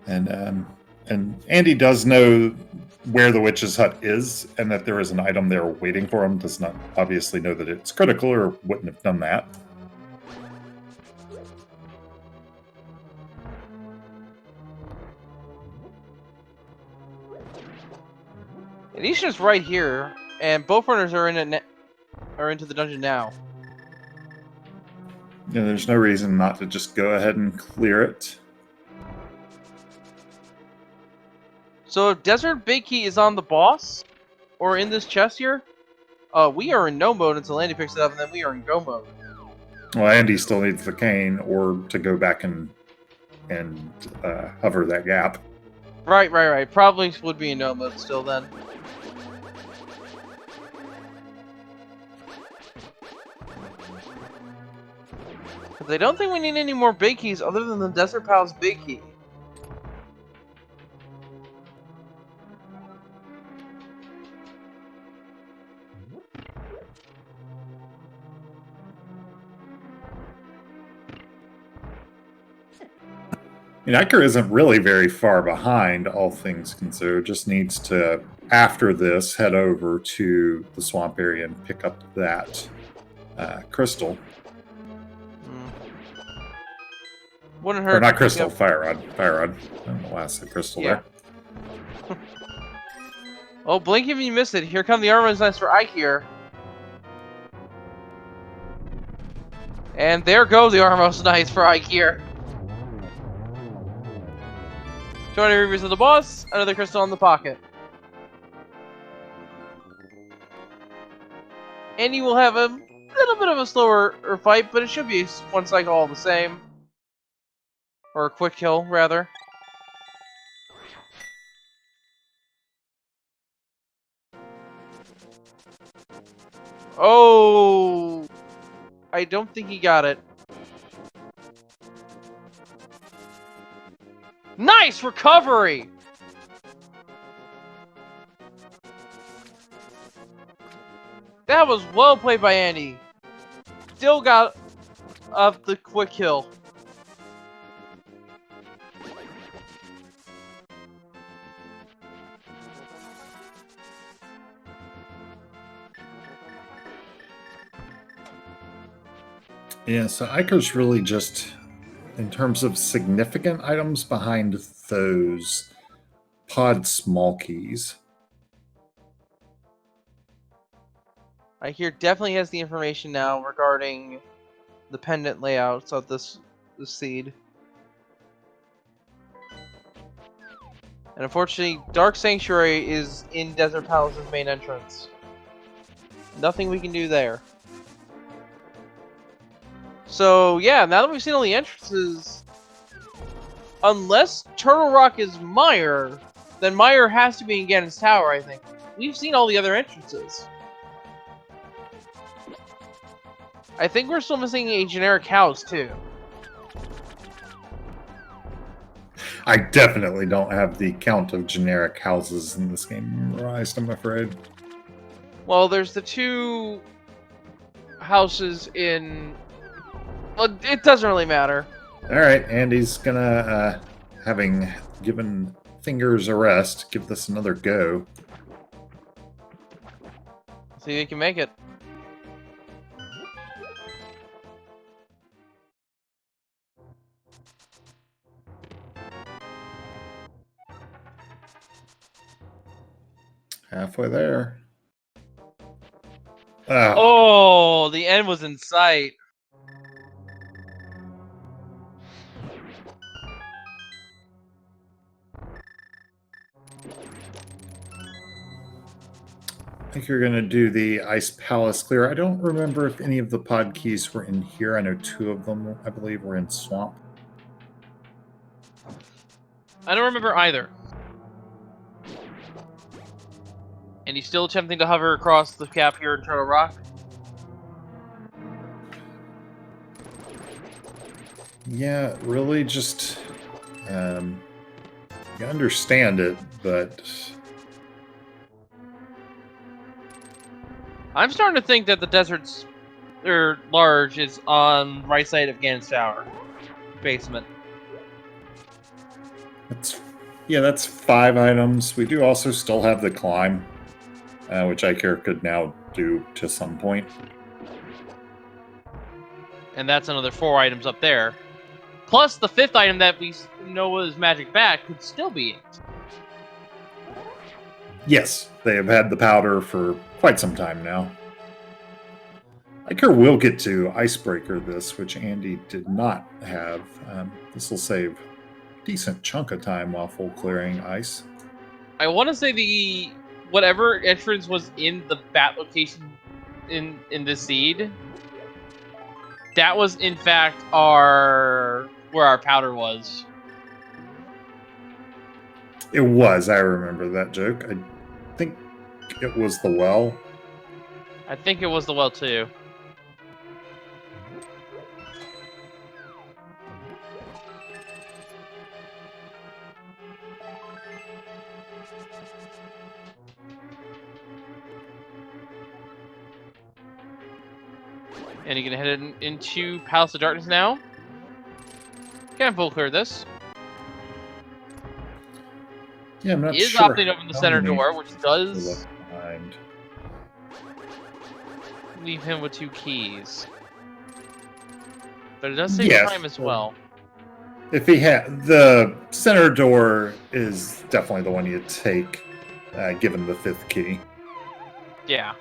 And Andy does know where the witch's hut is, and that there is an item there waiting for him. Does not obviously know that it's critical, or wouldn't have done that. Anisha's right here, and both runners are in it are into the dungeon now. Yeah, there's no reason not to just go ahead and clear it. So if Desert Big Key is on the boss, or in this chest here, we are in no mode until Andy picks it up, and then we are in go mode. Well, Andy still needs the cane, or to go back and hover that gap. Right. Probably would be in no mode still then. But I don't think we need any more big keys other than the Desert Palace Big Key. I mean, Eykir isn't really very far behind, all things considered. Just needs to, after this, head over to the swamp area and pick up that crystal. Wouldn't hurt. Or not crystal, fire rod. Fire rod. I don't know why I said crystal there. Oh, blink if you miss it. Here come the armor's knights for Eykir. And there go the armor's knights for Eykir. 20 rubies of the boss, another crystal in the pocket. And you will have a little bit of a slower fight, but it should be one cycle all the same. Or a quick kill, rather. Oh, I don't think he got it. Nice recovery! That was well played by Andy. Still got up the quick kill. Yeah, so Eykir's really just, in terms of significant items behind those pod small keys. Eykir definitely has the information now regarding the pendant layouts of this seed. And unfortunately, Dark Sanctuary is in Desert Palace's main entrance. Nothing we can do there. So yeah, now that we've seen all the entrances, unless Turtle Rock is Meyer, then Meyer has to be in Ganon's Tower, I think. We've seen all the other entrances. I think we're still missing a generic house, too. I definitely don't have the count of generic houses in this game memorized, I'm afraid. Well, there's the 2 houses in... Well, it doesn't really matter. Alright, Andy's gonna, having given fingers a rest, give this another go. See if you can make it. Halfway there. Oh, the end was in sight. I think you're going to do the Ice Palace clear. I don't remember if any of the pod keys were in here. I know 2 of them, I believe, were in Swamp. I don't remember either. And he's still attempting to hover across the cap here in Turtle Rock. Yeah, really just... you understand it, but... I'm starting to think that the desert's large is on the right side of Ganon's Tower. Basement. That's 5 items. We do also still have the climb, which Eykir could now do to some point. And that's another 4 items up there. Plus the 5th item that we know was magic back could still be it. Yes, they have had the powder for quite some time now. Eykir will get to Icebreaker this, which Andy did not have. This will save a decent chunk of time while full clearing ice. I want to say the whatever entrance was in the bat location in the seed, that was in fact where our powder was. It was. I remember that joke. I think it was the well. I think it was the well too. And you're gonna head into Palace of Darkness now. Can full clear this. Yeah, I'm not He is sure. opting open the center door, which does leave him with 2 keys. But it does save time as well. If he had the center door, is definitely the one you take, given the 5th key. Yeah.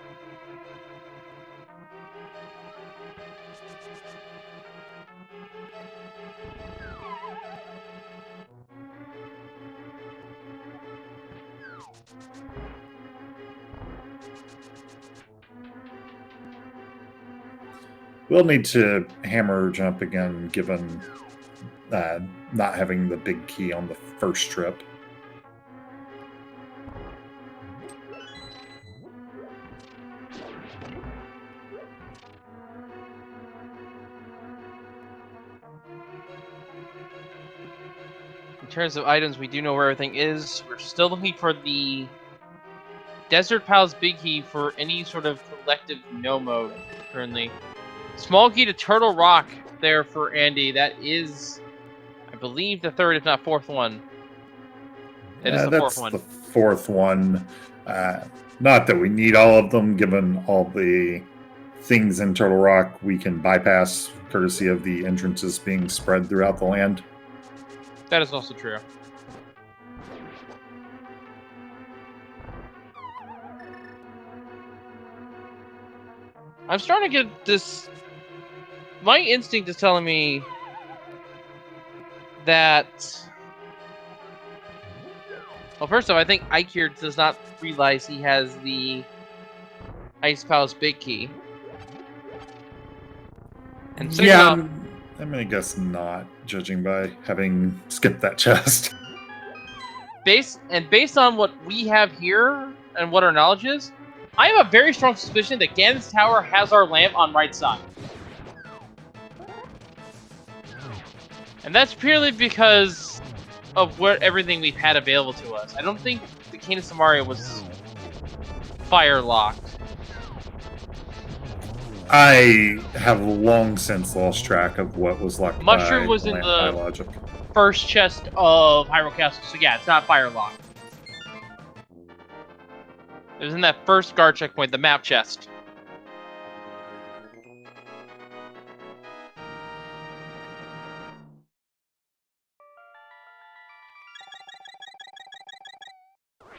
We'll need to hammer jump again, given not having the big key on the first trip. In terms of items, we do know where everything is. We're still looking for the Desert Palace Big Key for any sort of collective no mode currently. Small key to Turtle Rock there for Andy. That is, I believe, the third, if not fourth one. It is the that's fourth one. the fourth one. Not that we need all of them, given all the things in Turtle Rock we can bypass, courtesy of the entrances being spread throughout the land. That is also true. I'm starting to get this. My instinct is telling me that. Well, first off, I think Eykir does not realize he has the Ice Palace Big Key. And second Yeah, off, I'm gonna guess not, judging by having skipped that chest. based on what we have here and what our knowledge is, I have a very strong suspicion that Ganon's Tower has our lamp on right side. And that's purely because of what everything we've had available to us. I don't think the Cane of Samaria was fire locked. I have long since lost track of what was locked Mushroom by was in lamp the by logic. first chest of Hyrule Castle, so yeah, it's not fire locked. It was in that first guard checkpoint, the map chest.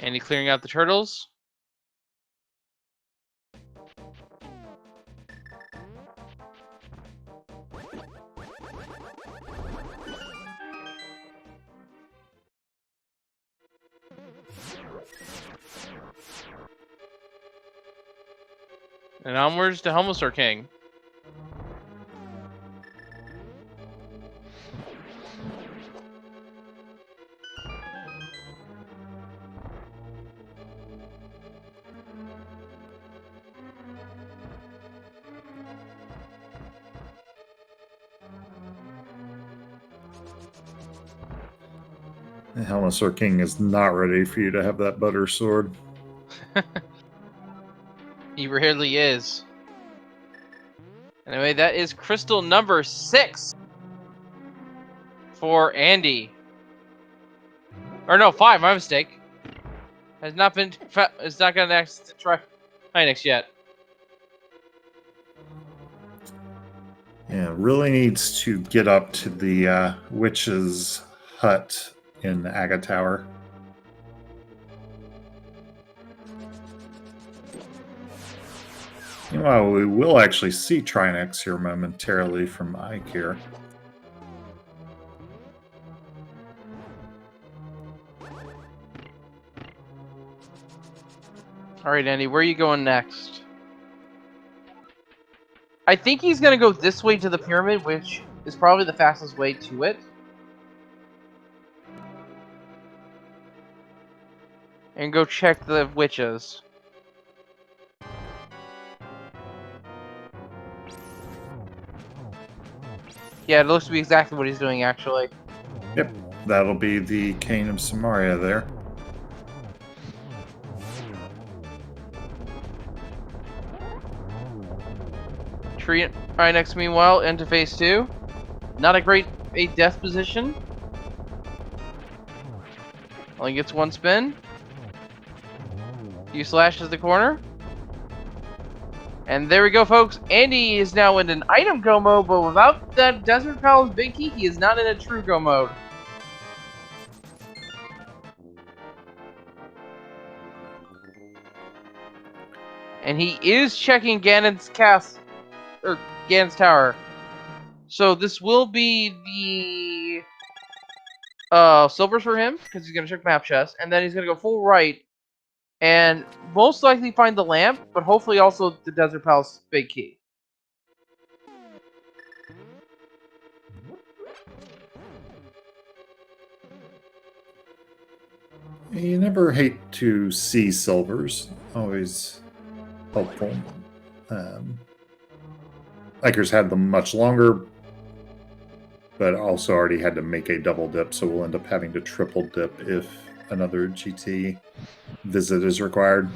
And he clearing out the turtles. And onwards to Helmosaur King. The Helmosaur King is not ready for you to have that butter sword. He rarely is. Anyway, that is crystal number 6 for Andy. Or no, 5, my mistake. Has not been. It's not got access to try next yet. Yeah, really needs to get up to the witch's hut in the Aga Tower. Meanwhile, we will actually see Trinex here momentarily from Eykir. Alright, Andy, where are you going next? I think he's gonna go this way to the pyramid, which is probably the fastest way to it. And go check the witches. Yeah, it looks to be exactly what he's doing, actually. Yep, that'll be the Cane of Samaria there. Tree right next, meanwhile, into phase 2. Not a great death position. Only gets one spin. You slashes the corner. And there we go, folks. Andy is now in an item go mode, but without that Desert Palace Big Key, he is not in a true go mode. And he is checking Ganon's castle, or Ganon's tower. So this will be the silvers for him, because he's gonna check map chest, and then he's gonna go full right and most likely find the lamp, but hopefully also the Desert Palace Big Key. You never hate to see silvers. Always helpful. Eykir's had them much longer. but also already had to make a double dip, so we'll end up having to triple dip if another GT visit is required.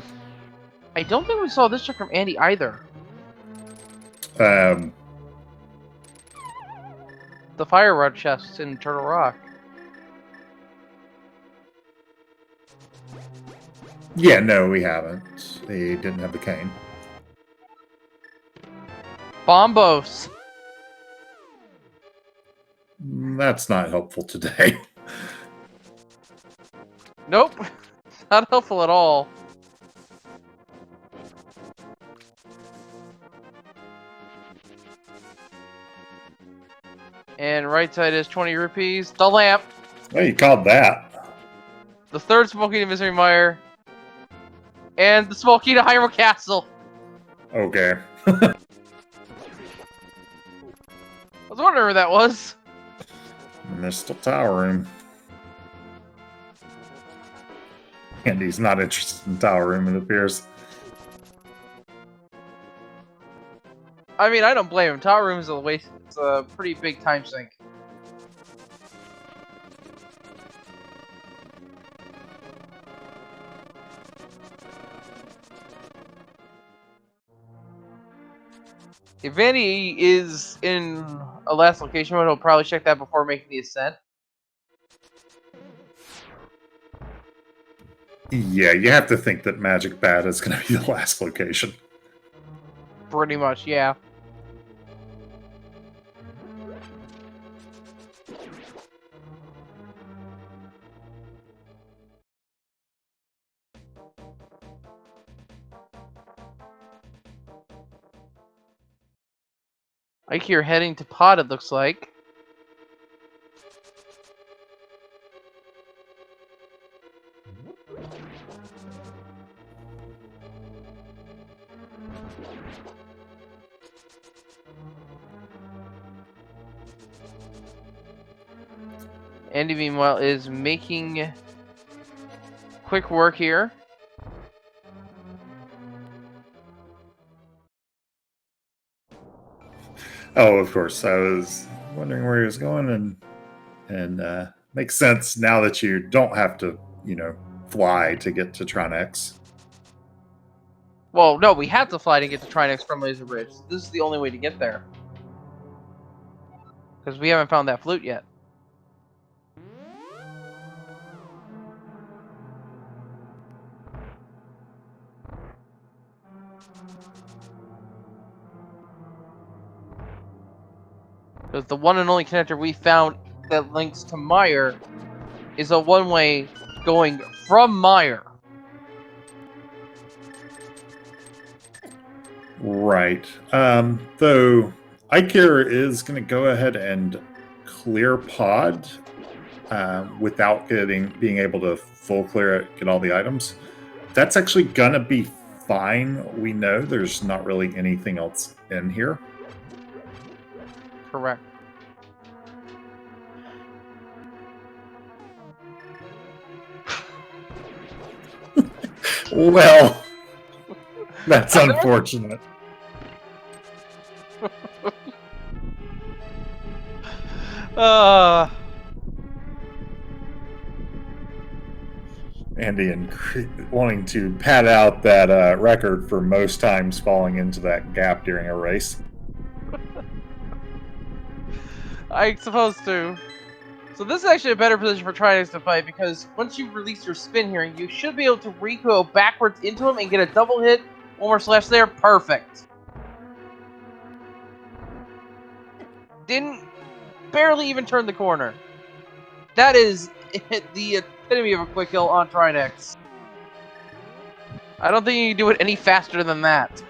I don't think we saw this trick from Andy either. Um, The fire rod chest in Turtle Rock. yeah, no, we haven't. They didn't have the cane. Bombos. That's not helpful today. Nope. Not helpful at all. And right side is 20 rupees. The lamp. Well, you called that. The third small key to Misery Mire. And the small key to Hyrule Castle. Okay. I was wondering where that was. And there's still tower room. Andy's not interested in tower room, it appears. I mean, I don't blame him. Tower Room is a waste. It's a pretty big time sink. If Andy is in a last location mode, he'll probably check that before making the ascent. Yeah, you have to think that Magic Bat is going to be the last location. Pretty much, yeah. Eykir heading to Pod, it looks like. Andy, meanwhile, is making quick work here. Oh, of course. I was wondering where he was going, and makes sense now that you don't have to, fly to get to Tronex. Well, no, we have to fly to get to Trinex from Laser Bridge. This is the only way to get there. Because we haven't found that flute yet. Because the one and only connector we found that links to Mire is a one-way going from Mire. Right. Though Eykir is going to go ahead and clear Pod without being able to full clear it, get all the items. That's actually going to be fine. We know there's not really anything else in here. Correct. Well, that's unfortunate. Andy and wanting to pad out that record for most times falling into that gap during a race. I suppose to. So this is actually a better position for Trinex to fight because once you release your spin here, you should be able to recoil backwards into him and get a double hit. One more slash there. Perfect. Didn't barely even turn the corner. That is the epitome of a quick kill on Trinex. I don't think you can do it any faster than that.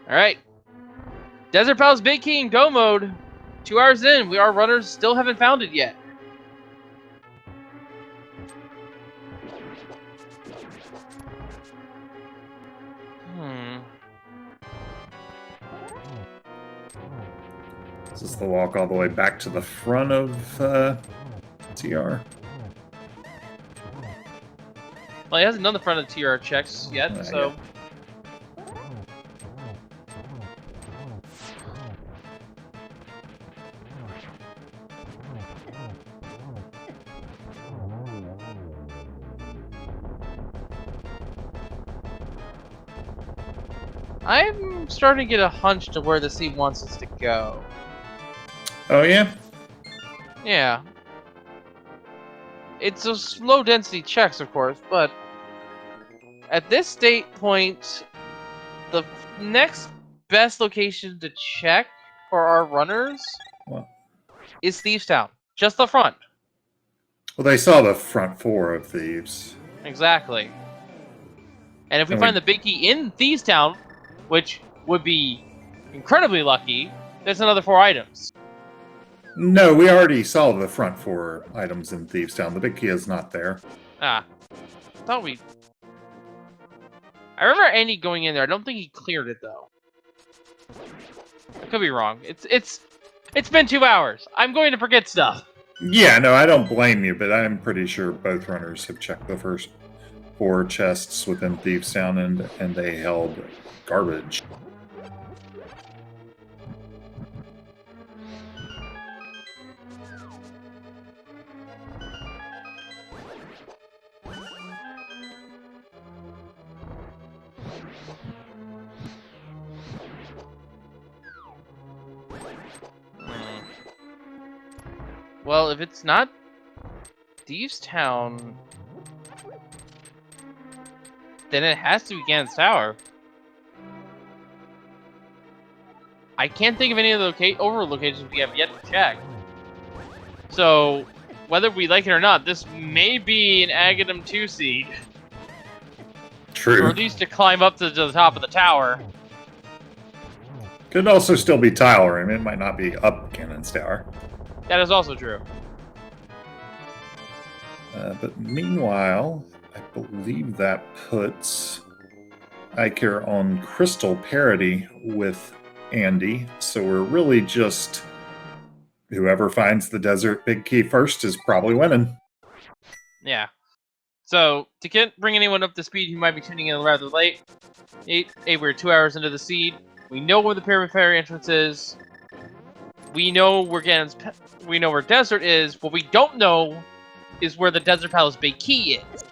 Alright. Desert Palace Big Key in go mode. 2 hours in. Our runners still haven't found it yet. Is this the walk all the way back to the front of TR? Well, he hasn't done the front of the TR checks yet, so... I'm starting to get a hunch to where the seed wants us to go. Oh, yeah? Yeah. It's a low density checks, of course, but at this state point, the next best location to check for our runners Well, is Thieves Town. Just the front. well, they saw the front 4 of Thieves. Exactly. And if we And find the big key in Thieves Town, which would be incredibly lucky, there's another 4 items. No, we already saw the front 4 items in Thieves Town. The big key is not there. Ah. Thought we... I remember Andy going in there. I don't think he cleared it, though. I could be wrong. It's been 2 hours. I'm going to forget stuff. Yeah, no, I don't blame you, but I'm pretty sure both runners have checked the first 4 chests within Thieves Town, and they held garbage. Well, if it's not Thieves Town, then it has to be Ganon's Tower. I can't think of any of the over locations we have yet to check. So, whether we like it or not, this may be an Aghanim 2 seed. True. Or at least to climb up to the top of the tower. Could also still be Tyler. I mean, it might not be up Ganon's Tower. That is also true. But meanwhile, I believe that puts Eykir on crystal parity with Andy. So we're really just... whoever finds the desert big key first is probably winning. Yeah. So, to bring anyone up to speed who might be tuning in rather late, we're 2 hours into the seed. We know where the Pyramid Fairy entrance is. We know where we know where Desert is. What we don't know is where the Desert Palace Big Key is.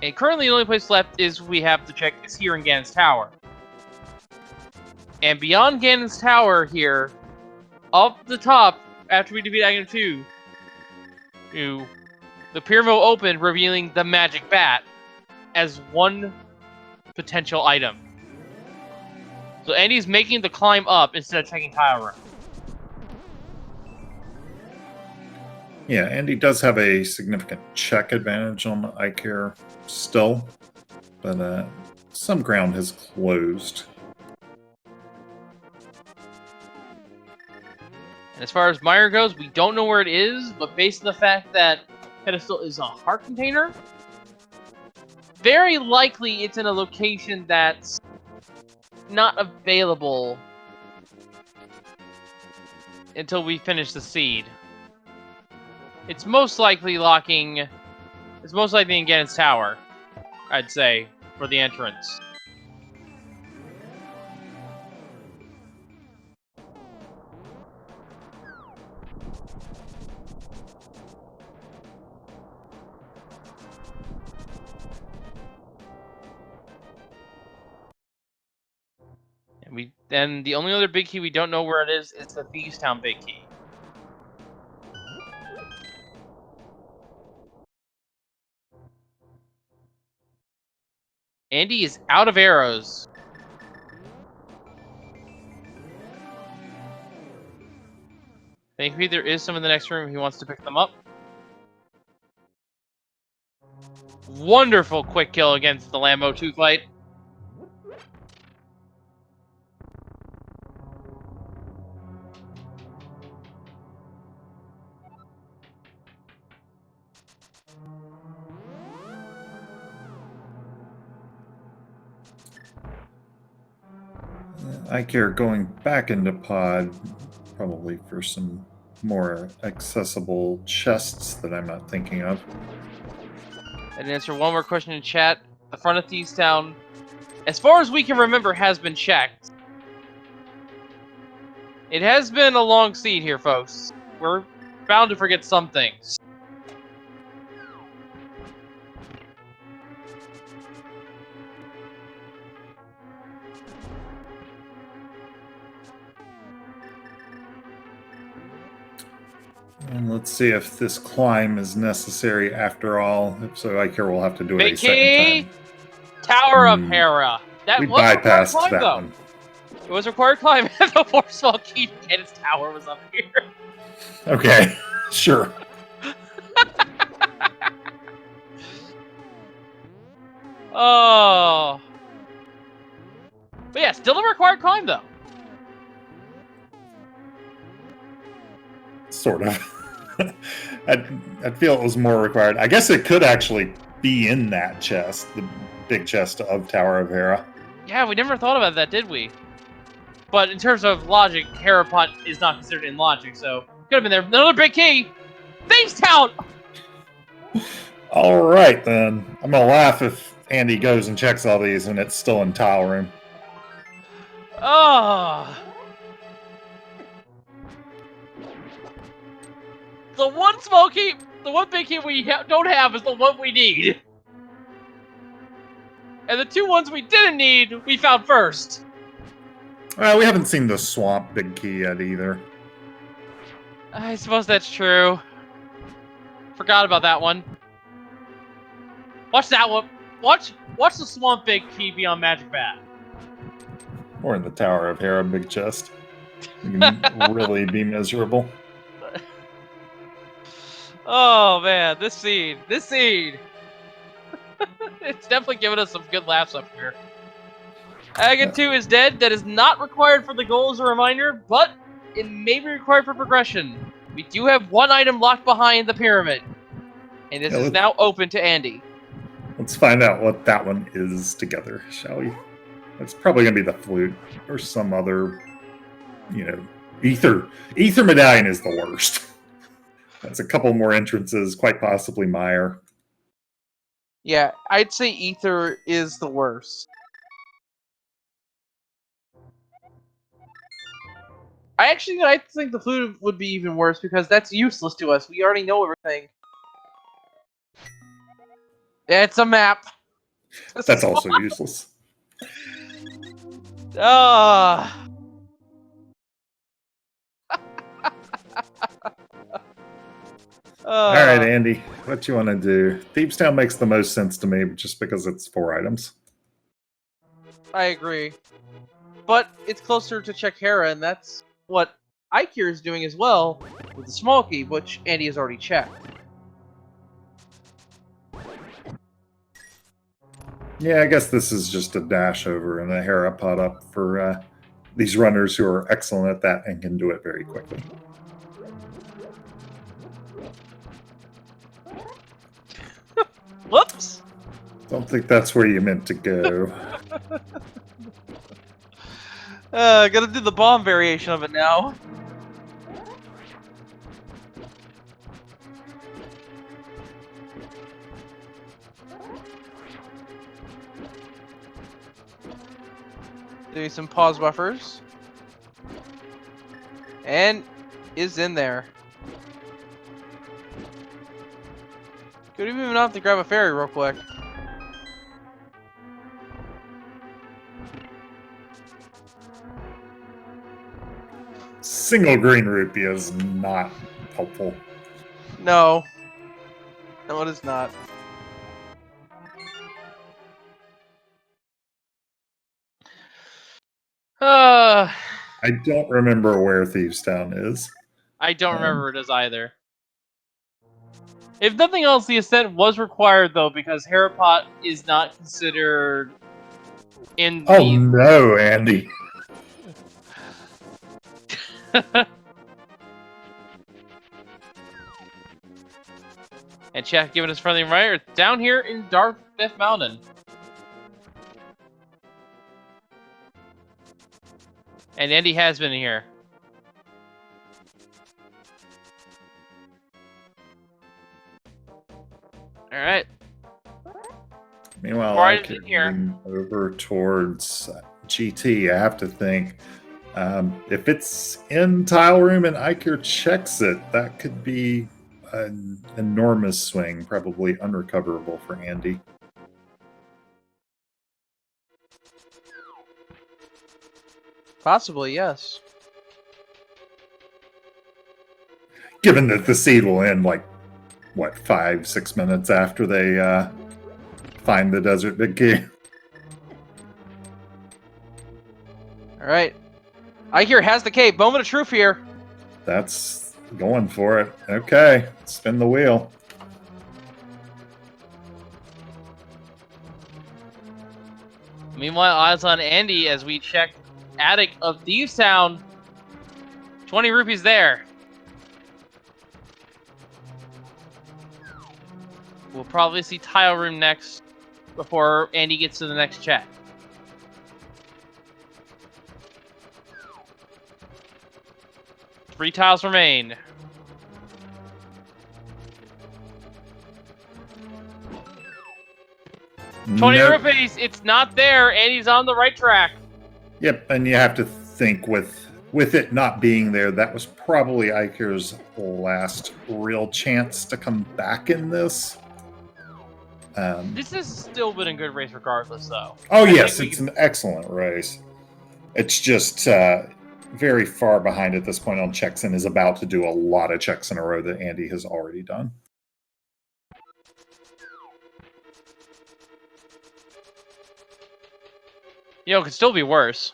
And currently the only place left is we have to check is here in Ganon's Tower. And beyond Ganon's Tower here, up the top, after we defeat Aghanim 2, the pyramid will open, revealing the Magic Bat as one potential item. So Andy's making the climb up instead of checking tile room. Yeah, Andy does have a significant check advantage on Eykir still, but some ground has closed. And as far as Meyer goes, we don't know where it is, but based on the fact that pedestal is a heart container, very likely it's in a location that's not available until we finish the seed. It's most likely in Ganon's Tower, I'd say, for the entrance. And the only other big key we don't know where it is the Thieves Town big key. Andy is out of arrows. Thankfully, there is some in the next room if he wants to pick them up. Wonderful quick kill against the Lambo 2 fight. Eykir going back into pod, probably for some more accessible chests that I'm not thinking of. And answer one more question in chat. The front of Thieves Town, as far as we can remember, has been checked. It has been a long seed here, folks. We're bound to forget some things. And let's see if this climb is necessary after all. If so, Eykir will have to do it a Vicky! second time. Tower of Hera. That We was a required bypassed climb, that though. one. It was a required climb before Small Key and its tower was up here. Okay, sure. Oh. But yeah, still a required climb, though. Sort of. I'd feel it was more required. I guess it could actually be in that chest, the big chest of Tower of Hera. Yeah, we never thought about that, did we? But in terms of logic, Hera Pot is not considered in logic, so could have been there. Another big key! Thieves Town! All right, then. I'm going to laugh if Andy goes and checks all these and it's still in Tile Room. Oh. The one small key, the one big key we don't have is the one we need. And the two ones we didn't need, we found first. We haven't seen the swamp big key yet either. I suppose that's true. Forgot about that one. Watch that one. Watch the swamp big key be on Magic Bat. Or in the Tower of Hera big chest. You can really be miserable. Oh man, this seed. It's definitely giving us some good laughs up here. Agate 2 is dead. That is not required for the goal as a reminder, but it may be required for progression. We do have one item locked behind the pyramid. And this is now open to Andy. Let's find out what that one is together, shall we? It's probably going to be the flute or some other, ether. Ether medallion is the worst. That's a couple more entrances, quite possibly Meyer. Yeah, I'd say Ether is the worst. I think the flute would be even worse because that's useless to us. We already know everything. It's a map. That's also useless. Ah. All right, Andy, what you want to do? Thieves Town makes the most sense to me just because it's 4 items. I agree. But it's closer to check Hera, and that's what Eykir is doing as well with the small key, which Andy has already checked. Yeah, I guess this is just a dash over and a Hera pot up for these runners who are excellent at that and can do it very quickly. Whoops! Don't think that's where you meant to go. Gotta do the bomb variation of it now. Doing some pause buffers. And is in there. Could even have to grab a fairy real quick. Single green rupee is not helpful. No. No, it is not. I don't remember where Thieves Town is. I don't remember it as either. If nothing else, the ascent was required though because Herapot is not considered in the... Oh no, Andy. And chat giving us friendly reminder down here in Dark Death Mountain. And Andy has been here. Alright. Meanwhile, Right I can in here. over towards GT. I have to think. If it's in tile room and Eykir checks it, that could be an enormous swing, probably unrecoverable for Andy. Possibly, yes. Given that the seed will end like, what, 5-6 minutes after they find the desert big key. Alright. Eykir has the cave. Moment of truth here. That's going for it. Okay, spin the wheel. Meanwhile, eyes on Andy as we check attic of Thieves Town. 20 rupees there. We'll probably see tile room next before Andy gets to the next check. Three tiles remain. $20 Nope. rupees. It's not there. Andy's on the right track. Yep, and you have to think with it not being there, that was probably Eykir's last real chance to come back in this. This has still been a good race regardless, though. Oh, I yes, think it's an excellent race. It's just very far behind at this point on checks and is about to do a lot of checks in a row that Andy has already done. You know, it could still be worse.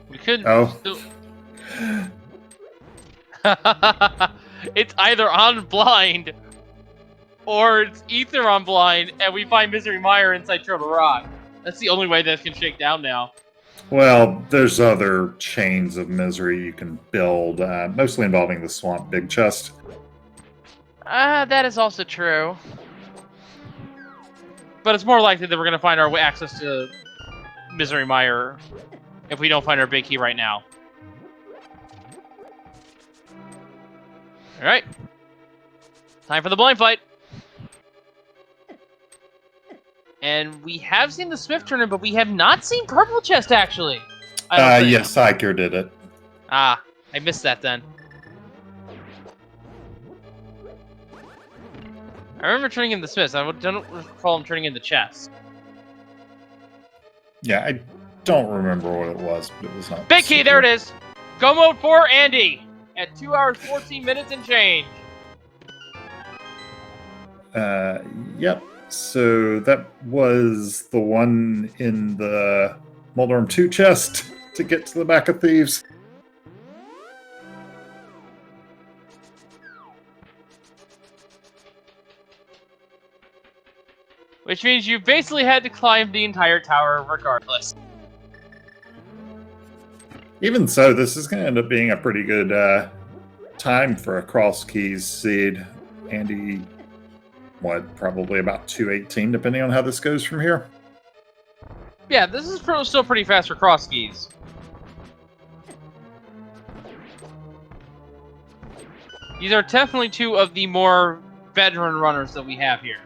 We could Oh. still... It's either on blind or it's Ether on blind, and we find Misery Mire inside Turtle Rock. That's the only way this can shake down now. Well, there's other chains of misery you can build, mostly involving the Swamp Big Chest. That is also true. But it's more likely that we're going to find our way access to Misery Mire if we don't find our big key right now. Alright. Time for the blind fight. And we have seen the Swift Turner, but we have not seen Purple Chest, actually. I don't think. Yes, Eykir did it. Ah, I missed that then. I remember turning in the Smiths. I don't recall him turning in the chest. Yeah, I don't remember what it was, but it was not. Big key, there it is. Go mode for Andy at 2 hours, 14 minutes and change. Yep. So that was the one in the Moldorm 2 chest to get to the back of Thieves. Which means you basically had to climb the entire tower regardless. Even so, this is going to end up being a pretty good time for a Crosskeys seed. Andy, what, probably about 218, depending on how this goes from here. Yeah, this is still pretty fast for Crosskeys. These are definitely two of the more veteran runners that we have here.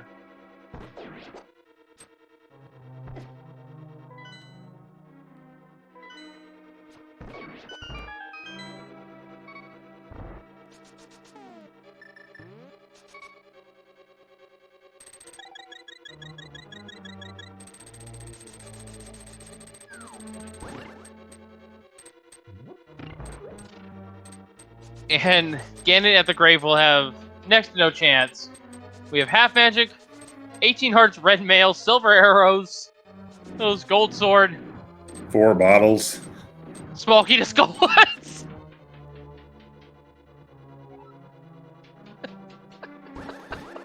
And Ganon at the grave will have next to no chance. We have half magic, 18 hearts, red mail, silver arrows, those gold sword, 4 bottles. small key to Skullwoods.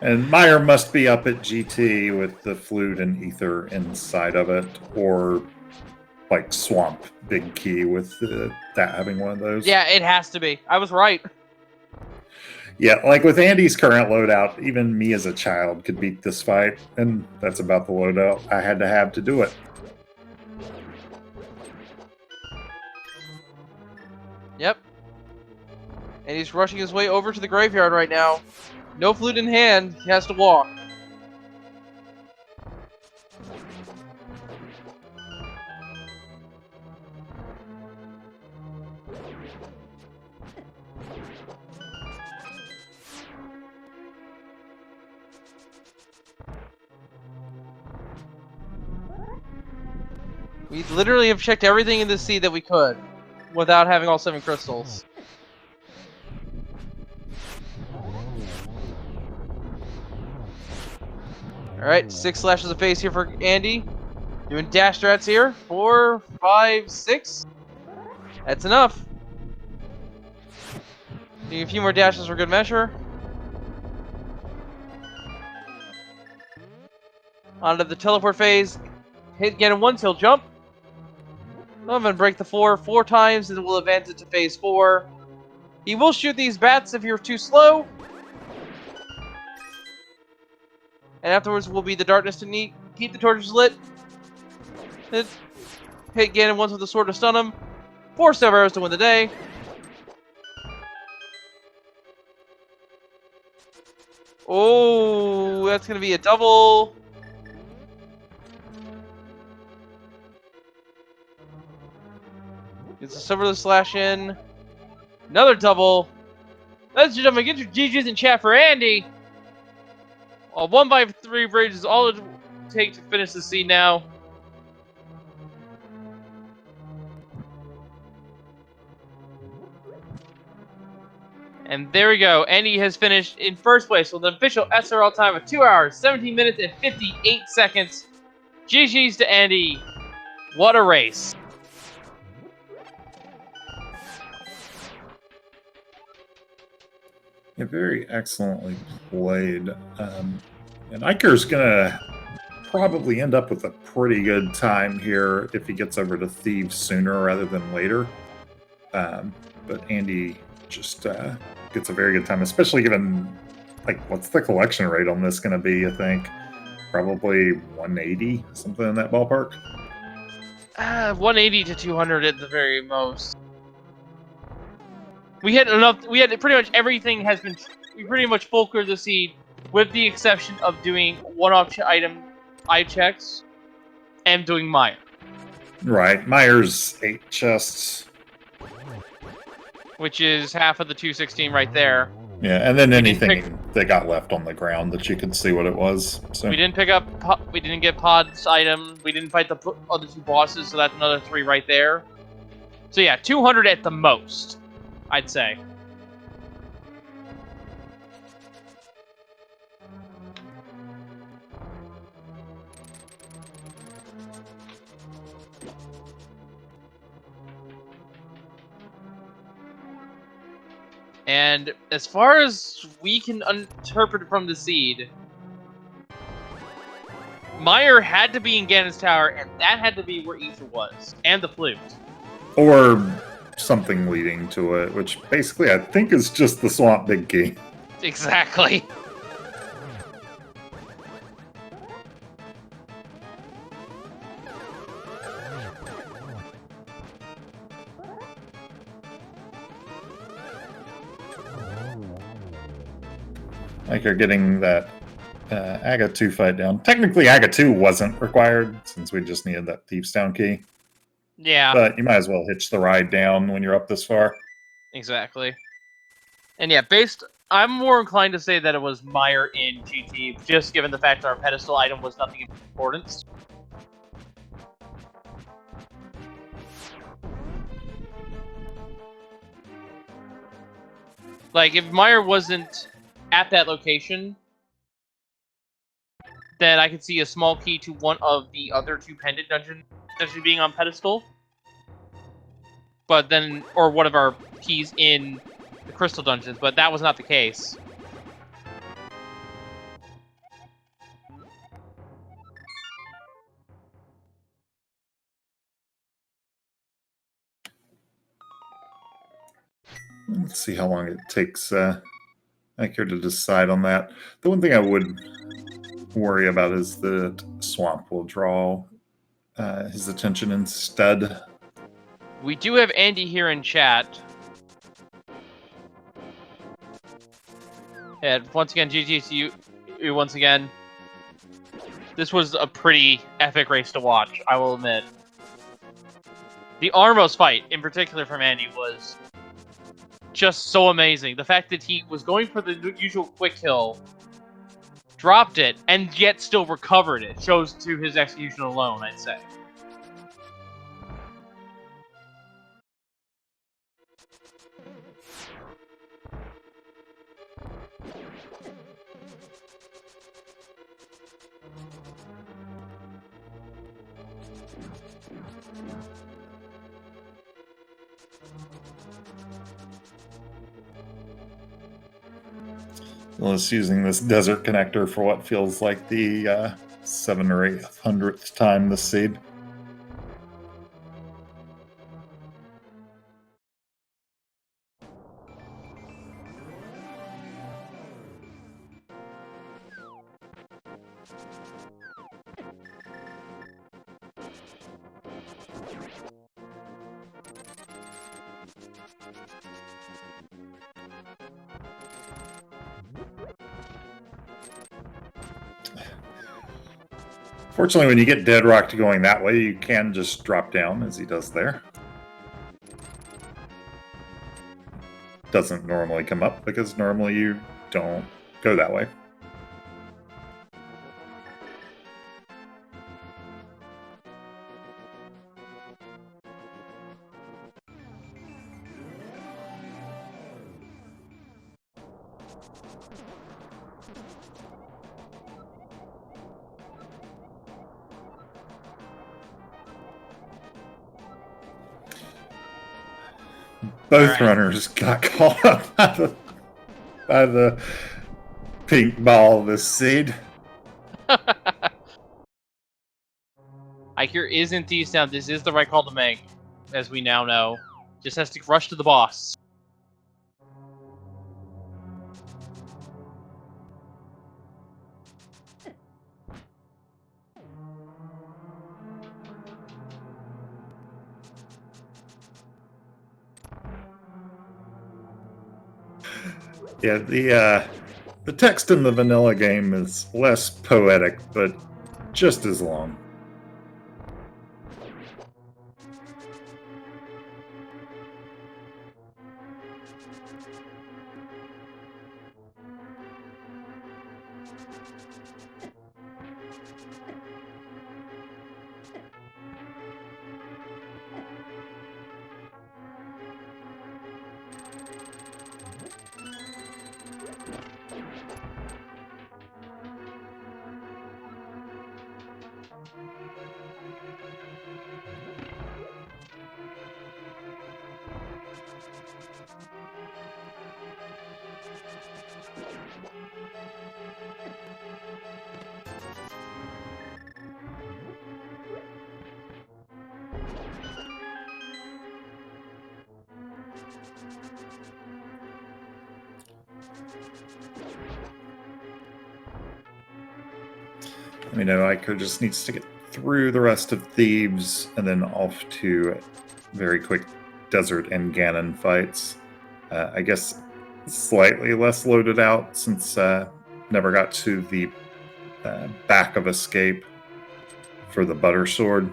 And Meyer must be up at GT with the flute and ether inside of it, or like Swamp Big Key with that having one of those. Yeah, it has to be. I was right. Yeah, like with Andy's current loadout, even me as a child could beat this fight, and that's about the loadout I had to have to do it. Yep. And he's rushing his way over to the graveyard right now. No flute in hand. He has to walk. We literally have checked everything in this seed that we could without having all 7 crystals. Alright, 6 slashes of face here for Andy. Doing dash strats here. 4, 5, 6. That's enough. Doing a few more dashes for good measure. Onto the teleport phase. Hit Ganon once, he'll jump. I'm gonna break the 4 times, and we'll advance it to phase 4. He will shoot these bats if you're too slow. And afterwards will be the darkness technique. Keep the torches lit. Hit Ganon once with the sword to stun him. 4 stab arrows to win the day. Oh, that's gonna be a double. Gets a silver slash in. Another double. Ladies and gentlemen, get your GGs in chat for Andy. A 1x3 bridge is all it will take to finish the scene now. And there we go. Andy has finished in first place with an official SRL time of 2 hours, 17 minutes, and 58 seconds. GG's to Andy. What a race. Yeah, very excellently played. And Eykir's gonna probably end up with a pretty good time here if he gets over to Thieves sooner rather than later. But Andy just gets a very good time, especially given, like, what's the collection rate on this going to be, I think? Probably 180, something in that ballpark. 180 to 200 at the very most. We had enough. We had pretty much everything has been. We pretty much full cleared the seed, with the exception of doing one-off item eye checks and doing Meyer. Right, Meyer's 8 chests, which is half of the 216 right there. Yeah, and then anything that got left on the ground that you could see what it was. So we didn't pick up. We didn't get Pod's item. We didn't fight the other 2 bosses, so that's another 3 right there. So yeah, 200 at the most, I'd say. And as far as we can interpret from the seed, Meyer had to be in Ganon's tower, and that had to be where Aether was, and the flute. Or something leading to it, which basically I think is just the Swamp Big Key. Exactly. Like you're getting that Aga 2 fight down. Technically, Aga 2 wasn't required, since we just needed that Thieves Town key. Yeah. But you might as well hitch the ride down when you're up this far. Exactly. And yeah, I'm more inclined to say that it was Meyer in GT, just given the fact that our pedestal item was nothing of importance. Like, if Meyer wasn't at that location, then I could see a small key to one of the other 2 pendant dungeons potentially being on pedestal. But then, or one of our keys in the crystal dungeons, but that was not the case. Let's see how long it takes Eykir to decide on that. The one thing I would worry about is that Swamp will draw his attention instead. We do have Andy here in chat. And once again, GG to you once again. This was a pretty epic race to watch, I will admit. The Armos fight, in particular from Andy, was just so amazing. The fact that he was going for the usual quick kill, dropped it, and yet still recovered it shows to his execution alone, I'd say. Well, it's using this desert connector for what feels like the 700th or 800th time this seed. Fortunately, when you get Dead Rock to going that way, you can just drop down, as he does there. Doesn't normally come up, because normally you don't go that way. Both runners got caught up by the pink ball of this seed. Eykir is in Thieves Town. This is the right call to make, as we now know. Just has to rush to the boss. Yeah, the text in the vanilla game is less poetic, but just as long. I mean, Eykir just needs to get through the rest of Thebes and then off to very quick desert and Ganon fights. I guess slightly less loaded out since never got to the back of escape for the butter sword.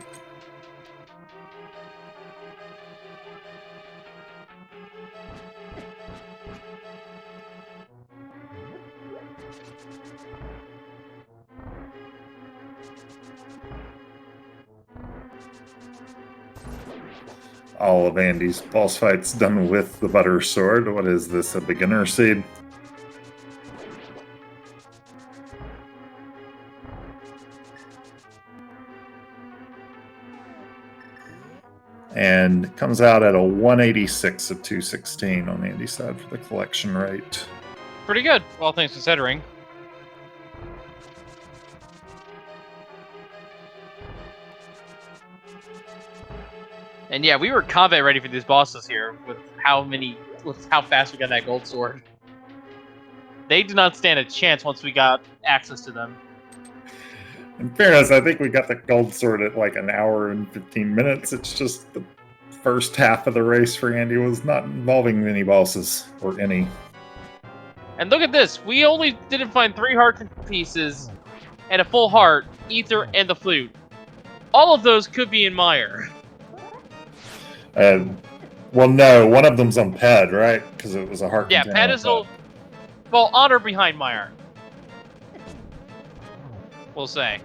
All of Andy's boss fights done with the butter sword. What is this, a beginner seed? And comes out at a 186 of 216 on Andy's side for the collection rate. Pretty good, all things considering. And yeah, we were combat ready for these bosses here with how fast we got that gold sword. They did not stand a chance once we got access to them. In fairness, I think we got the gold sword at like an hour and 15 minutes. It's just the first half of the race for Andy was not involving many bosses, or any. And look at this. We only didn't find 3 heart pieces and a full heart, ether, and the flute. All of those could be in Mire. Well, no, one of them's on Ped, right? Because it was a heart. Yeah, container Ped on is well, honor behind Mire. We'll say.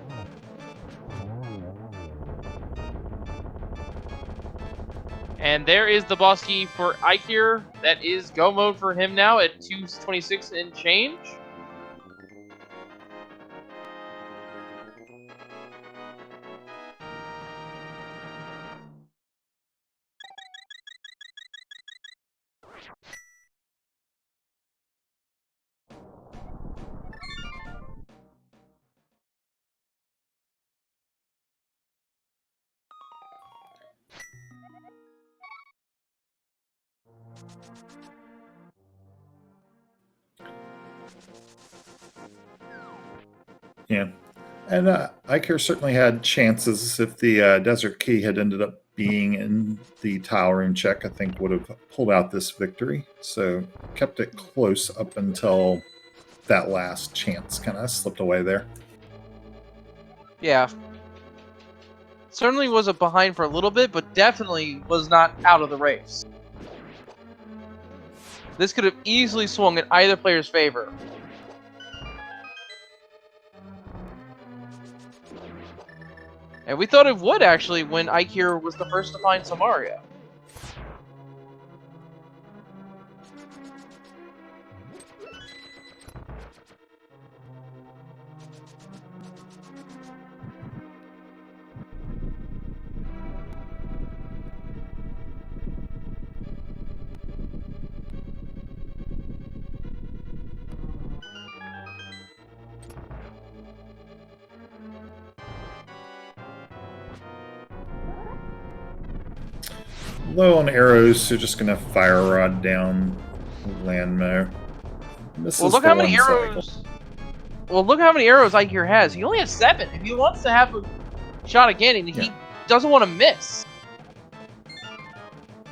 And there is the boss key for Eykir. That is go mode for him now at 226 and change. Yeah. And Eykir certainly had chances. If the Desert Key had ended up being in the tile room check, I think would have pulled out this victory. So kept it close up until that last chance kind of slipped away there. Yeah. Certainly was a behind for a little bit, but definitely was not out of the race. This could have easily swung in either player's favor. And we thought it would, actually, when Eykir was the first to find Samaria. Low on arrows, so just gonna fire rod down Landmo. Well, look how many arrows. Well, look how many arrows Eykir has. He only has 7. If he wants to have a shot again, and he doesn't want to miss.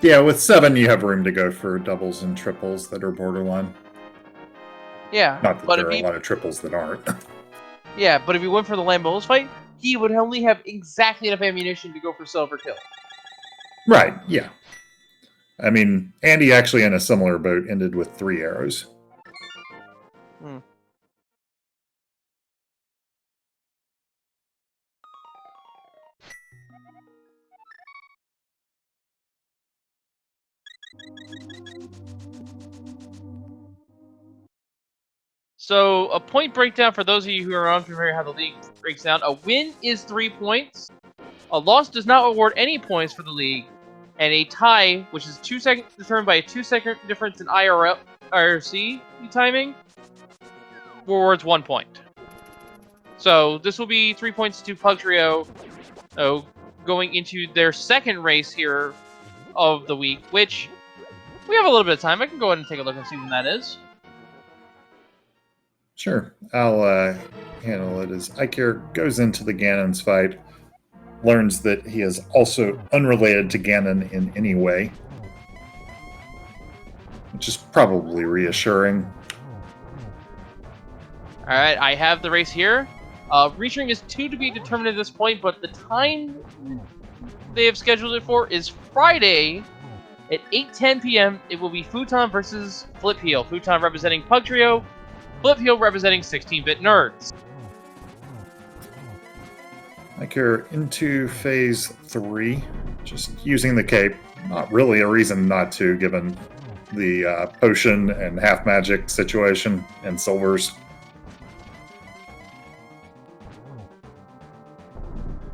Yeah, with 7, you have room to go for doubles and triples that are borderline. Yeah, Not that but there are if a lot of triples that aren't. Yeah, but if he went for the Lambo's fight, he would only have exactly enough ammunition to go for silver kill. Right, yeah. I mean, Andy actually in a similar boat ended with 3 arrows. Hmm. So, a point breakdown for those of you who are unfamiliar how the league breaks down. A win is 3 points. A loss does not award any points for the league. And a tie, which is determined by a 2-second difference in IRC timing, rewards 1 point. So, this will be 3 points to Pug Trio going into their second race here of the week, which we have a little bit of time. I can go ahead and take a look and see when that is. Sure, I'll handle it as Eykir goes into the Ganon's fight, learns that he is also unrelated to Ganon in any way, which is probably reassuring. Alright, I have the race here. Reaching is 2 to be determined at this point, but the time they have scheduled it for is Friday at 8:10 p.m. It will be Futon versus Flip Heel. Futon representing Pug Trio, Flip Heel representing 16-bit nerds. Eykir into phase 3, just using the cape. Not really a reason not to, given the potion and half magic situation and silvers.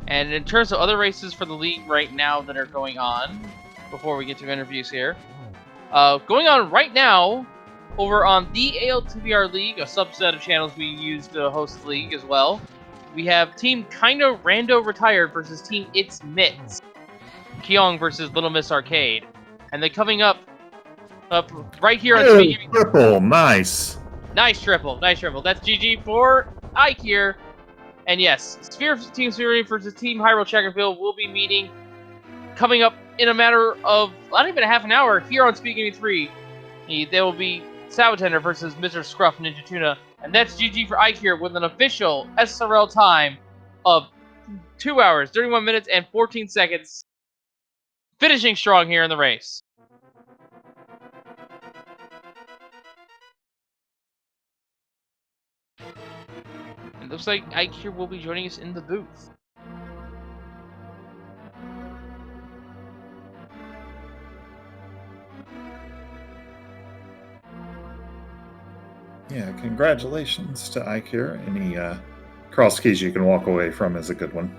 And in terms of other races for the league right now that are going on, before we get to interviews here, going on right now over on the ALTTPR League, a subset of channels we use to host the league as well, we have Team Kinda Rando Retired versus Team It's Mitts. Kyong versus Little Miss Arcade. And they're coming up right here on Speed. Triple, nice. Nice triple. That's GG for Eykir. And yes, Team Sphere versus Team Hyrule Checkerfield will be meeting coming up in a matter of not even a half an hour here on Speed Gaming 3. They will be Sabatender versus Mr. Scruff Ninja Tuna. And that's GG for Eykir with an official SRL time of 2 hours, 31 minutes, and 14 seconds. Finishing strong here in the race. It looks like Eykir will be joining us in the booth. Yeah, congratulations to Eykir. Any Crosskeys you can walk away from is a good one.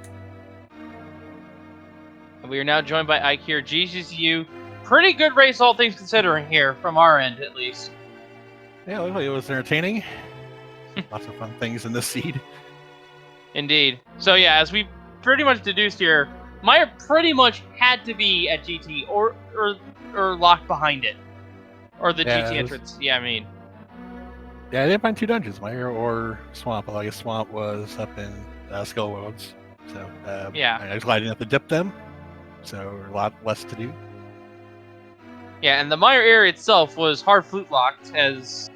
And we are now joined by Eykir. GGCU. Pretty good race, all things considering, here, from our end, at least. Yeah, it looked like it was entertaining. Lots of fun things in this seed. Indeed. So yeah, as we pretty much deduced here, Meyer pretty much had to be at GT or locked behind it. Or the GT entrance. Yeah, I mean. Yeah, I didn't find 2 dungeons, Meyer or Swamp. Although I guess Swamp was up in Skull Roads. So yeah. I was glad I didn't have to dip them. So a lot less to do. Yeah, and the Meyer area itself was hard flute locked, as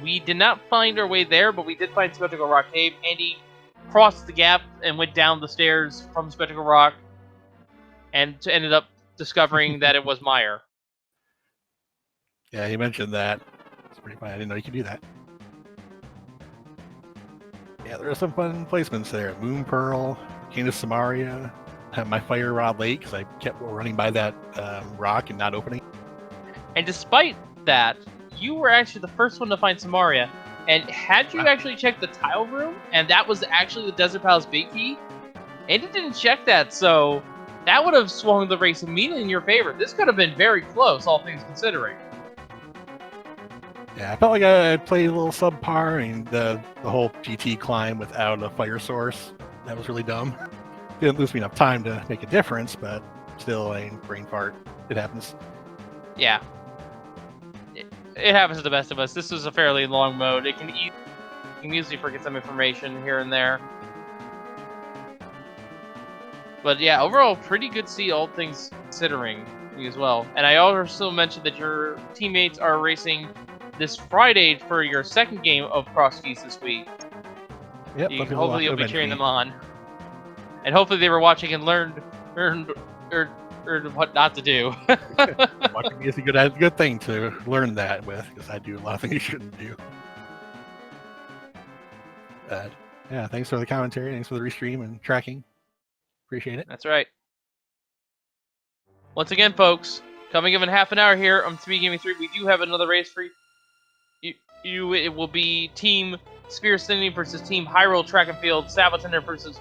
we did not find our way there, but we did find Spectacle Rock Cave. Andy crossed the gap and went down the stairs from Spectacle Rock, and ended up discovering that it was Meyer. Yeah, he mentioned that. It's pretty funny. I didn't know you could do that. Yeah, there are some fun placements there. Moon Pearl, King of Samaria, had my Fire Rod Lake because I kept running by that rock and not opening. And despite that, you were actually the first one to find Samaria. And had you actually checked the tile room, and that was actually the Desert Palace Big Key, Andy didn't check that, so that would have swung the race immediately in your favor. This could have been very close, all things considering. Yeah, I felt like I played a little subpar. I mean, the whole GT climb without a fire source, that was really dumb. Didn't lose me enough time to make a difference, but still, a brain fart. It happens. Yeah. It happens to the best of us. This was a fairly long mode. You can easily forget some information here and there. But yeah, overall, pretty good see, all things considering, as well. And I also mentioned that your teammates are racing this Friday for your second game of Crosskeys this week. Yep. Hopefully you'll be cheering them on. And hopefully they were watching and learned what not to do. Watching me is a good thing to learn that with, because I do a lot of things you shouldn't do. But yeah, thanks for the commentary, thanks for the restream and tracking. Appreciate it. That's right. Once again, folks, coming up in half an hour here on Speed Gaming 3, we do have another race for you. It will be Team Spear Sending versus Team Hyrule Track and Field, Sabatender versus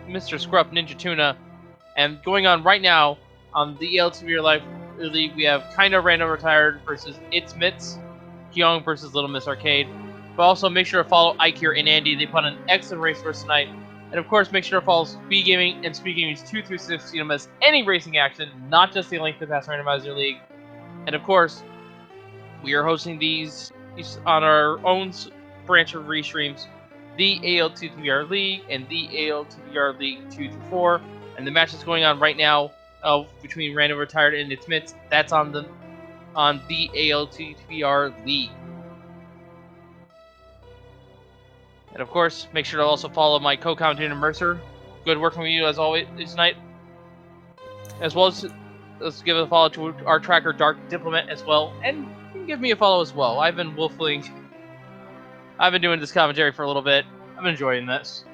Mr. Scruff Ninja Tuna. And going on right now on the ALTTPR League, we have Kinda Random Retired versus It's Mitz, Kyung versus Little Miss Arcade. But also make sure to follow Eykir and Andy. They put an excellent race for us tonight. And of course, make sure to follow Speed Gaming and Speed Gaming's 2 through 6 to miss any racing action, not just the Length of Pass Randomizer League. And of course, we are hosting these on our own branch of restreams, the ALTTPR League and the ALTTPR League 2 through 4. And the match that's going on right now between Random Retired and its Mitts, that's on the ALTTPR League. And of course, make sure to also follow my co-commentator Mercer. Good working with you as always tonight. As well as, let's give a follow to our tracker Dark Diplomat as well. And you can give me a follow as well. I've been doing this commentary for a little bit. I'm enjoying this.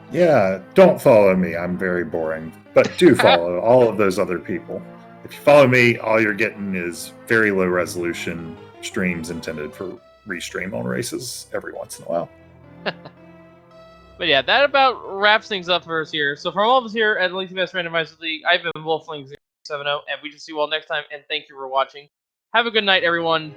Yeah, don't follow me. I'm very boring. But do follow all of those other people. If you follow me, all you're getting is very low resolution streams intended for restream on races every once in a while. But yeah, that about wraps things up for us here. So from all of us here at the Length of Pass Randomizer League, I've been Wolfling070, and we just see you all next time, and thank you for watching. Have a good night, everyone.